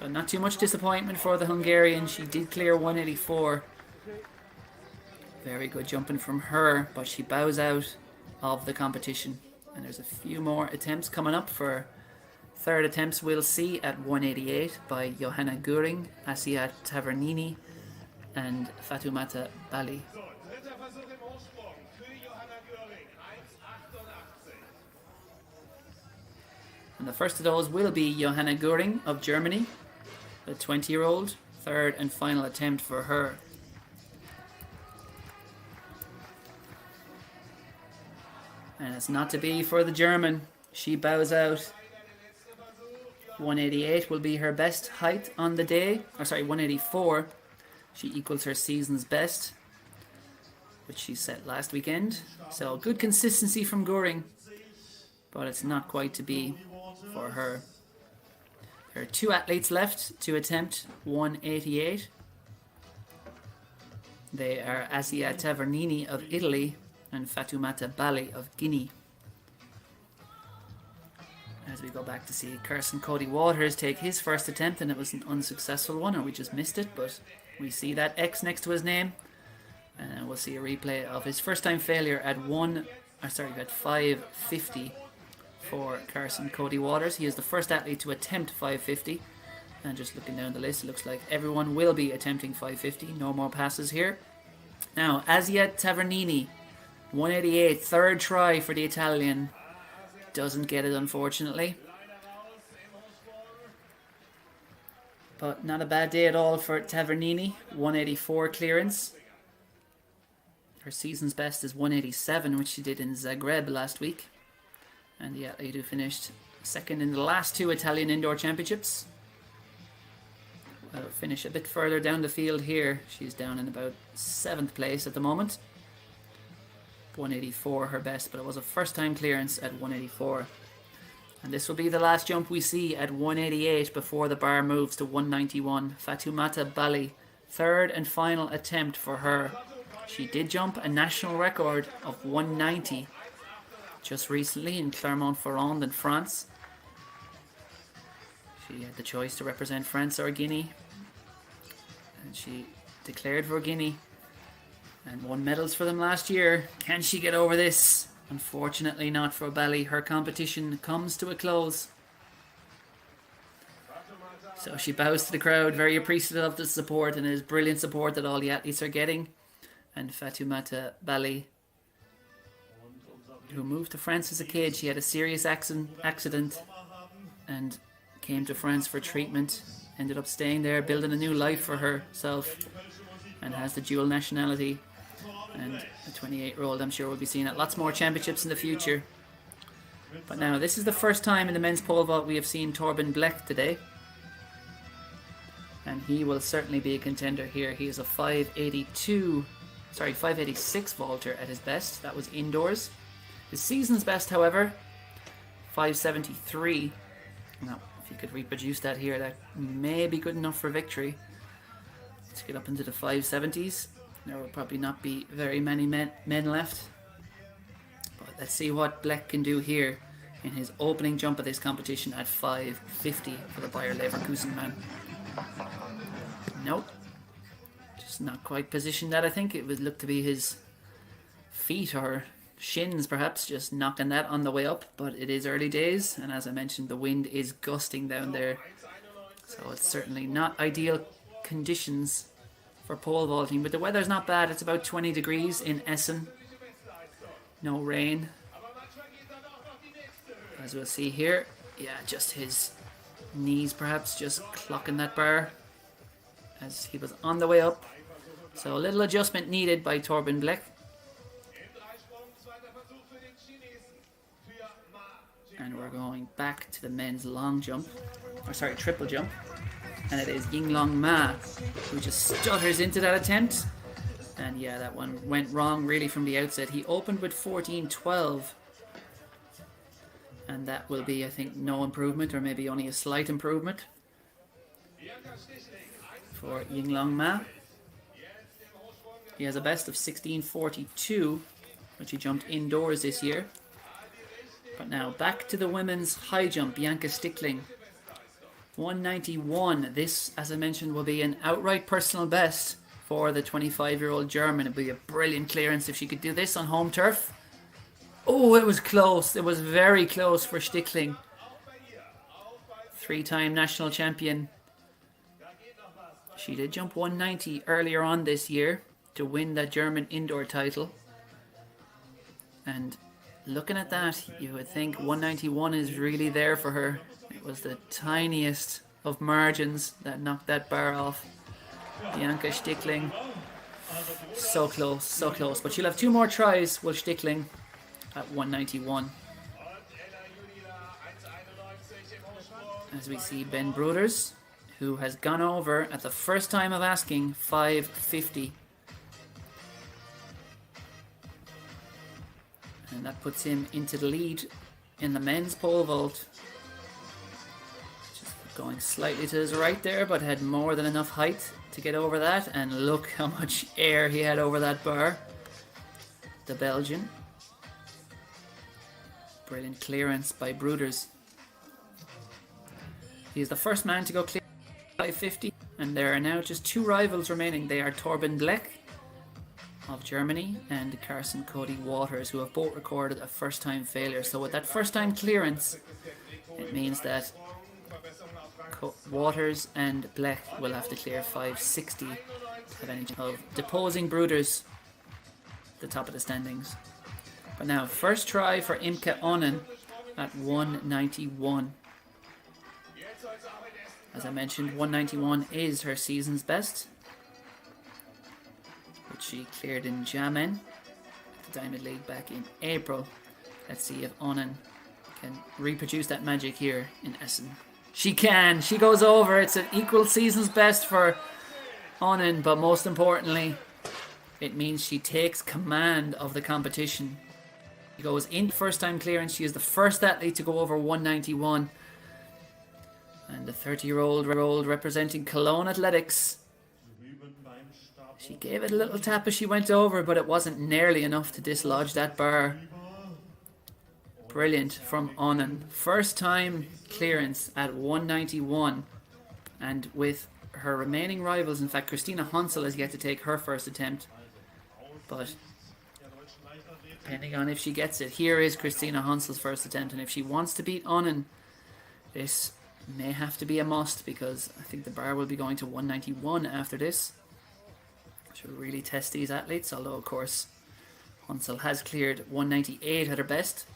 But not too much disappointment for the Hungarian. She did clear 184. Very good jumping from her. But she bows out of the competition. And there's a few more attempts coming up for 3rd attempts. We'll see at 188 by Johanna Göring, Asia Tavernini and Fatoumata Bali. And the first of those will be Johanna Göring of Germany, the 20-year-old, 3rd and final attempt for her. And it's not to be for the German. She bows out. 188 will be her best height on the day. 184. She equals her season's best, which she set last weekend. So good consistency from Göring, but it's not quite to be for her. There are 2 athletes left to attempt 188. They are Asia Tavernini of Italy and Fatoumata Bali of Guinea. As we go back to see Carson Cody Waters take his first attempt, and it was an unsuccessful one, or we just missed it, but we see that X next to his name, and we'll see a replay of his first time failure at 550 for Carson Cody Waters. He is the first athlete to attempt 550, and just looking down the list, it looks like everyone will be attempting 550. No more passes here. Now, Asiat Tavernini, 188, third try for the Italian. Doesn't get it, unfortunately. But not a bad day at all for Tavernini. 184 clearance. Her season's best is 187, which she did in Zagreb last week. And yeah, Edu finished second in the last two Italian Indoor Championships. Finish a bit further down the field here. She's down in about 7th place at the moment. 184 her best, but it was a first time clearance at 184. And this will be the last jump we see at 188 before the bar moves to 191. Fatoumata Bali, third and final attempt for her. She did jump a national record of 190 just recently in Clermont-Ferrand in France. She had the choice to represent France or Guinea, and she declared for Guinea and won medals for them last year. Can she get over this? Unfortunately not for Bali. Her competition comes to a close. So she bows to the crowd, very appreciative of the support, and it is brilliant support that all the athletes are getting. And Fatoumata Bali, who moved to France as a kid, she had a serious accident and came to France for treatment, ended up staying there, building a new life for herself, and has the dual nationality. And the 28-year-old, I'm sure, will be seen at lots more championships in the future. But now, this is the first time in the men's pole vault we have seen Torben Blech today, and he will certainly be a contender here. He is a 586 vaulter at his best. That was indoors. His season's best, however, 573. Now, if you could reproduce that here, that may be good enough for victory. Let's get up into the 570s. There will probably not be very many men left. But let's see what Blech can do here in his opening jump of this competition at 550 for the Bayer Leverkusen man. Nope. Just not quite positioned that, I think. It would look to be his feet or shins, perhaps, just knocking that on the way up. But it is early days, and as I mentioned, the wind is gusting down there. So it's certainly not ideal conditions for pole vaulting, but the weather's not bad. It's about 20 degrees in Essen. No rain. As we'll see here, yeah, just his knees perhaps just clocking that bar as he was on the way up. So a little adjustment needed by Torben Blech. And we're going back to the men's long jump, or sorry, triple jump. And it is Yinglong Ma who just stutters into that attempt. And yeah, that one went wrong really from the outset. He opened with 14.12. And that will be, I think, no improvement, or maybe only a slight improvement for Yinglong Ma. He has a best of 16.42, which he jumped indoors this year. But now back to the women's high jump, Bianca Stickling. 191. This, as I mentioned, will be an outright personal best for the 25-year-old German. It would be a brilliant clearance if she could do this on home turf. Oh, it was close. It was very close for Stickling. 3-time national champion. She did jump 190 earlier on this year to win that German indoor title. And looking at that, you would think 191 is really there for her. It was the tiniest of margins that knocked that bar off. Bianca Stickling. So close, so close. But she'll have 2 more tries, will Stickling, at 191. As we see Ben Broders, who has gone over at the first time of asking 550. And that puts him into the lead in the men's pole vault. Just going slightly to his right there, but had more than enough height to get over that. And look how much air he had over that bar. The Belgian. Brilliant clearance by Broders. He's the first man to go clear 550, and there are now just 2 rivals remaining. They are Torben Bleck of Germany and Carson Cody Waters, who have both recorded a first-time failure. So with that first-time clearance, it means that Waters and Bleck will have to clear 560 to have any chance of deposing Brooders at the top of the standings. But now, first try for Imke Onnen at 191. As I mentioned, 191 is her season's best, which she cleared in Jamen at the Diamond League back in April. Let's see if Onnen can reproduce that magic here in Essen. She can! She goes over! It's an equal season's best for Onnen, but most importantly, it means she takes command of the competition. She goes in first time clearance. She is the first athlete to go over 191. And the 30-year-old representing Cologne Athletics. She gave it a little tap as she went over, but it wasn't nearly enough to dislodge that bar. Brilliant from Onnen. First time clearance at 191. And with her remaining rivals, in fact, Christina Hansel has yet to take her first attempt. But depending on if she gets it, here is Christina Hansel's first attempt. And if she wants to beat Onnen, this may have to be a must, because I think the bar will be going to 191 after this. Should really test these athletes, although of course Hansel has cleared 198 at her best.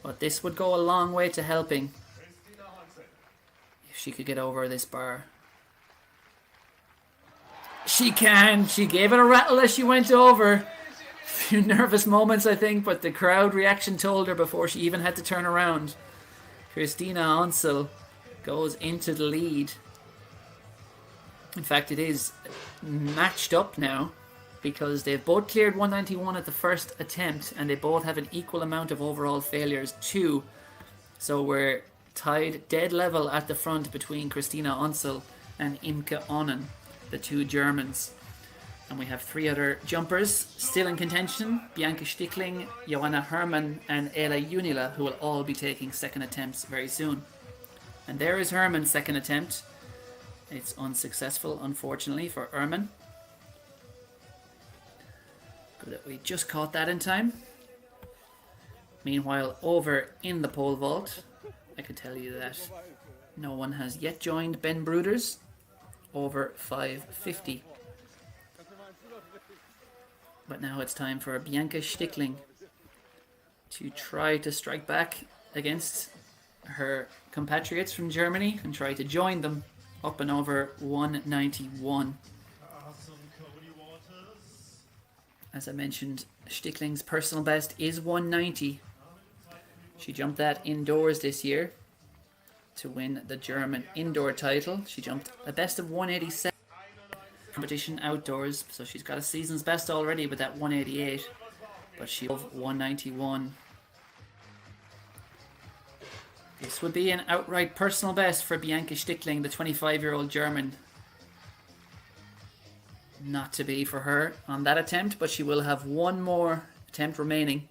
But this would go a long way to helping if she could get over this bar. She can! She gave it a rattle as she went over. A few nervous moments, I think, but the crowd reaction told her before she even had to turn around. Christina Hansel goes into the lead. In fact, it is matched up now, because they've both cleared 191 at the first attempt, and they both have an equal amount of overall failures too. So we're tied dead level at the front between Christina Hansel and Imke Onnen, the 2 Germans. And we have 3 other jumpers still in contention: Bianca Stickling, Joanna Hermann and Ela Junila, who will all be taking second attempts very soon. And there is Hermann's second attempt. It's unsuccessful, unfortunately, for Hermann. Good that we just caught that in time. Meanwhile, over in the pole vault, I could tell you that no one has yet joined Ben Brooders over 550. But now it's time for Bianca Stickling to try to strike back against her compatriots from Germany and try to join them up and over 191. As I mentioned, Stickling's personal best is 190. She jumped that indoors this year to win the German indoor title. She jumped a best of 187 competition outdoors, so she's got a season's best already with that 188, but she of 191. This would be an outright personal best for Bianca Stickling, the 25-year-old German. Not to be for her on that attempt, but she will have one more attempt remaining.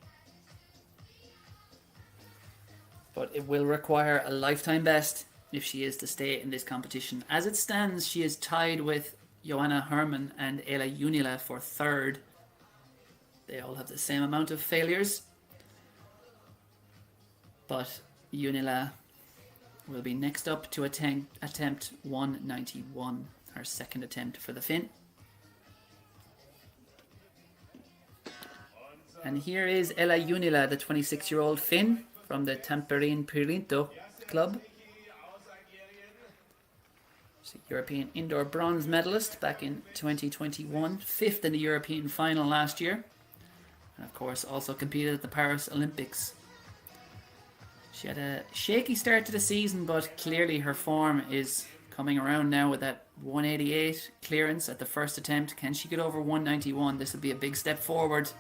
But it will require a lifetime best if she is to stay in this competition. As it stands, she is tied with Joanna Hermann and Ela Junila for third. They all have the same amount of failures, but Junila will be next up to attempt 191, her second attempt for the Finn. And here is Ela Junila, the 26-year-old Finn from the Tamperin Pirinto club. She's a European indoor bronze medalist back in 2021, 5th in the European final last year, and of course also competed at the Paris Olympics. She had a shaky start to the season, but clearly her form is coming around now with that 188 clearance at the first attempt. Can she get over 191? This would be a big step forward.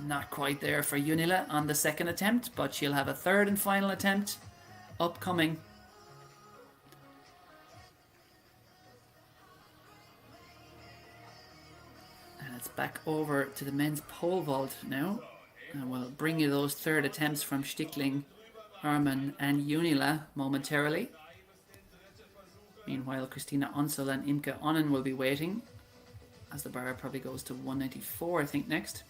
Not quite there for Junila on the second attempt, but she'll have a third and final attempt upcoming. And it's back over to the men's pole vault now. And we'll bring you those third attempts from Stickling, Hermann and Junila momentarily. Meanwhile, Christina Unsel and Imke Onnen will be waiting, as the bar probably goes to 194, I think, next.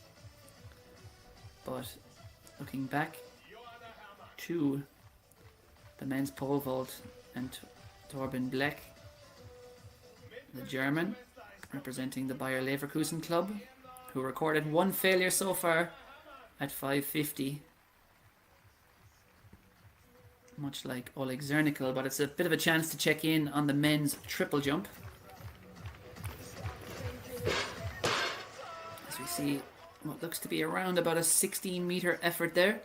But looking back to the men's pole vault, and Torben Bleck, the German, representing the Bayer Leverkusen club, who recorded one failure so far at 550. Much like Oleg Zernickel, but it's a bit of a chance to check in on the men's triple jump. As we see what looks to be around about a 16-meter effort there.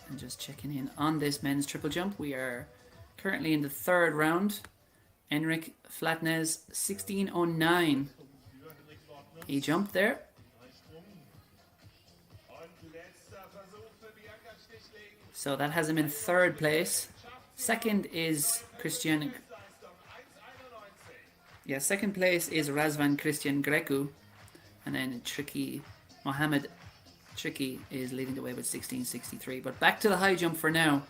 And just checking in on this men's triple jump, we are currently in the third round. Enric Flatnes, 16:09. He jumped there. So that has him in third place. Second is second place is Razvan Christian Grecu. And then Mohammed Tricky is leading the way with 16:63. But back to the high jump for now,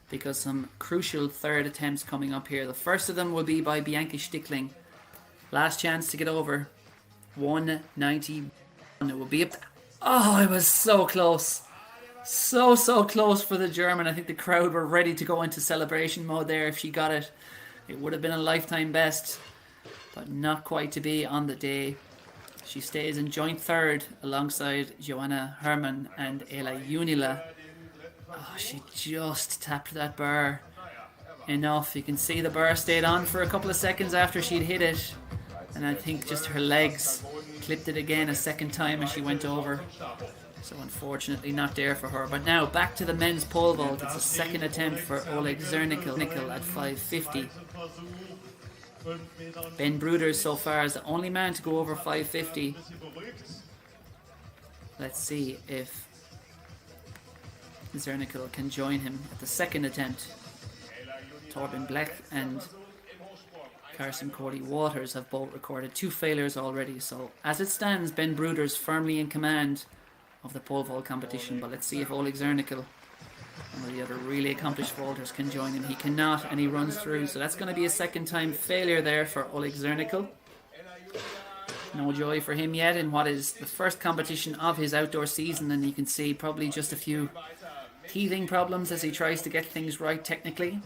because some crucial third attempts coming up here. The first of them will be by Bianca Stickling. Last chance to get over 190. It will be up. Oh, it was so close. So close for the German. I think the crowd were ready to go into celebration mode there if she got it. It would have been a lifetime best, but not quite to be on the day. She stays in joint third alongside Joanna Herman and Ela Unila. Oh, she just tapped that bar enough. You can see the bar stayed on for a couple of seconds after she'd hit it, and I think just her legs clipped it again a second time as she went over. So unfortunately not there for her. But now back to the men's pole vault. It's a second attempt for Oleg Zernickel at 550. Ben Bruders so far is the only man to go over 550. Let's see if Zernickel can join him at the second attempt. Torben Bleck and Carson Cody Waters have both recorded 2 failures already. So as it stands, Ben Bruders firmly in command of the pole vault competition. But let's see if Oleg Zernickel, one of the other really accomplished vaulters, can join him. He cannot, and he runs through. So that's going to be a second time failure there for Oleg Zernickel. No joy for him yet in what is the first competition of his outdoor season, and you can see probably just a few teething problems as he tries to get things right technically,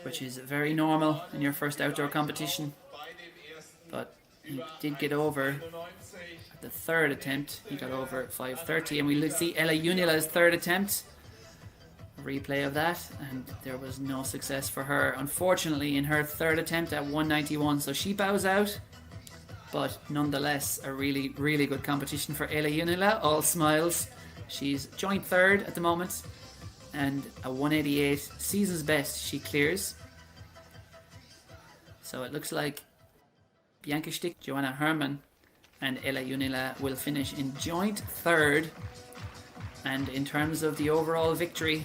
which is very normal in your first outdoor competition. But he did get over at the third attempt. He got over at 530, and we see Ella Unila's third attempt. A replay of that, and there was no success for her, unfortunately, in her third attempt at 191. So she bows out, but nonetheless a really good competition for Ella Unila. All smiles. She's joint third at the moment, and a 188 season's best she clears. So it looks like Bianca Stick, Joanna Herman and Ella Unila will finish in joint third. And in terms of the overall victory,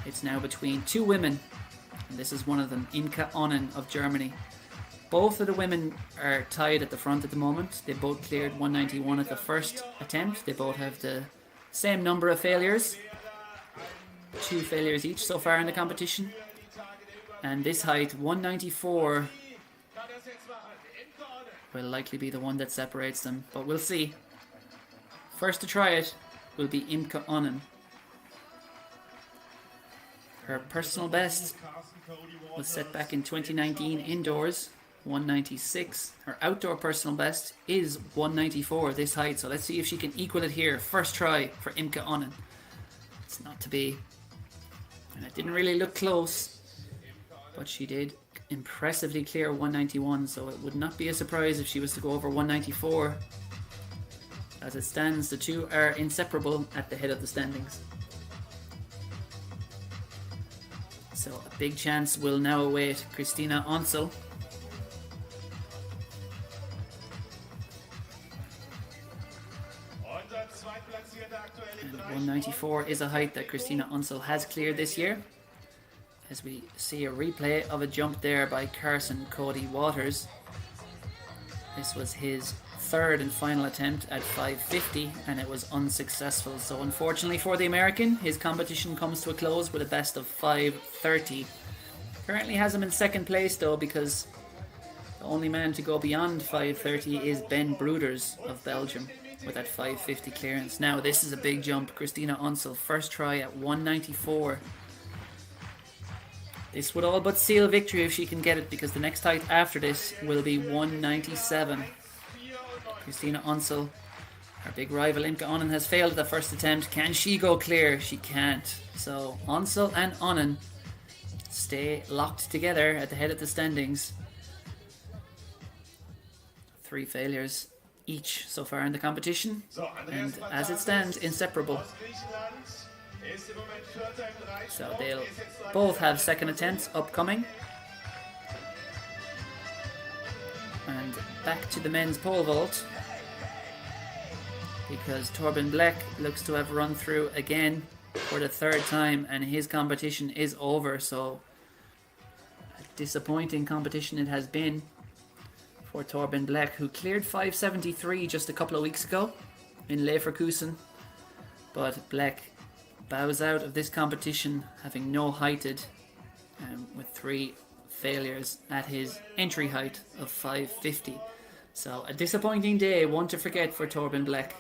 it's now between 2 women, and this is one of them, Imke Onnen of Germany. Both of the women are tied at the front at the moment. They both cleared 191 at the first attempt. They both have the same number of failures, 2 failures each so far in the competition. And this height, 194, will likely be the one that separates them, but we'll see. First to try it will be Imke Onnen. Her personal best was set back in 2019 indoors, 196. Her outdoor personal best is 194 this height, so let's see if she can equal it here. First try for Imke Onnen. It's not to be, and it didn't really look close, but she did impressively clear 191, so it would not be a surprise if she was to go over 194. As it stands, the two are inseparable at the head of the standings. So a big chance will now await Christina Onsel. And 194 is a height that Christina Onsel has cleared this year, as we see a replay of a jump there by Carson Cody Waters. This was his third and final attempt at 550, and it was unsuccessful. So unfortunately for the American, his competition comes to a close with a best of 530. Currently has him in second place though, because the only man to go beyond 530 is Ben Broeders of Belgium with that 550 clearance. Now this is a big jump. Christina Unsel, first try at 194. This would all but seal victory if she can get it, because the next height after this will be 197. Christina Unsel, our big rival Imke Onnen, has failed at the first attempt. Can she go clear? She can't. So Unsel and Onnen stay locked together at the head of the standings. 3 failures each so far in the competition, and as it stands, inseparable. So they'll both have second attempts upcoming. And back to the men's pole vault, because Torben Bleck looks to have run through again for the third time, and his competition is over. So a disappointing competition it has been for Torben Bleck, who cleared 573 just a couple of weeks ago in Leverkusen. But Bleck bows out of this competition having no heighted, with 3 failures at his entry height of 550. So a disappointing day, one to forget for Torben Bleck.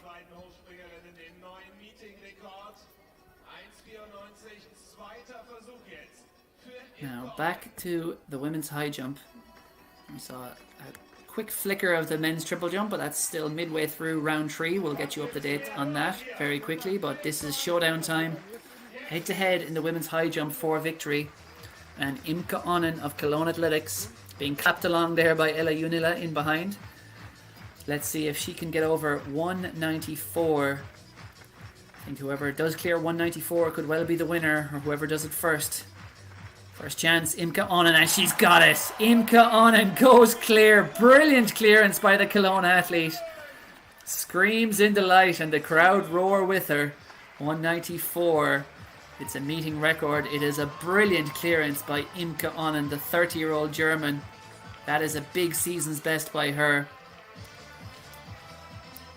Now back to the women's high jump. We saw a quick flicker of the men's triple jump, but that's still midway through round 3. We'll get you up to date on that very quickly, but this is showdown time. Head to head in the women's high jump for victory, and Imke Onnen of Cologne Athletics being clapped along there by Ella Junila in behind. Let's see if she can get over 194. I think whoever does clear 194 could well be the winner, or whoever does it first. First chance, Imke Onnen, and she's got it. Imke Onnen goes clear. Brilliant clearance by the Cologne athlete. Screams in delight, and the crowd roar with her. 194. It's a meeting record. It is a brilliant clearance by Imke Onnen, the 30-year-old German. That is a big season's best by her.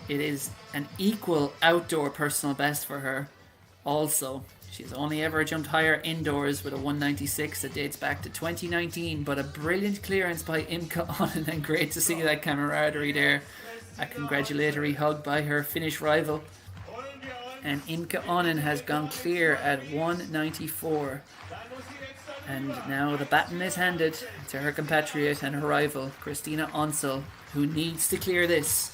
It is an equal outdoor personal best for her also. She's only ever jumped higher indoors with a 196 that dates back to 2019, but a brilliant clearance by Imke Onnen, and great to see that camaraderie there. A congratulatory hug by her Finnish rival. And Imke Onnen has gone clear at 194. And now the baton is handed to her compatriot and her rival, Christina Unsel, who needs to clear this.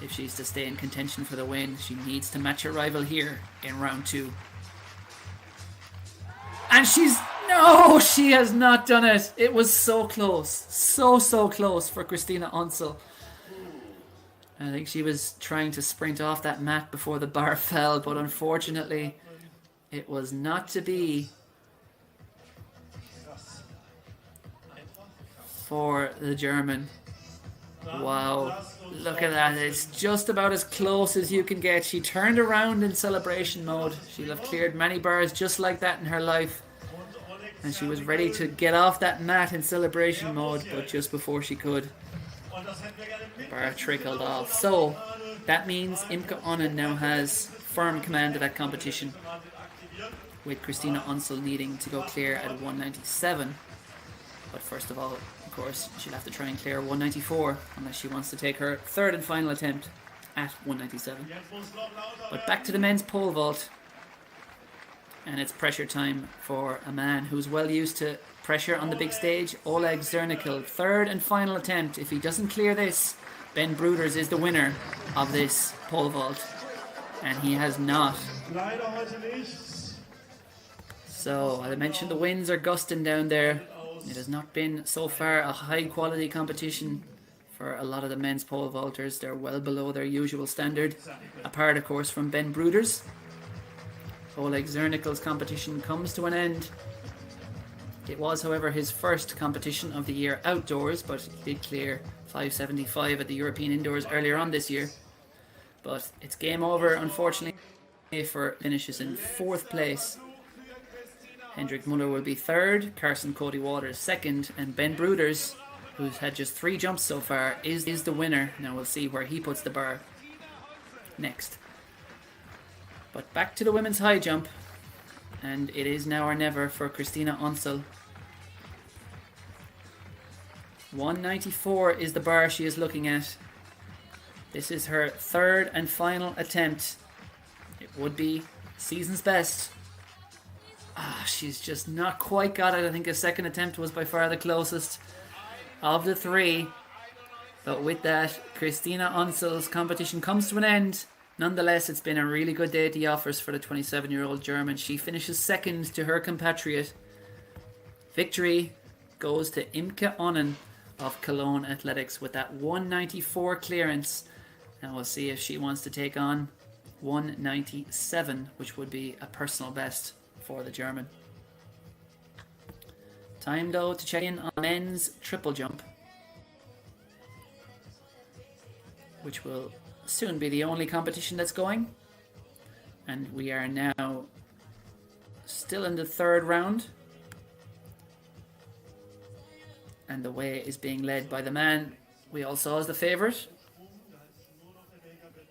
If she's to stay in contention for the win, she needs to match her rival here in round 2. And no, she has not done it. It was so close. So close for Christina Unsel. I think she was trying to sprint off that mat before the bar fell, but unfortunately it was not to be for the German. Wow, look at that. It's just about as close as you can get. She turned around in celebration mode. She'll have cleared many bars just like that in her life. And she was ready to get off that mat in celebration mode, but just before she could, the bar trickled off. So that means Imke Onnen now has firm command of that competition, with Christina Unsel needing to go clear at 197. But first of all, of course, she'll have to try and clear 194 unless she wants to take her third and final attempt at 197. But back to the men's pole vault, and it's pressure time for a man who's well used to pressure on the big stage, Oleg Zernickel. Third and final attempt. If he doesn't clear this, Ben Broeders is the winner of this pole vault, and he has not. So I mentioned the winds are gusting down there. It has not been so far a high quality competition for a lot of the men's pole vaulters. They're well below their usual standard, apart of course from Ben Broeders. Oleg Zernickel's competition comes to an end. It was, however, his first competition of the year outdoors, but he did clear 575 at the European Indoors earlier on this year. But it's game over, unfortunately, for finishes in 4th place. Hendrik Muller will be 3rd, Carson Cody Waters 2nd, and Ben Broeders who's had just 3 jumps so far, is the winner. Now we'll see where he puts the bar next. But back to the women's high jump, and it is now or never for Christina Unsel. 194 is the bar she is looking at. This is her 3rd and final attempt. It would be season's best. She's just not quite got it. I think a second attempt was by far the closest of the 3. But with that, Christina Unsel's competition comes to an end. Nonetheless, it's been a really good day at the office for the 27-year-old German. She finishes second to her compatriot. Victory goes to Imke Onnen of Cologne Athletics with that 194 clearance. And we'll see if she wants to take on 197, which would be a personal best for the German. Time though to check in on men's triple jump, which will soon be the only competition that's going. And we are now still in the 3rd round. And the way is being led by the man we all saw as the favourite,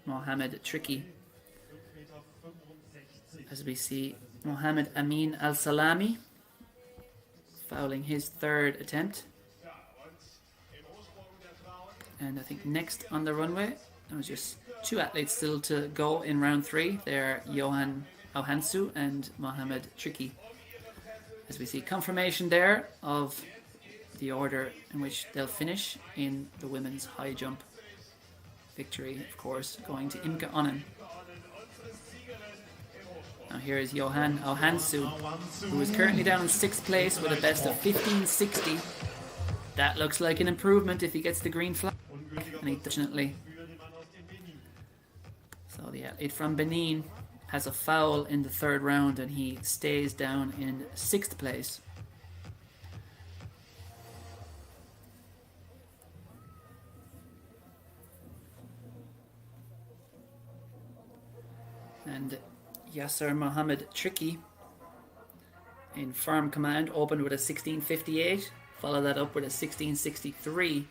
Mohamed Tricky. As we see Mohamed Amin Al Salami fouling his 3rd attempt. And I think next on the runway, there was just 2 athletes still to go in round 3. They're Johan Auhansu and Mohamed Tricky. As we see confirmation there of the order in which they'll finish in the women's high jump. Victory, of course, going to Imke Onnen. Now here is Johan Auhansu, who is currently down in 6th place with a best of 15.60. That looks like an improvement if he gets the green flag. And he definitely. So the athlete from Benin has a foul in the 3rd round and he stays down in 6th place. And Yasser Mohammed Tricky in firm command opened with a 16.58, follow that up with a 16.63.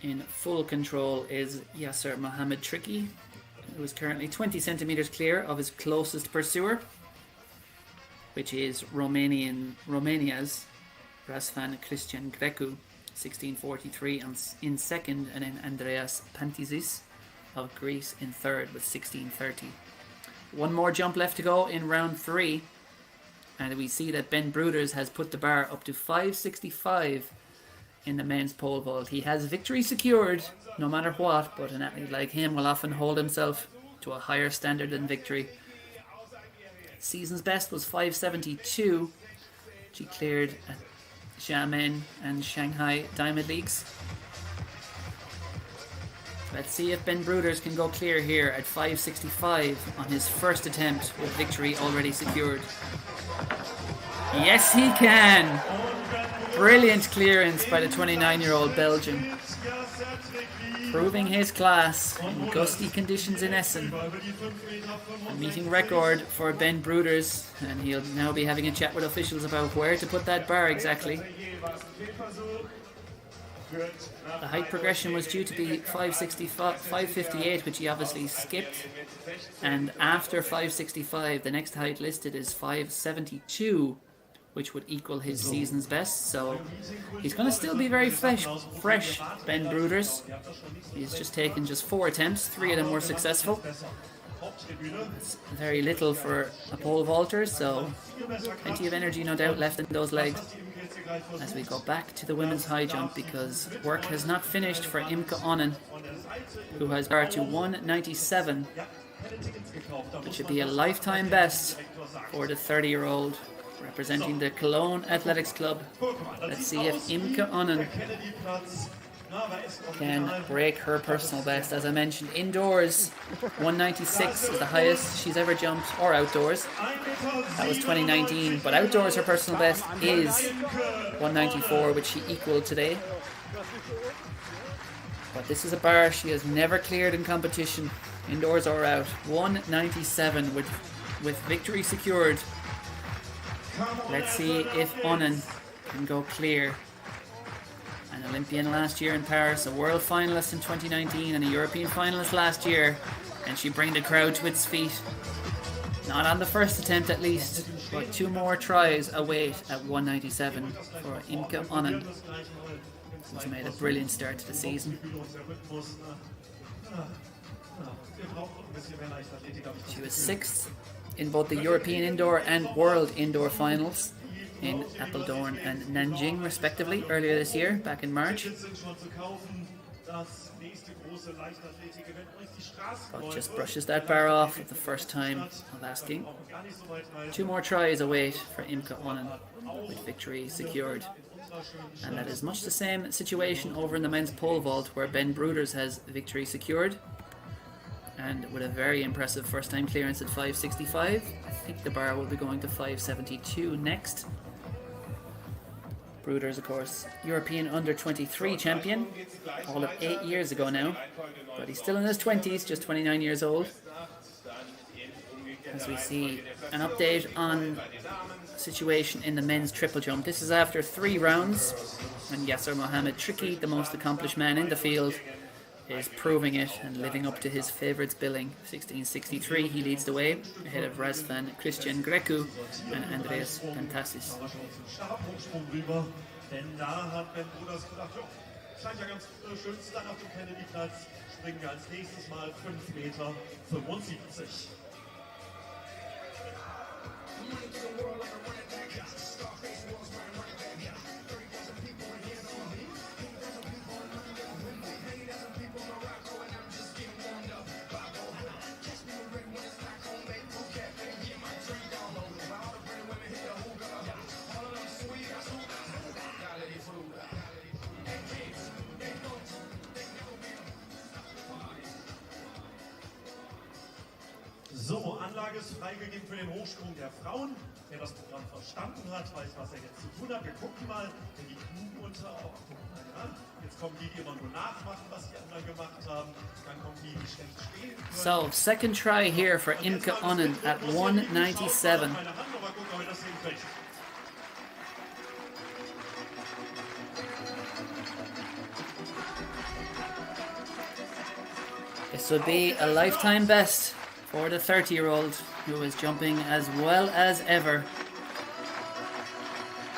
In full control is Yasser Mohammed Tricky, who is currently 20 centimeters clear of his closest pursuer, which is Romania's Razvan Christian Grecu, 16.43 in second, and then Andreas Pantizis of Greece in 3rd with 16.30. One more jump left to go in round 3, and we see that Ben Bruders has put the bar up to 5.65 in the men's pole vault. He has victory secured no matter what, but an athlete like him will often hold himself to a higher standard than victory. Season's best was 5.72. She cleared at Xiamen and Shanghai Diamond Leagues. Let's see if Ben Bruders can go clear here at 5.65 on his first attempt with victory already secured. Yes, he can! Brilliant clearance by the 29-year-old Belgian. Proving his class in gusty conditions in Essen. A meeting record for Ben Bruders, and he'll now be having a chat with officials about where to put that bar exactly. The height progression was due to be 5.58, which he obviously skipped. And after 5.65, the next height listed is 5.72, which would equal his season's best. So he's going to still be very fresh, Ben Bruders. He's just taken just 4 attempts, 3 of them were successful. That's very little for a pole vaulter, so plenty of energy no doubt left in those legs. As we go back to the women's high jump, because work has not finished for Imke Onnen, who has bar to 197, which should be a lifetime best for the 30-year-old representing the Cologne Athletics Club. Let's see if Imke Onnen can break her personal best. As I mentioned, indoors 196 is the highest she's ever jumped, or outdoors. That was 2019, but outdoors her personal best is 194, which she equaled today. But this is a bar she has never cleared in competition, indoors or out. 197 with victory secured. Let's see if Onnen can go clear An Olympian last year in Paris, a world finalist in 2019 and a European finalist last year. And she bring the crowd to its feet. Not on the first attempt at least, but 2 more tries await at 197 for Imke Onnen, who's made a brilliant start to the season. She was 6th in both the European Indoor and World Indoor Finals in Apeldoorn and Nanjing respectively earlier this year, back in March. But just brushes that bar off at the first time of asking. 2 more tries await for Imke Onnen, with victory secured. And that is much the same situation over in the men's pole vault, where Ben Bruders has victory secured. And with a very impressive first time clearance at 565. I think the bar will be going to 572 next. Bruders, of course, European under-23 champion, all of 8 years ago now, but he's still in his 20s, just 29 years old. As we see an update on the situation in the men's triple jump. This is after 3 rounds, and Yasser Mohammed Tricky, the most accomplished man in the field, is proving it and living up to his favourites billing. 1663, he leads the way, ahead of Razvan Christian Grecu and Andreas Pantassis. Denn da hat Ben Bruders gedacht, jo, scheint ja ganz schön zu sein auf dem Kennedy-Platz. Springen wir als nächstes mal 5,75 Meter. So, Anlage ist freigegeben für den Hochsprung der Frauen. Wer das Programm verstanden hat, weiß, was er jetzt zu tun hat. Wir gucken mal, wenn die Kuh unter... Oh, ja. Jetzt kommen die immer nur nachmachen, was die anderen gemacht haben. Dann kommen die schlecht stehen. So, second try here for Imke Onnen at 197. This would be a lifetime best for the 30-year-old, who is jumping as well as ever.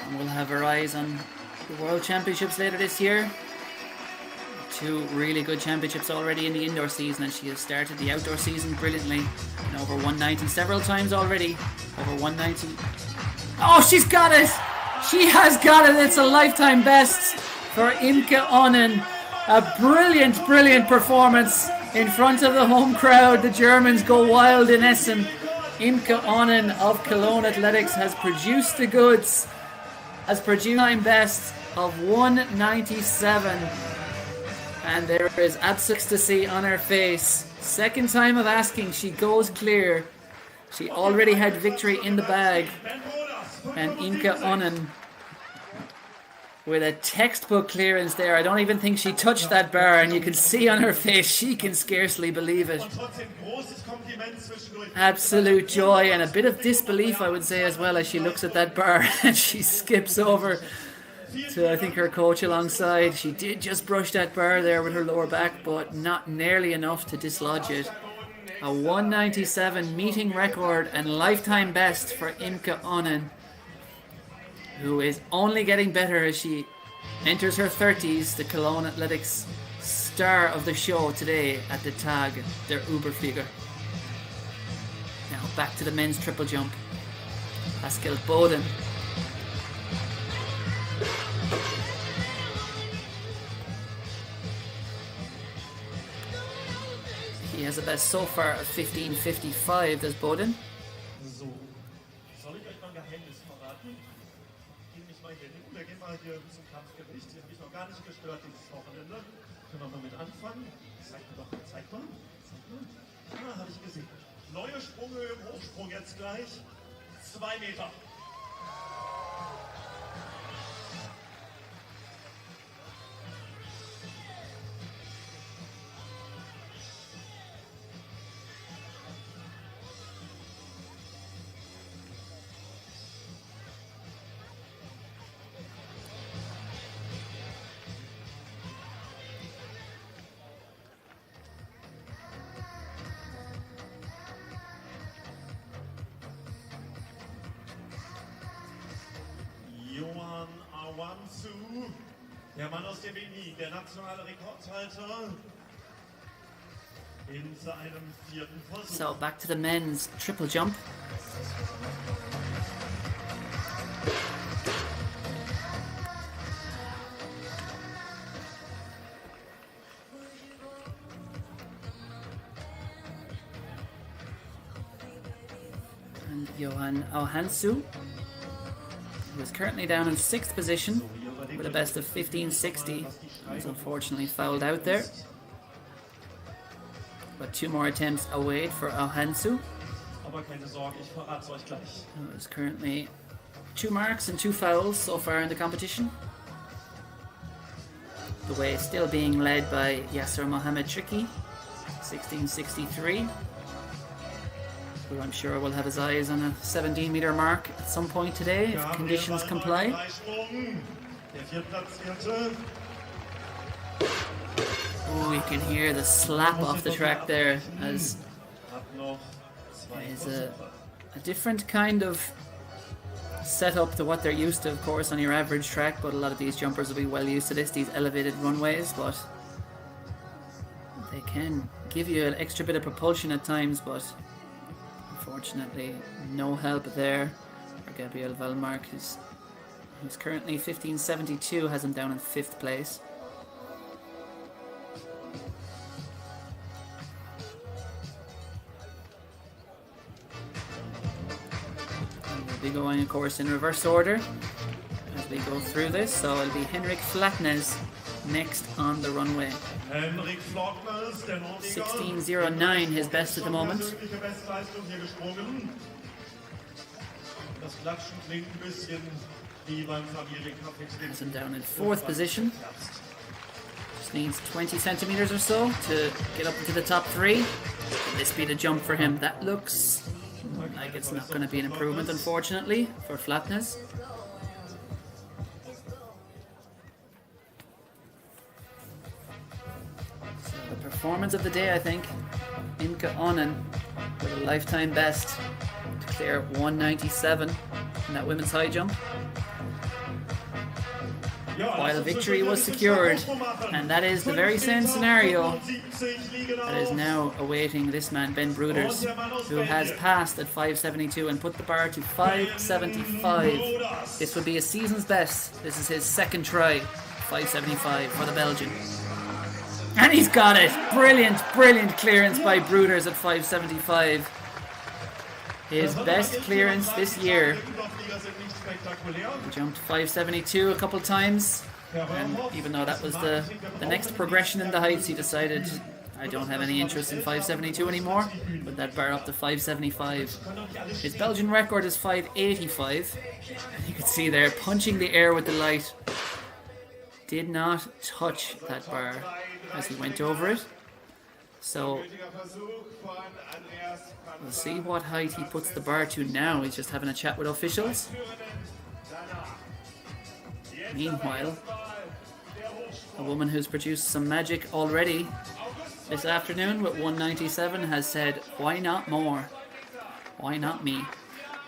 And we'll have her eyes on the World Championships later this year. 2 really good championships already in the indoor season, and she has started the outdoor season brilliantly. And over 190 several times already. Over 190. Oh, she's got it! She has got it! It's a lifetime best for Imke Onnen. A brilliant, brilliant performance in front of the home crowd. The Germans go wild in Essen. Imke Onnen of Cologne Athletics has produced the goods. Has produced time best of 197. And there is absolute ecstasy on her face. Second time of asking, she goes clear. She already had victory in the bag. And Imke Onnen with a textbook clearance there. I don't even think she touched that bar, and you can see on her face she can scarcely believe it. Absolute joy and a bit of disbelief, I would say, as well, as she looks at that bar and she skips over to, I think, her coach alongside. She did just brush that bar there with her lower back, but not nearly enough to dislodge it. A 197 meeting record and lifetime best for Imke Onnen, who is only getting better as she enters her 30s, the Cologne Athletics star of the show today at the Tag der Überflieger. Now back to the men's triple jump. Pascal Boden. He has a best so far of 15.55, does Boden. So, soll ich euch mal ein Geheimnis verraten? Geh mich mal hier hin, wir gehen mal hier zum Kampfgewicht. Die habe ich noch gar nicht gestört dieses Wochenende. Können wir mal mit anfangen? Zeig mal doch, zeig mal. Ah, habe ich gesehen. Neue Sprunghöhe im Hochsprung jetzt gleich. 2 Meter. Wansu, der Mann aus der Benin, der nationale Rekordhalter, in seinem 4. Versuch. So back to the men's triple jump. And Johan Ohansu, who is currently down in 6th position with a best of 15.60, was unfortunately fouled out there. But 2 more attempts await for Ohansu. Aber keine Sorge, ich verrat's euch gleich. There's currently 2 marks and 2 fouls so far in the competition. The way still being led by Yasser Mohammed Tricky, 16.63. Who I'm sure will have his eyes on a 17-meter mark at some point today if conditions comply. Der Viertplatzierte. Oh, you can hear the slap off the track there, as it is a different kind of setup to what they're used to, of course, on your average track, but a lot of these jumpers will be well used to this, these elevated runways, but they can give you an extra bit of propulsion at times, but unfortunately no help there for Gabriel Valmark, who's currently 15.72, has him down in 5th place. We'll be going, of course, in reverse order as we go through this. So it'll be Henrik Flatnes next on the runway. Henrik Flockners, der Norweger. 16.09, his best at the moment. Persönliche Bestleistung hier gesprungen. Das Klatschen klingt ein bisschen wie beim Familienkaffee. Has him down in 4th position. Just needs 20 centimeters or so to get up into the top 3. Will this be the jump for him? That looks like it's not going to be an improvement, unfortunately, for Flatnes. So the performance of the day, I think, Imke Onnen with a lifetime best to clear 197 in that women's high jump. While victory was secured, and that is the very same scenario that is now awaiting this man, Ben Bruders, who has passed at 5.72 and put the bar to 5.75. This would be a season's best. This is his 2nd try, 5.75 for the Belgian. And he's got it! Brilliant, brilliant clearance by Bruders at 5.75. His best clearance this year. He jumped 5.72 a couple times, and even though that was the next progression in the heights, he decided, I don't have any interest in 5.72 anymore. Put that bar up to 5.75. His Belgian record is 5.85. You can see there, punching the air with the light. Did not touch that bar as he went over it. So we'll see what height he puts the bar to now. He's just having a chat with officials. Meanwhile, a woman who's produced some magic already this afternoon with 197 has said, why not more? Why not me?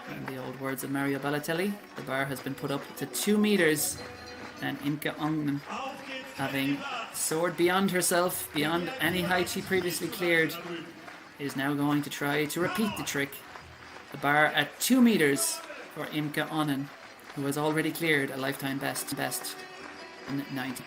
In the old words of Mario Balotelli, the bar has been put up to 2 meters, and Imke Onnen, having soared beyond herself, beyond any height she previously cleared, is now going to try to repeat the trick. The bar at 2 meters for Imke Onnen, who has already cleared a lifetime best in 90.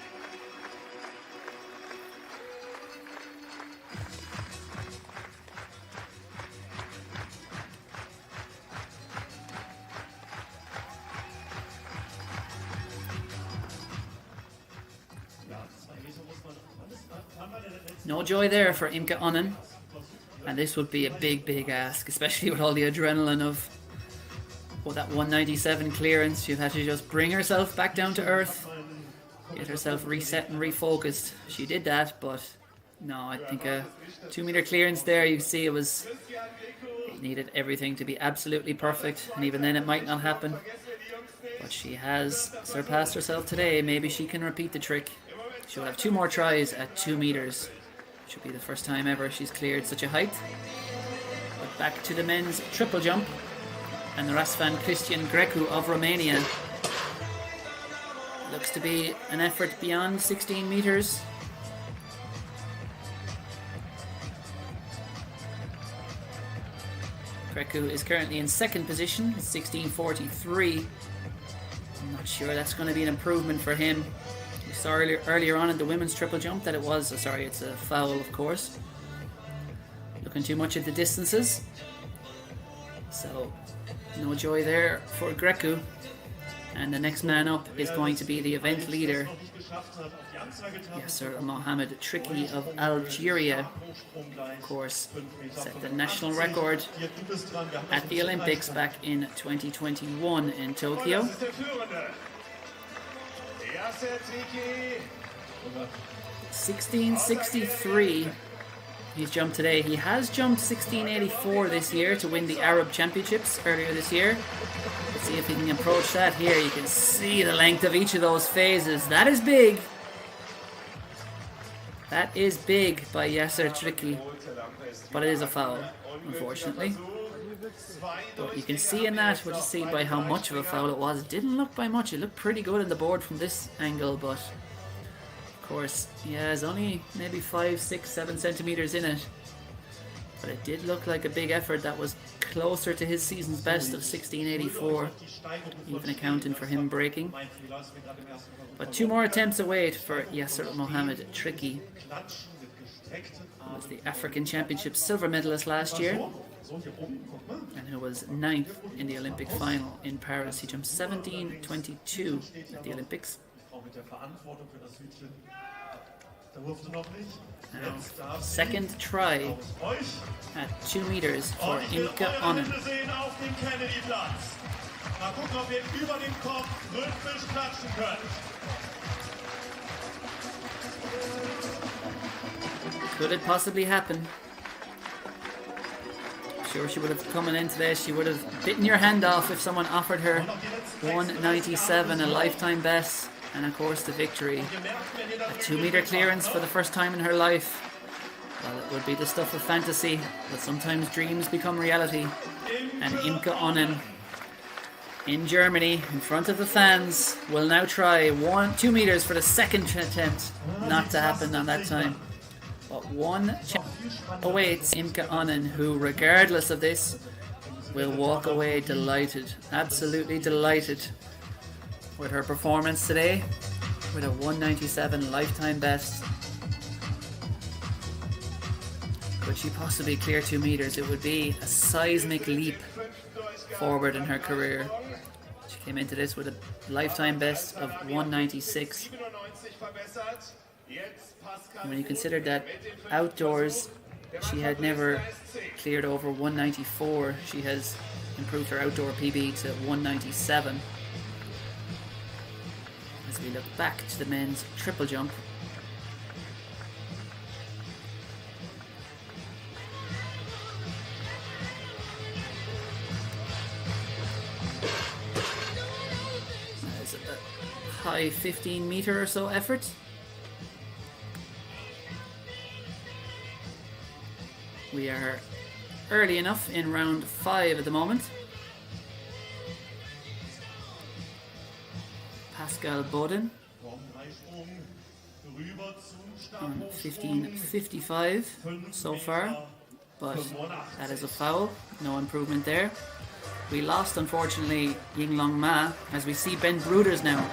No joy there for Imke Onnen, and this would be a big ask, especially with all the adrenaline of that 197 clearance. She'd have to just bring herself back down to earth, get herself reset and refocused. She did that, but no, I think a 2 meter clearance there, you see it needed everything to be absolutely perfect, and even then it might not happen. But she has surpassed herself today. Maybe she can repeat the trick. She'll have 2 more tries at 2 meters. Should be the first time ever she's cleared such a height. But back to the men's triple jump, and the Razvan Christian Grecu of Romania Looks to be an effort beyond 16 meters. Grecu is currently in second position, 16:43. I'm not sure that's going to be an improvement for him. We saw earlier on in the women's triple jump that it was, it's a foul, of course. Looking too much at the distances. So, no joy there for Grecu. And the next man up is going to be the event leader, Yasser Mohammed Tricky of Algeria. Of course, set the national record at the Olympics back in 2021 in Tokyo. 16:63 he's jumped today. He has jumped 16:84 this year to win the Arab Championships earlier this year. Let's see if he can approach that here. You can see the length of each of those phases. That is big. That is big by Yasser Tricky. But it is a foul, unfortunately. But you can see in that, we'll just see by how much of a foul it was. It didn't look by much. It looked pretty good on the board from this angle, but of course, yeah, there's only maybe 5, 6, 7 centimeters in it. But it did look like a big effort that was closer to his season's best of 16:84, even accounting for him breaking. But 2 more attempts away for Yasser Mohammed Tricky. He was the African Championship silver medalist last year, and who was 9th in the Olympic final in Paris. He jumped 17:22 at the Olympics. Now, second try at 2 meters for Imke Onnen. Could it possibly happen? I'm sure she would have come into this. She would have bitten your hand off if someone offered her 197, a lifetime best. And of course the victory. A 2 meter clearance for the first time in her life. Well, it would be the stuff of fantasy, but sometimes dreams become reality. And Imke Onnen in Germany, in front of the fans, will now try 2 meters for the second attempt. Not to happen on that time. But one chance awaits Imke Onnen, who, regardless of this, will walk away delighted. Absolutely delighted with her performance today, with a 197 lifetime best. Could she possibly clear 2 meters? It would be a seismic leap forward in her career. She came into this with a lifetime best of 196. And when you consider that outdoors she had never cleared over 194, she has improved her outdoor PB to 197. As we look back to the men's triple jump, there's a high 15 meter or so effort. We are early enough in round 5 at the moment. Pascal Boden on 15:55 so far, but that is a foul. No improvement there. We lost, unfortunately, Yinglong Ma, as we see Ben Bruders now.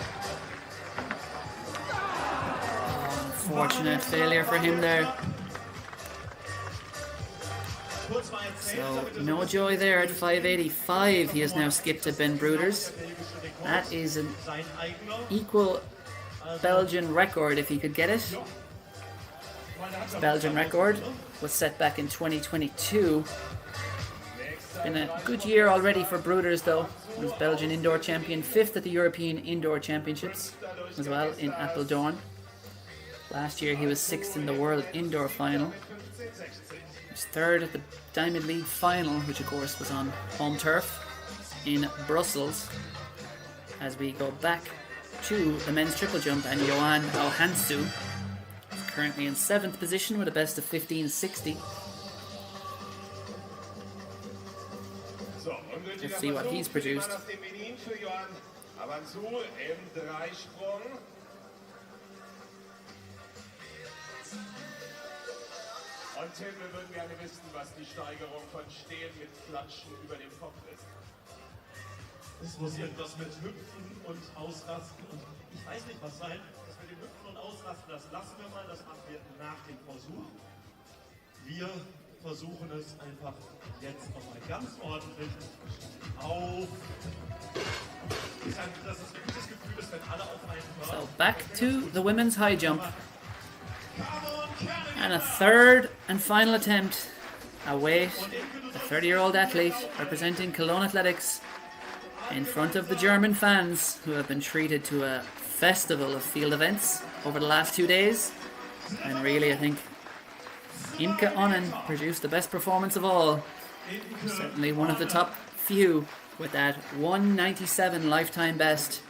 Unfortunate failure for him there. So, no joy there at 5:85. He has now skipped to Ben Bruders. That is an equal Belgian record if he could get it. His Belgian record was set back in 2022. Been a good year already for Bruders though. He was Belgian indoor champion, 5th at the European Indoor Championships as well in Apeldoorn. Last year he was 6th in the World Indoor Final. He was 3rd at the Diamond League Final, which of course was on home turf in Brussels. As we go back to the men's triple jump, and Johan Ohansu is currently in 7th position with a best of 15:60. Let's see what he's produced. Aber zu im Dreisprung. Und Tim, wir würden gerne wissen, was die Steigerung von Stehen mit Klatschen über dem Kopf ist. Es muss irgendwas mit Hüpfen und Ausrasten und ich weiß nicht was sein. Das mit dem Hüpfen und Ausrasten, das lassen wir mal, das machen wir nach dem Versuch. Wir versuchen es einfach jetzt nochmal ganz ordentlich auf. Dass es ein gutes Gefühl ist, wenn alle auf einen hören. So back to the women's high jump. And a third and final attempt. Await the 30-year-old athlete representing Cologne Athletics in front of the German fans who have been treated to a festival of field events over the last 2 days. And really, I think Imke Onnen produced the best performance of all. Certainly one of the top few with that 197 lifetime best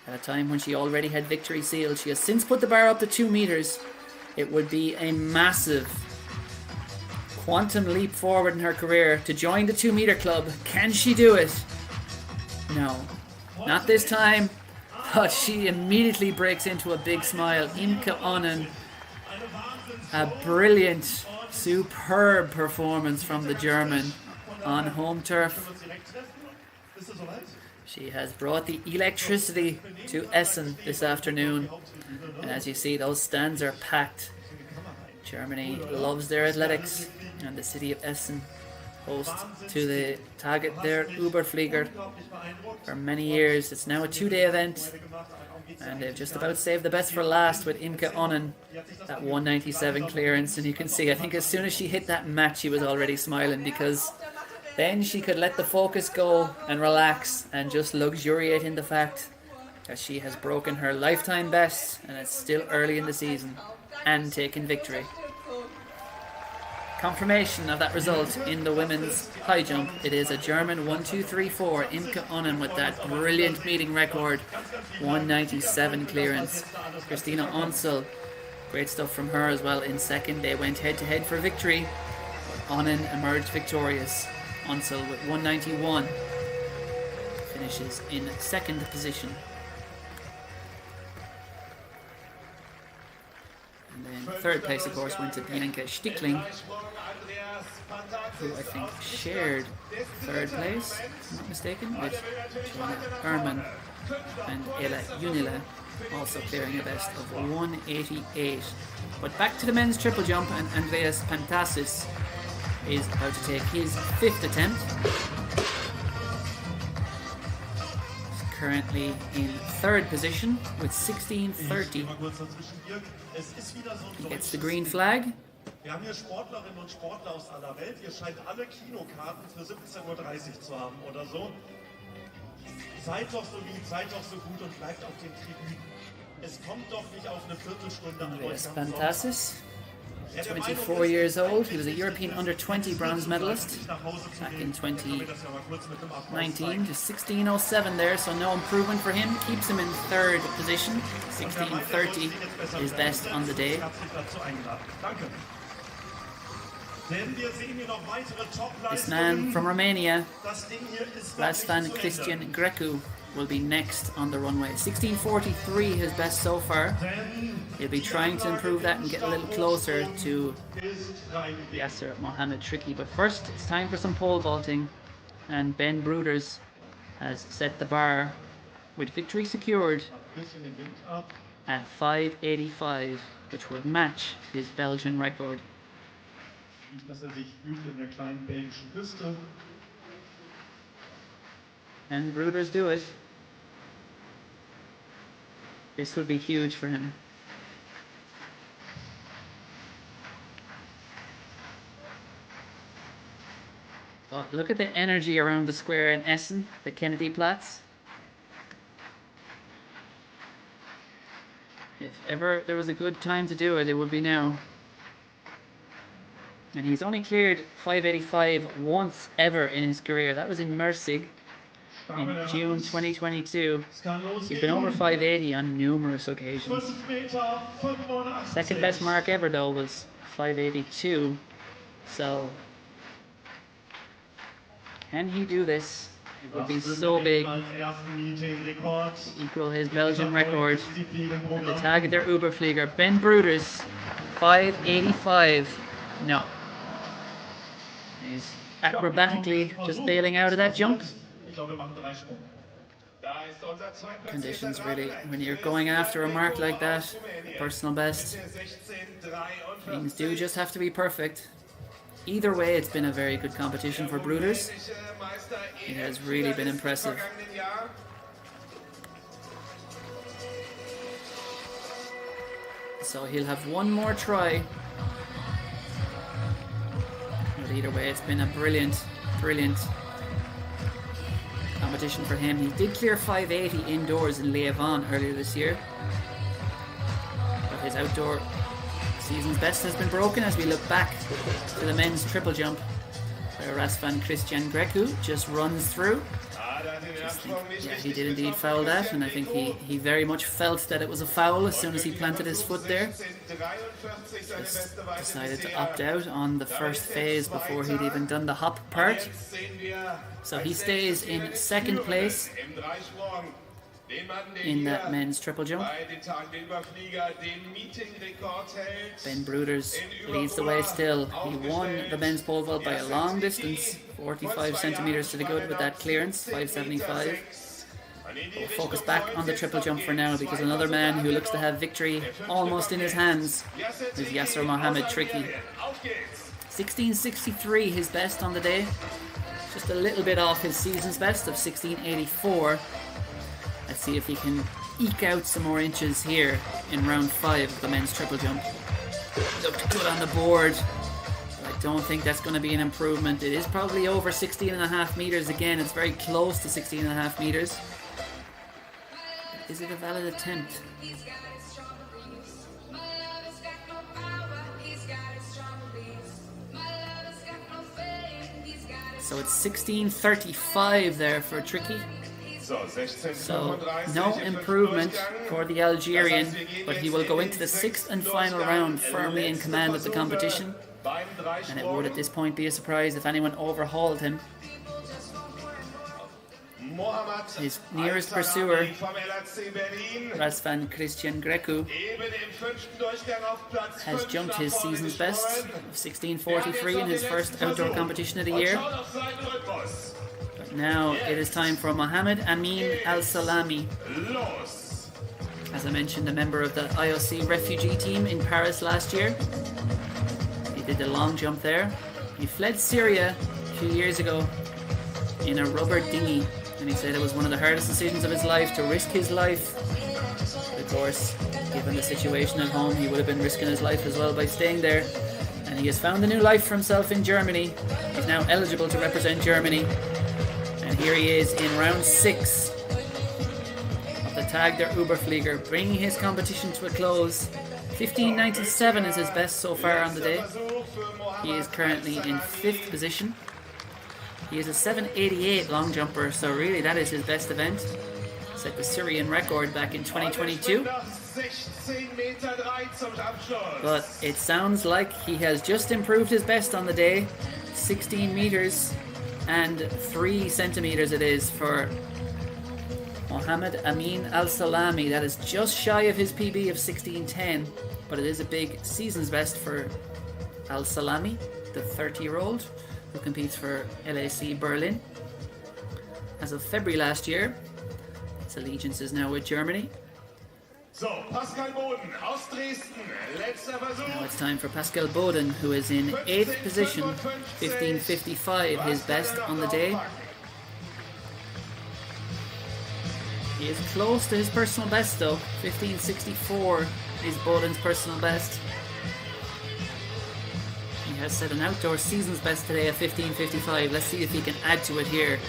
at a time when she already had victory sealed. She has since put the bar up to 2 meters. It would be a massive quantum leap forward in her career to join the 2 meter club. Can she do it? No, not this time, but she immediately breaks into a big smile. Imke Onnen, a brilliant, superb performance from the German on home turf. She has brought the electricity to Essen this afternoon. And as you see, those stands are packed. Germany loves their athletics, and the city of Essen, host to the Tag der Überflieger for many years. It's now a 2-day event, and they've just about saved the best for last with Imke Onnen, that 197 clearance. And you can see, I think as soon as she hit that mat, she was already smiling, because then she could let the focus go and relax and just luxuriate in the fact that she has broken her lifetime best, and it's still early in the season, and taken victory. Confirmation of that result in the women's high jump. It is a German 1-2-3-4, Imke Onnen with that brilliant meeting record, 197 clearance. Christina Onsel, great stuff from her as well in second. They went head to head for victory. Onnen emerged victorious. Onsel with 191 finishes in second position. And then third place, of course, went to Bianca Stickling, who I think shared third place, if I'm not mistaken, with Joanna Ehrman and Ella Unila, also clearing a best of 188. But back to the men's triple jump, and Andreas Pantasis is about to take his 5th attempt. He's currently in third position with 16:30. He gets the green flag. Wir haben hier Sportlerinnen und Sportler aus aller Welt. Ihr scheint alle Kinokarten für 17:30 Uhr zu haben oder so. Seid doch so lieb, seid doch so gut und bleibt auf den Tribünen. Es kommt doch nicht auf eine Viertelstunde an. Andreas Pantasis, 24 years old. He was a European under-20 bronze medalist back in 2019. Just 16:07 there, so no improvement for him. Keeps him in third position. 16:30 is best on the day. This man from Romania, Razvan Cristian Grecu, will be next on the runway. 16:43 his best so far. He'll be trying to improve that and get a little closer to Yasser Mohammed Tricky. But first, it's time for some pole vaulting. And Ben Bruders has set the bar with victory secured at 5:85, which would match his Belgian record. Dass sich übt in der kleinen belgischen Küste. And Bruders do it. This would be huge for him. Oh, look at the energy around the square in Essen, the Kennedy Platz. If ever there was a good time to do it, it would be now. And he's only cleared 5:85 once ever in his career. That was in Merzig in June 2022. He's been over 580 on numerous occasions. Second best mark ever though was 582. So can he do this? It would be so big to equal his Belgian record at the Tag der Überflieger. Ben Bruders, 5.85. No. He's acrobatically just bailing out of that jump. Conditions really, when you're going after a mark like that, personal best, things do just have to be perfect. Either way, it's been a very good competition for Bruders. It has really been impressive. So he'll have one more try. But either way, it's been a brilliant competition for him. He did clear 580 indoors in Leovan earlier this year. But his outdoor season's best has been broken as we look back to the men's triple jump, where Razvan Christian Grecu just runs through. Yeah, he did indeed foul that, and I think he very much felt that it was a foul as soon as he planted his foot there. Just decided to opt out on the first phase before he'd even done the hop part. So he stays in second place in that men's triple jump. Ben Bruders leads the way still. He won the men's pole vault by a long distance, 45 centimeters to the good with that clearance, 575. We'll focus back on the triple jump for now, because another man who looks to have victory almost in his hands is Yasser Mohammed Tricky. 1663 his best on the day, just a little bit off his season's best of 1684. Let's see if he can eke out some more inches here in round 5 of the men's triple jump. Looked good on the board. I don't think that's going to be an improvement. It is probably over 16.5 meters again. It's very close to 16.5 meters. Is it a valid attempt? So it's 16.35 there for Tricky. So no improvement for the Algerian, but he will go into the 6th and final round firmly in command of the competition. And it would at this point be a surprise if anyone overhauled him. His nearest pursuer, Razvan Christian Grecu, has jumped his season's best of 16.43 in his first outdoor competition of the year. But now it is time for Mohammed Amin Al-Salami. As I mentioned, a member of the IOC refugee team in Paris last year. He did the long jump there. He fled Syria a few years ago in a rubber dinghy, and he said it was one of the hardest decisions of his life to risk his life. Of course, given the situation at home, he would have been risking his life as well by staying there. And he has found a new life for himself in Germany. He's now eligible to represent Germany. And here he is in round 6 of the Tag der Überflieger, bringing his competition to a close. 15.97 is his best so far on the day. He is currently in 5th position. He is a 7.88 long jumper, so really that is his best event. Set the Syrian record back in 2022. But it sounds like he has just improved his best on the day. 16 meters and 3 centimeters it is for Mohammed Amin Al-Salami. That is just shy of his PB of 16.10, but it is a big season's best for Al-Salami, the 30-year-old who competes for LAC Berlin. As of February last year, his allegiance is now with Germany. So, Pascal Boden aus Dresden, letzter Versuch. Now it's time for Pascal Boden, who is in 8th position, 15.55, his best on the day. He is close to his personal best though. 15.64 is Boden's personal best. He has set an outdoor season's best today of 15.55. Let's see if he can add to it here.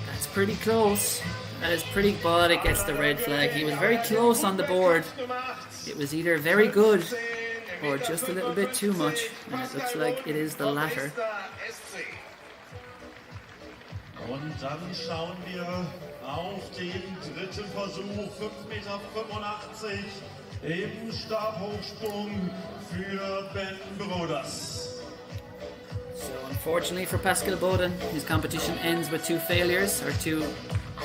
That's pretty close. That is pretty, but it gets the red flag. He was very close on the board. It was either very good or just a little bit too much, and it looks like it is the latter. Und dann schauen wir auf den dritten Versuch, 5,85 Meter im Stabhochsprung für Ben Bruders. So unfortunately for Pascal Boden, his competition ends with 2 failures, or 2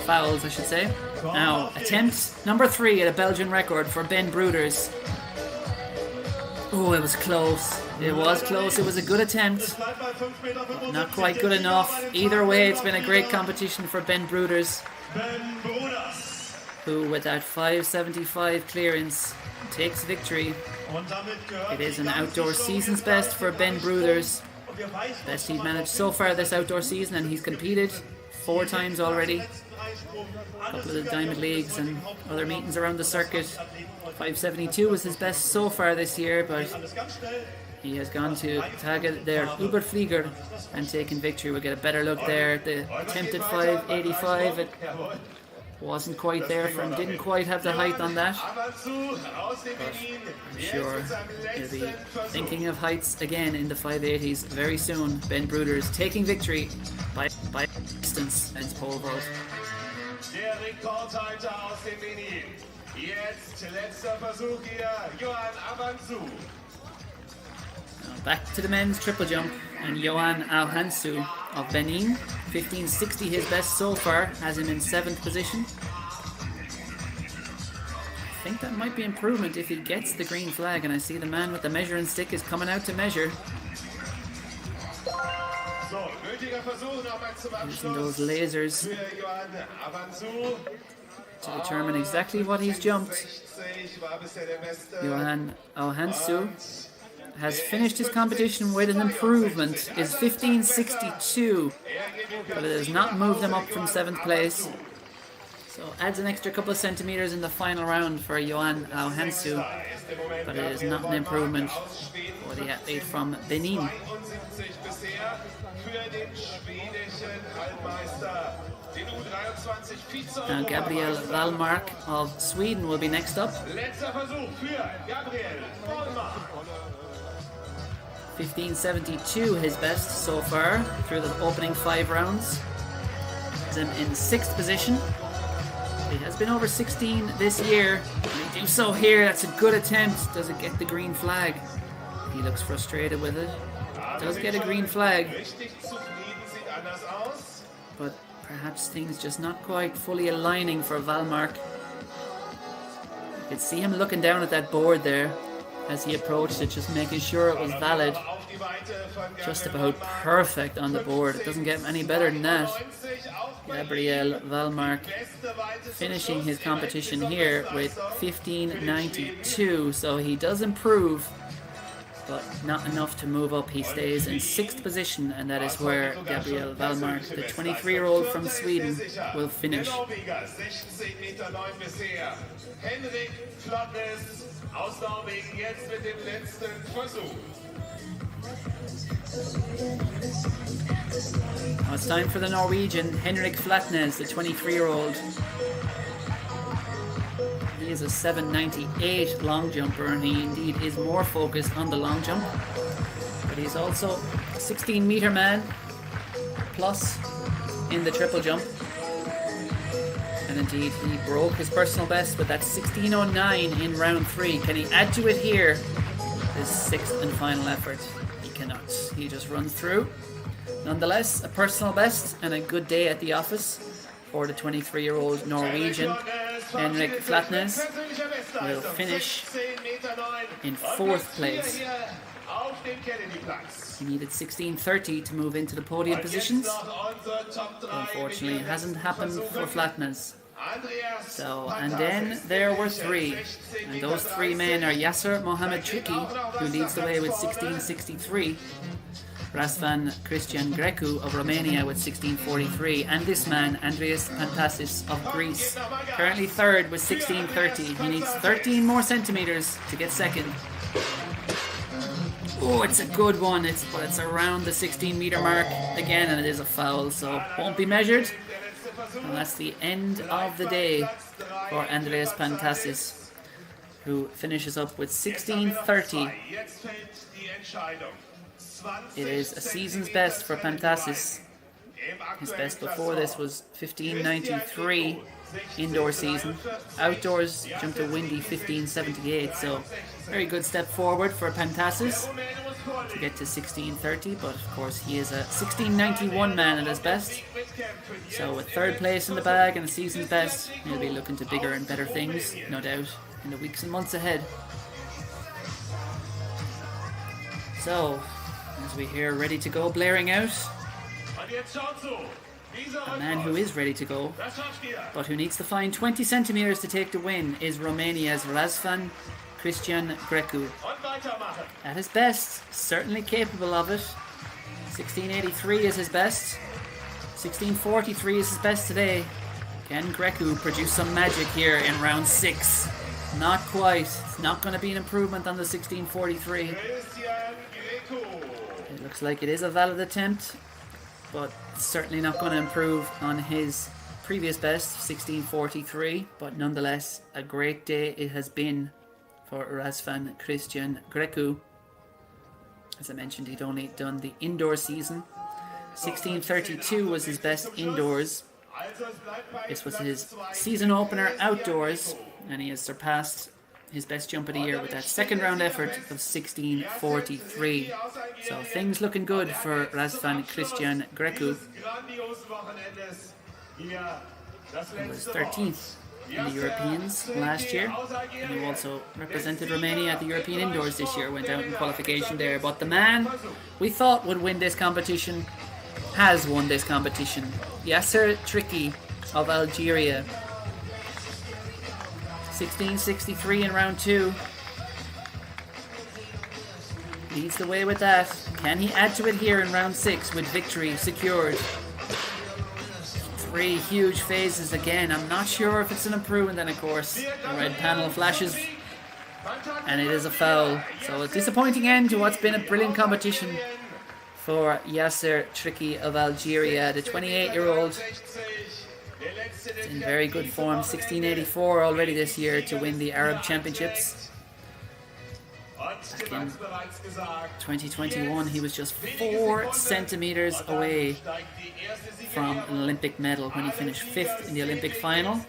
fouls I should say. Now, attempt number 3 at a Belgian record for Ben Broeders. Oh, it was close. It was close. It was a good attempt. Not quite good enough. Either way, it's been a great competition for Ben Broeders, who with that 5.75 clearance takes victory. It is an outdoor season's best for Ben Broeders. Best he's managed so far this outdoor season, and he's competed 4 times already. A couple of the Diamond Leagues and other meetings around the circuit. 5.72 was his best so far this year, but he has gone to Tag der Überflieger and taken victory. We'll get a better look there. The attempted 5.85, it wasn't quite there for him, didn't quite have the height on that. But I'm sure he'll be thinking of heights again in the 5.80s very soon. Ben Broeders taking victory by distance against pole vault. Der Rekordhalter aus dem Benin. Jetzt letzter Versuch hier, Johann Avanzu. Back to the men's triple jump, and Johan Alhansu of Benin. 15.60 his best so far, has him in 7th position. I think that might be improvement if he gets the green flag, and I see the man with the measuring stick is coming out to measure. Using those lasers to determine exactly what he's jumped. Johan Alhansu has finished his competition with an improvement, is 15.62, but it has not moved him up from 7th place. So adds an extra couple of centimeters in the final round for Johan Alhansu, but it is not an improvement for the athlete from Benin. Now Gabriel Wallmark of Sweden will be next up. 15.72 his best so far through the opening 5 rounds. He's in 6th position. He has been over 16 this year. And he do so here. That's a good attempt. Does it get the green flag? He looks frustrated with it. Does get a green flag. But perhaps things just not quite fully aligning for Wallmark. You could see him looking down at that board there as he approached it, just making sure it was valid. Just about perfect on the board. It doesn't get any better than that. Gabriel Wallmark finishing his competition here with 15.92, so he does improve, but not enough to move up. He stays in 6th position, and that is where Gabriel Wallmark, the 23-year-old from Sweden, will finish. Aus Norwegen jetzt mit dem letzten Versuch. Now it's time for the Norwegian, Henrik Flatnes, the 23-year-old. He is a 7.98 long jumper, and he indeed is more focused on the long jump. But he's also a 16-meter man plus in the triple jump. And indeed, he broke his personal best with that 16.09 in round 3. Can he add to it here? His 6th and final effort. He cannot. He just runs through. Nonetheless, a personal best and a good day at the office for the 23-year-old Norwegian. Henrik Flatnes will finish in 4th place. He needed 16.30 to move into the podium positions. Unfortunately, it hasn't happened for Flatnes. So, and then there were 3. And those 3 men are Yasser Mohamed Triki, who leads the way with 16.63. Razvan Christian Grecu of Romania with 16.43. And this man, Andreas Pantasis of Greece, currently 3rd with 16.30. He needs 13 more centimeters to get 2nd. Oh, it's a good one. But it's around the 16-meter mark again, and it is a foul, so won't be measured. And that's the end of the day for Andreas Pantasis, who finishes up with 16.30. It is a season's best for Pantasis. His best before this was 15.93. indoor season. Outdoors jumped a windy 15.78, so very good step forward for Pantassis to get to 16.30, but of course he is a 16.91 man at his best. So with third place in the bag and a season's best, he'll be looking to bigger and better things, no doubt, in the weeks and months ahead. So, as we hear ready to go blaring out, a man who is ready to go, but who needs to find 20 centimeters to take the win, is Romania's Razvan Cristian Grecu. At his best, certainly capable of it. 16.83 is his best. 16.43 is his best today. Can Grecu produce some magic here in round 6? Not quite. It's not going to be an improvement on the 16.43. It looks like it is a valid attempt, but certainly not going to improve on his previous best, 16.43. But nonetheless, a great day it has been for Razvan Cristian Grecu. As I mentioned, he'd only done the indoor season. 16.32 was his best indoors. This was his season opener outdoors, and he has surpassed his best jump of the year with that second round effort of 16.43. So things looking good for Razvan Cristian Grecu. He was 13th in the Europeans last year, and he also represented Romania at the European Indoors this year, went out in qualification there. But the man we thought would win this competition has won this competition. Yasser Tricky of Algeria. 16.63 in round 2. Leads the way with that. Can he add to it here in round 6 with victory secured? 3 huge phases again. I'm not sure if it's an improvement. Then of course the red panel flashes and it is a foul. So a disappointing end to what's been a brilliant competition for Yasser Tricky of Algeria. The 28-year-old is in very good form. 16.84 already this year to win the Arab Championships. Back in 2021 he was just 4 centimeters away from an Olympic medal when he finished 5th in the Olympic final.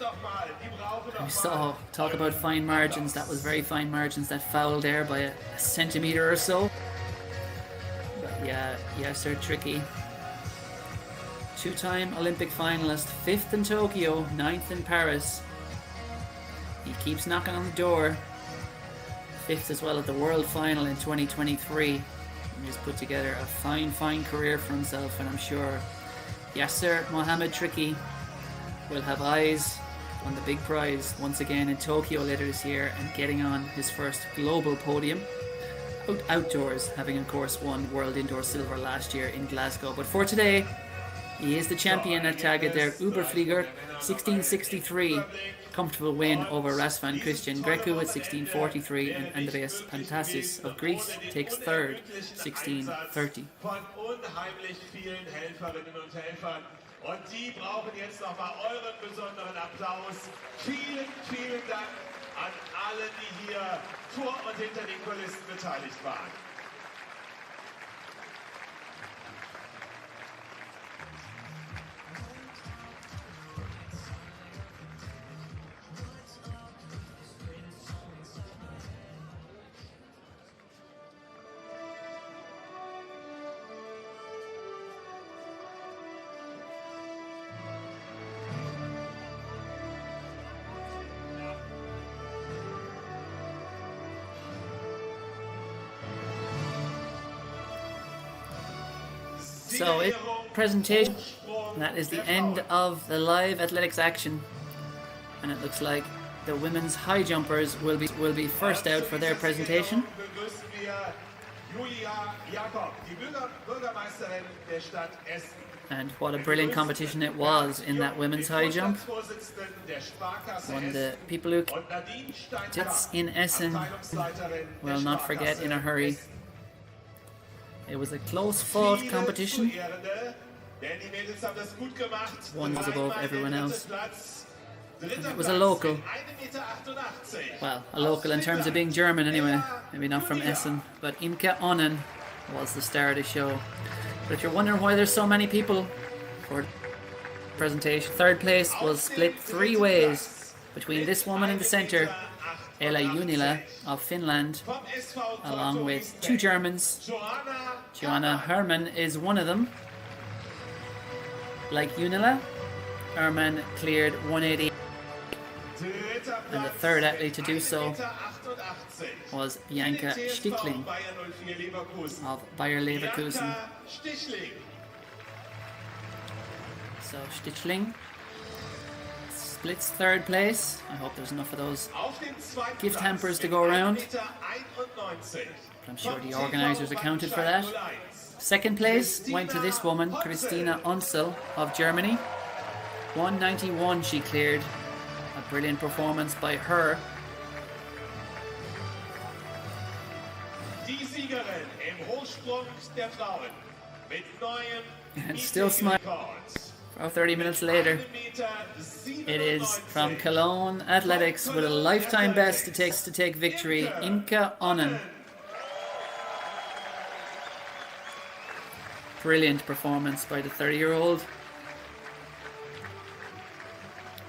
We saw, talk about fine margins, that was very fine margins, that foul there by a centimetre or so. But yeah, Yasser Tricky, 2-time Olympic finalist, 5th in Tokyo, 9th in Paris. He keeps knocking on the door. 5th as well at the World Final in 2023. He's put together a fine career for himself, and I'm sure Yasser Mohammed Tricky will have eyes on the big prize once again in Tokyo later this year, and getting on his first global podium outdoors, having of course won World Indoor Silver last year in Glasgow. But for today, he is the champion at Tag der Überflieger, 16.63. Comfortable win over Razvan Cristian Grecu at 16.43, and Andreas Pantassis of Greece takes 3rd, 16.30. Und die brauchen jetzt nochmal euren besonderen Applaus. Vielen Dank an alle, die hier vor und hinter den Kulissen beteiligt waren. So presentation, that is the end of the live athletics action, and it looks like the women's high jumpers will be first out for their presentation. And what a brilliant competition it was in that women's high jump. One of the people who sits in Essen will not forget in a hurry. It was a close fought competition. One was above everyone else. And it was a local. Well, a local in terms of being German anyway. Maybe not from Essen. But Imke Onnen was the star of the show. But if you're wondering why there's so many people for presentation. Third place was split 3 ways between this woman in the center, Ella Junila of Finland, along with 2 Germans. Joanna Hermann is one of them. Like Junila, Hermann cleared 180, and the third athlete to do so was Bianca Stickling of Bayer Leverkusen. So Stickling splits third place. I hope there's enough of those gift hampers to go around, but I'm sure the organisers accounted for that. Second place went to this woman, Christina Unsel of Germany. 191 she cleared. A brilliant performance by her. And still smiling. 30 minutes later, it is from Cologne Athletics with a lifetime best to take victory, Inka Onnen. Brilliant performance by the 30-year-old.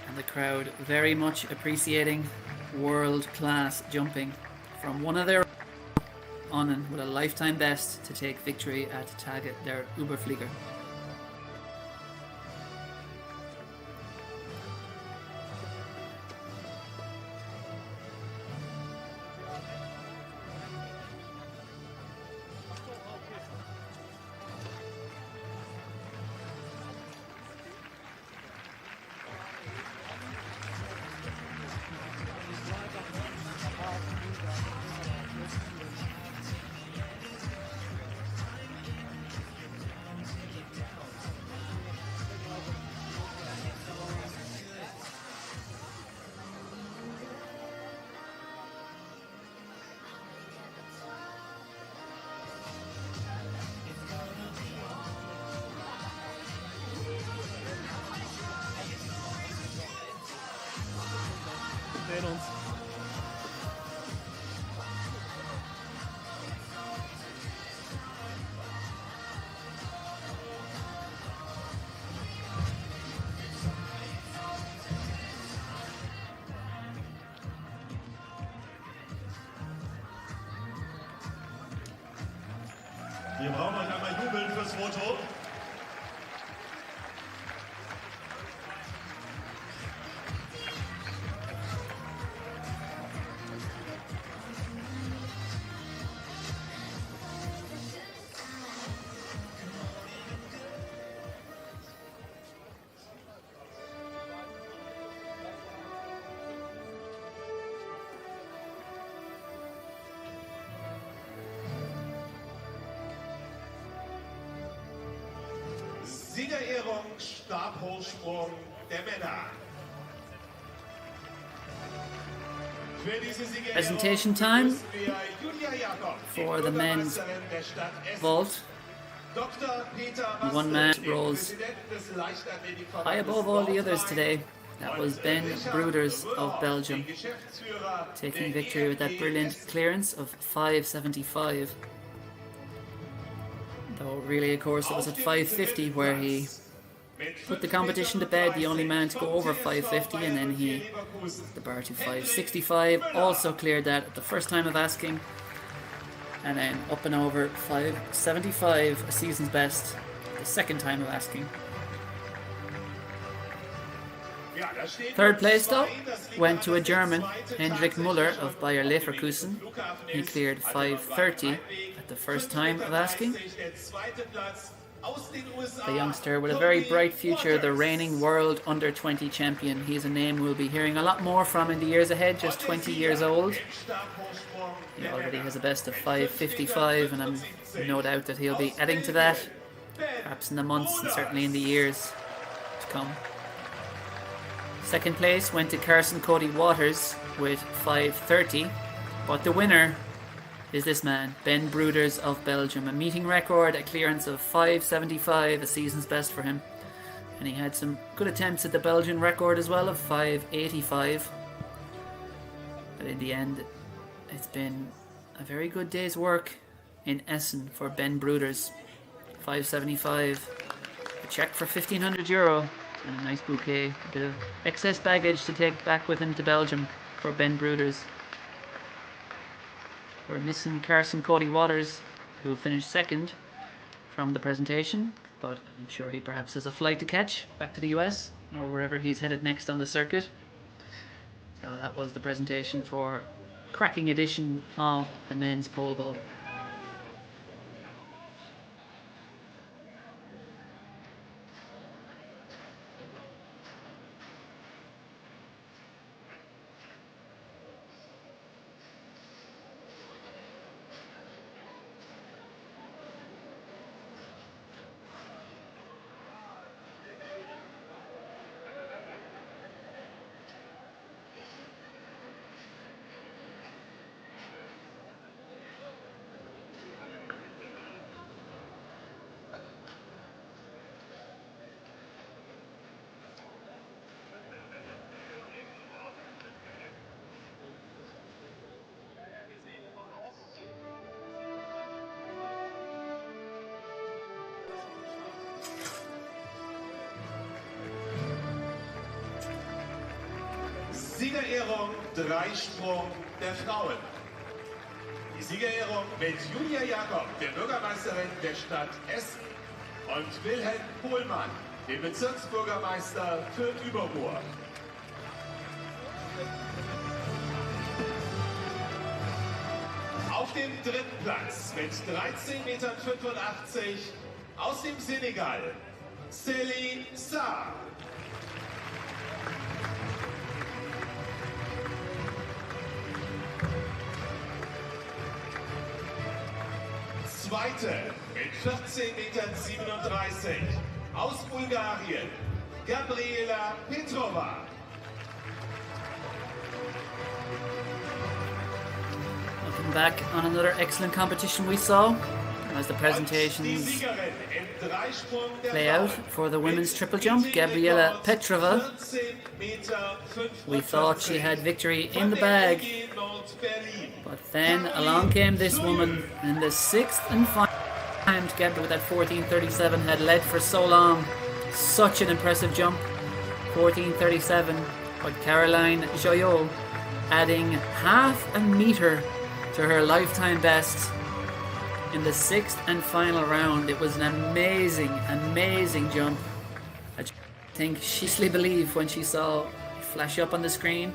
And the crowd very much appreciating world-class jumping from one of their Onnen with a lifetime best to take victory at Tag der Überflieger. Wir brauchen euch einmal jubeln fürs Foto. Siegerehrung Stabhochsprung der Männer. Presentation time for the men's vault. One man rose high above all the others today. That was Ben Broeders of Belgium, taking victory with that brilliant clearance of 575. Though really, of course, it was at 550 where he put the competition to bed, the only man to go over 550, and then he the bar to 565. Also cleared that at the first time of asking, and then up and over 575, a season's best, the second time of asking. Third place though went to a German, Hendrik Muller of Bayer Leverkusen. He cleared 530 at the first time of asking. The youngster with a very bright future, the reigning world under-20 champion. He's a name we'll be hearing a lot more from in the years ahead, just 20 years old. He already has a best of 555, and I'm no doubt that he'll be adding to that, perhaps in the months and certainly in the years to come. Second place went to Carson Cody Waters with 530, but the winner is this man, Ben Broeders of Belgium. A meeting record, a clearance of 575, a season's best for him. And he had some good attempts at the Belgian record as well of 585. But in the end, it's been a very good day's work in Essen for Ben Broeders. 575, a check for €1,500 And a nice bouquet, a bit of excess baggage to take back with him to Belgium for Ben Bruders. We're missing Carson Cody Waters, who finished second from the presentation, but I'm sure he perhaps has a flight to catch back to the US or wherever he's headed next on the circuit. So that was the presentation for cracking edition of the men's pole vault. Siegerehrung Dreisprung der Frauen. Die Siegerehrung mit Julia Jakob, der Bürgermeisterin der Stadt Essen, und Wilhelm Pohlmann, dem Bezirksbürgermeister für Überruhr. Auf dem dritten Platz mit 13,85 Metern aus dem Senegal, Céline Sarr. Zweite mit 14,37 Metern aus Bulgarien, Gabriela Petrova. Looking back on another excellent competition we saw as the presentations play out for the women's triple jump. Gabriela Petrova, we thought she had victory in the bag, but then along came this woman in the sixth and final time together with that 14:37 had led for so long. Such an impressive jump, 14:37, but Caroline Joyot adding half a meter to her lifetime best in the sixth and final round. It was an amazing jump. I think she easily believed when she saw it flash up on the screen.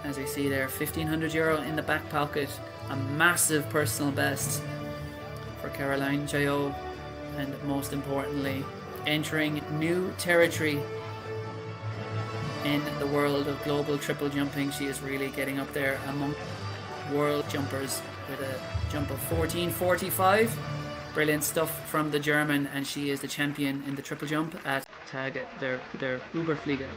As we see there, €1,500 in the back pocket. A massive personal best for Caroline Joyot, and most importantly, entering new territory in the world of global triple jumping. She is really getting up there among world jumpers with a jump of 14:45. Brilliant stuff from the German, and she is the champion in the triple jump at Tag der Überflieger.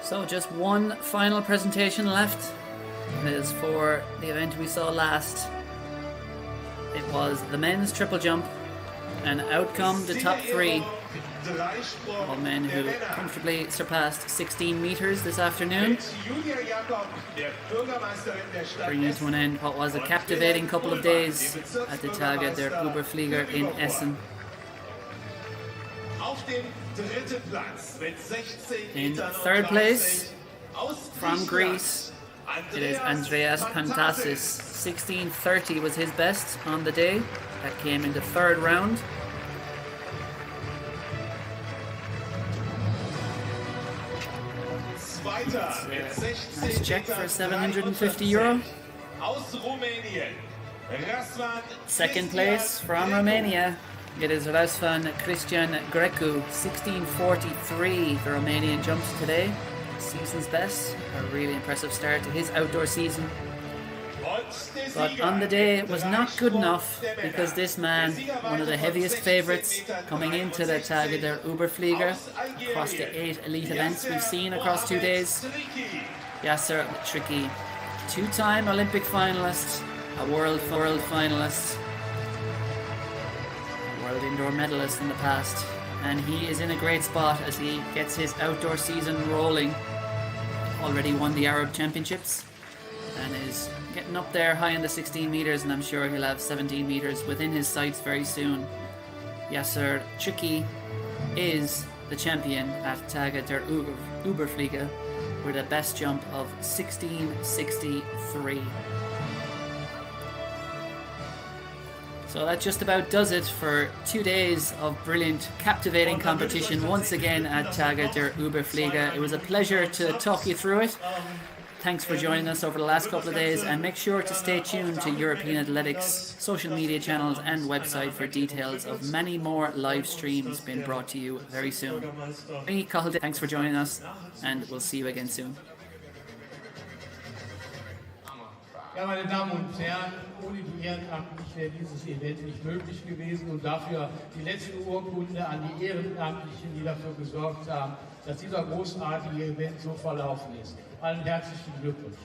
So just one final presentation left. It is for the event we saw last. It was the men's triple jump, and out come the top three. All men who comfortably surpassed 16 meters this afternoon, bringing to an end what was a captivating couple of days at the Tag der Überflieger in Essen. dritten Platz mit 16 In Metern third und place, 30 aus from Griechenland, Greece, it is Andreas Pantasis. 16:30 was his best on the day. That came in the third round. Zweiter mit 16 Nice check for Metern 750 euro. aus Rumänien. Razvan Second place from Romania. It is Razvan Cristian Grecu. 16:43. The Romanian jumps today. Season's best. A really impressive start to his outdoor season. But on the day it was not good enough because this man, one of the heaviest favourites coming into the Tage der Überflieger across the 8 elite events we've seen across 2 days, Yasser Tricky, two-time Olympic finalist, a world finalist, a world indoor medalist in the past, and he is in a great spot as he gets his outdoor season rolling. Already won the Arab Championships and is getting up there high in the 16 meters, and I'm sure he'll have 17 meters within his sights very soon. Yasser Tricky is the champion at Tage der Überflieger with a best jump of 16:63. So that just about does it for 2 days of brilliant, captivating competition once again at Tage der Überflieger. It was a pleasure to talk you through it. Thanks for joining us over the last couple of days, and make sure to stay tuned to European Athletics social media channels and website for details of many more live streams being brought to you very soon. Thanks for joining us, and we'll see you again soon. Ja, meine Damen und Herren, ohne die Ehrenamtlichen wäre dieses Event nicht möglich gewesen, und dafür die letzte Urkunde an die Ehrenamtlichen, die dafür gesorgt haben, dass dieser großartige Event so verlaufen ist. Allen herzlichen Glückwunsch.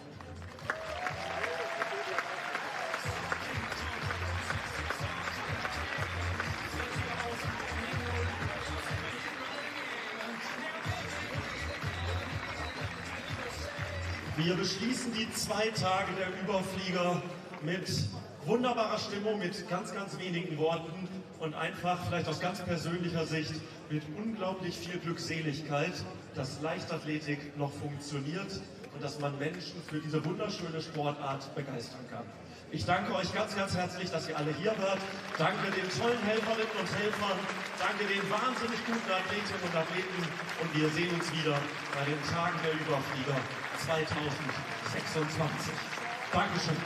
Wir beschließen die 2 Tage der Überflieger mit wunderbarer Stimmung, mit ganz, ganz wenigen Worten und einfach, vielleicht aus ganz persönlicher Sicht, mit unglaublich viel Glückseligkeit, dass Leichtathletik noch funktioniert und dass man Menschen für diese wunderschöne Sportart begeistern kann. Ich danke euch ganz, ganz herzlich, dass ihr alle hier wart. Danke den tollen Helferinnen und Helfern. Danke den wahnsinnig guten Athletinnen und Athleten. Und wir sehen uns wieder bei den Tagen der Überflieger 2026. Dankeschön.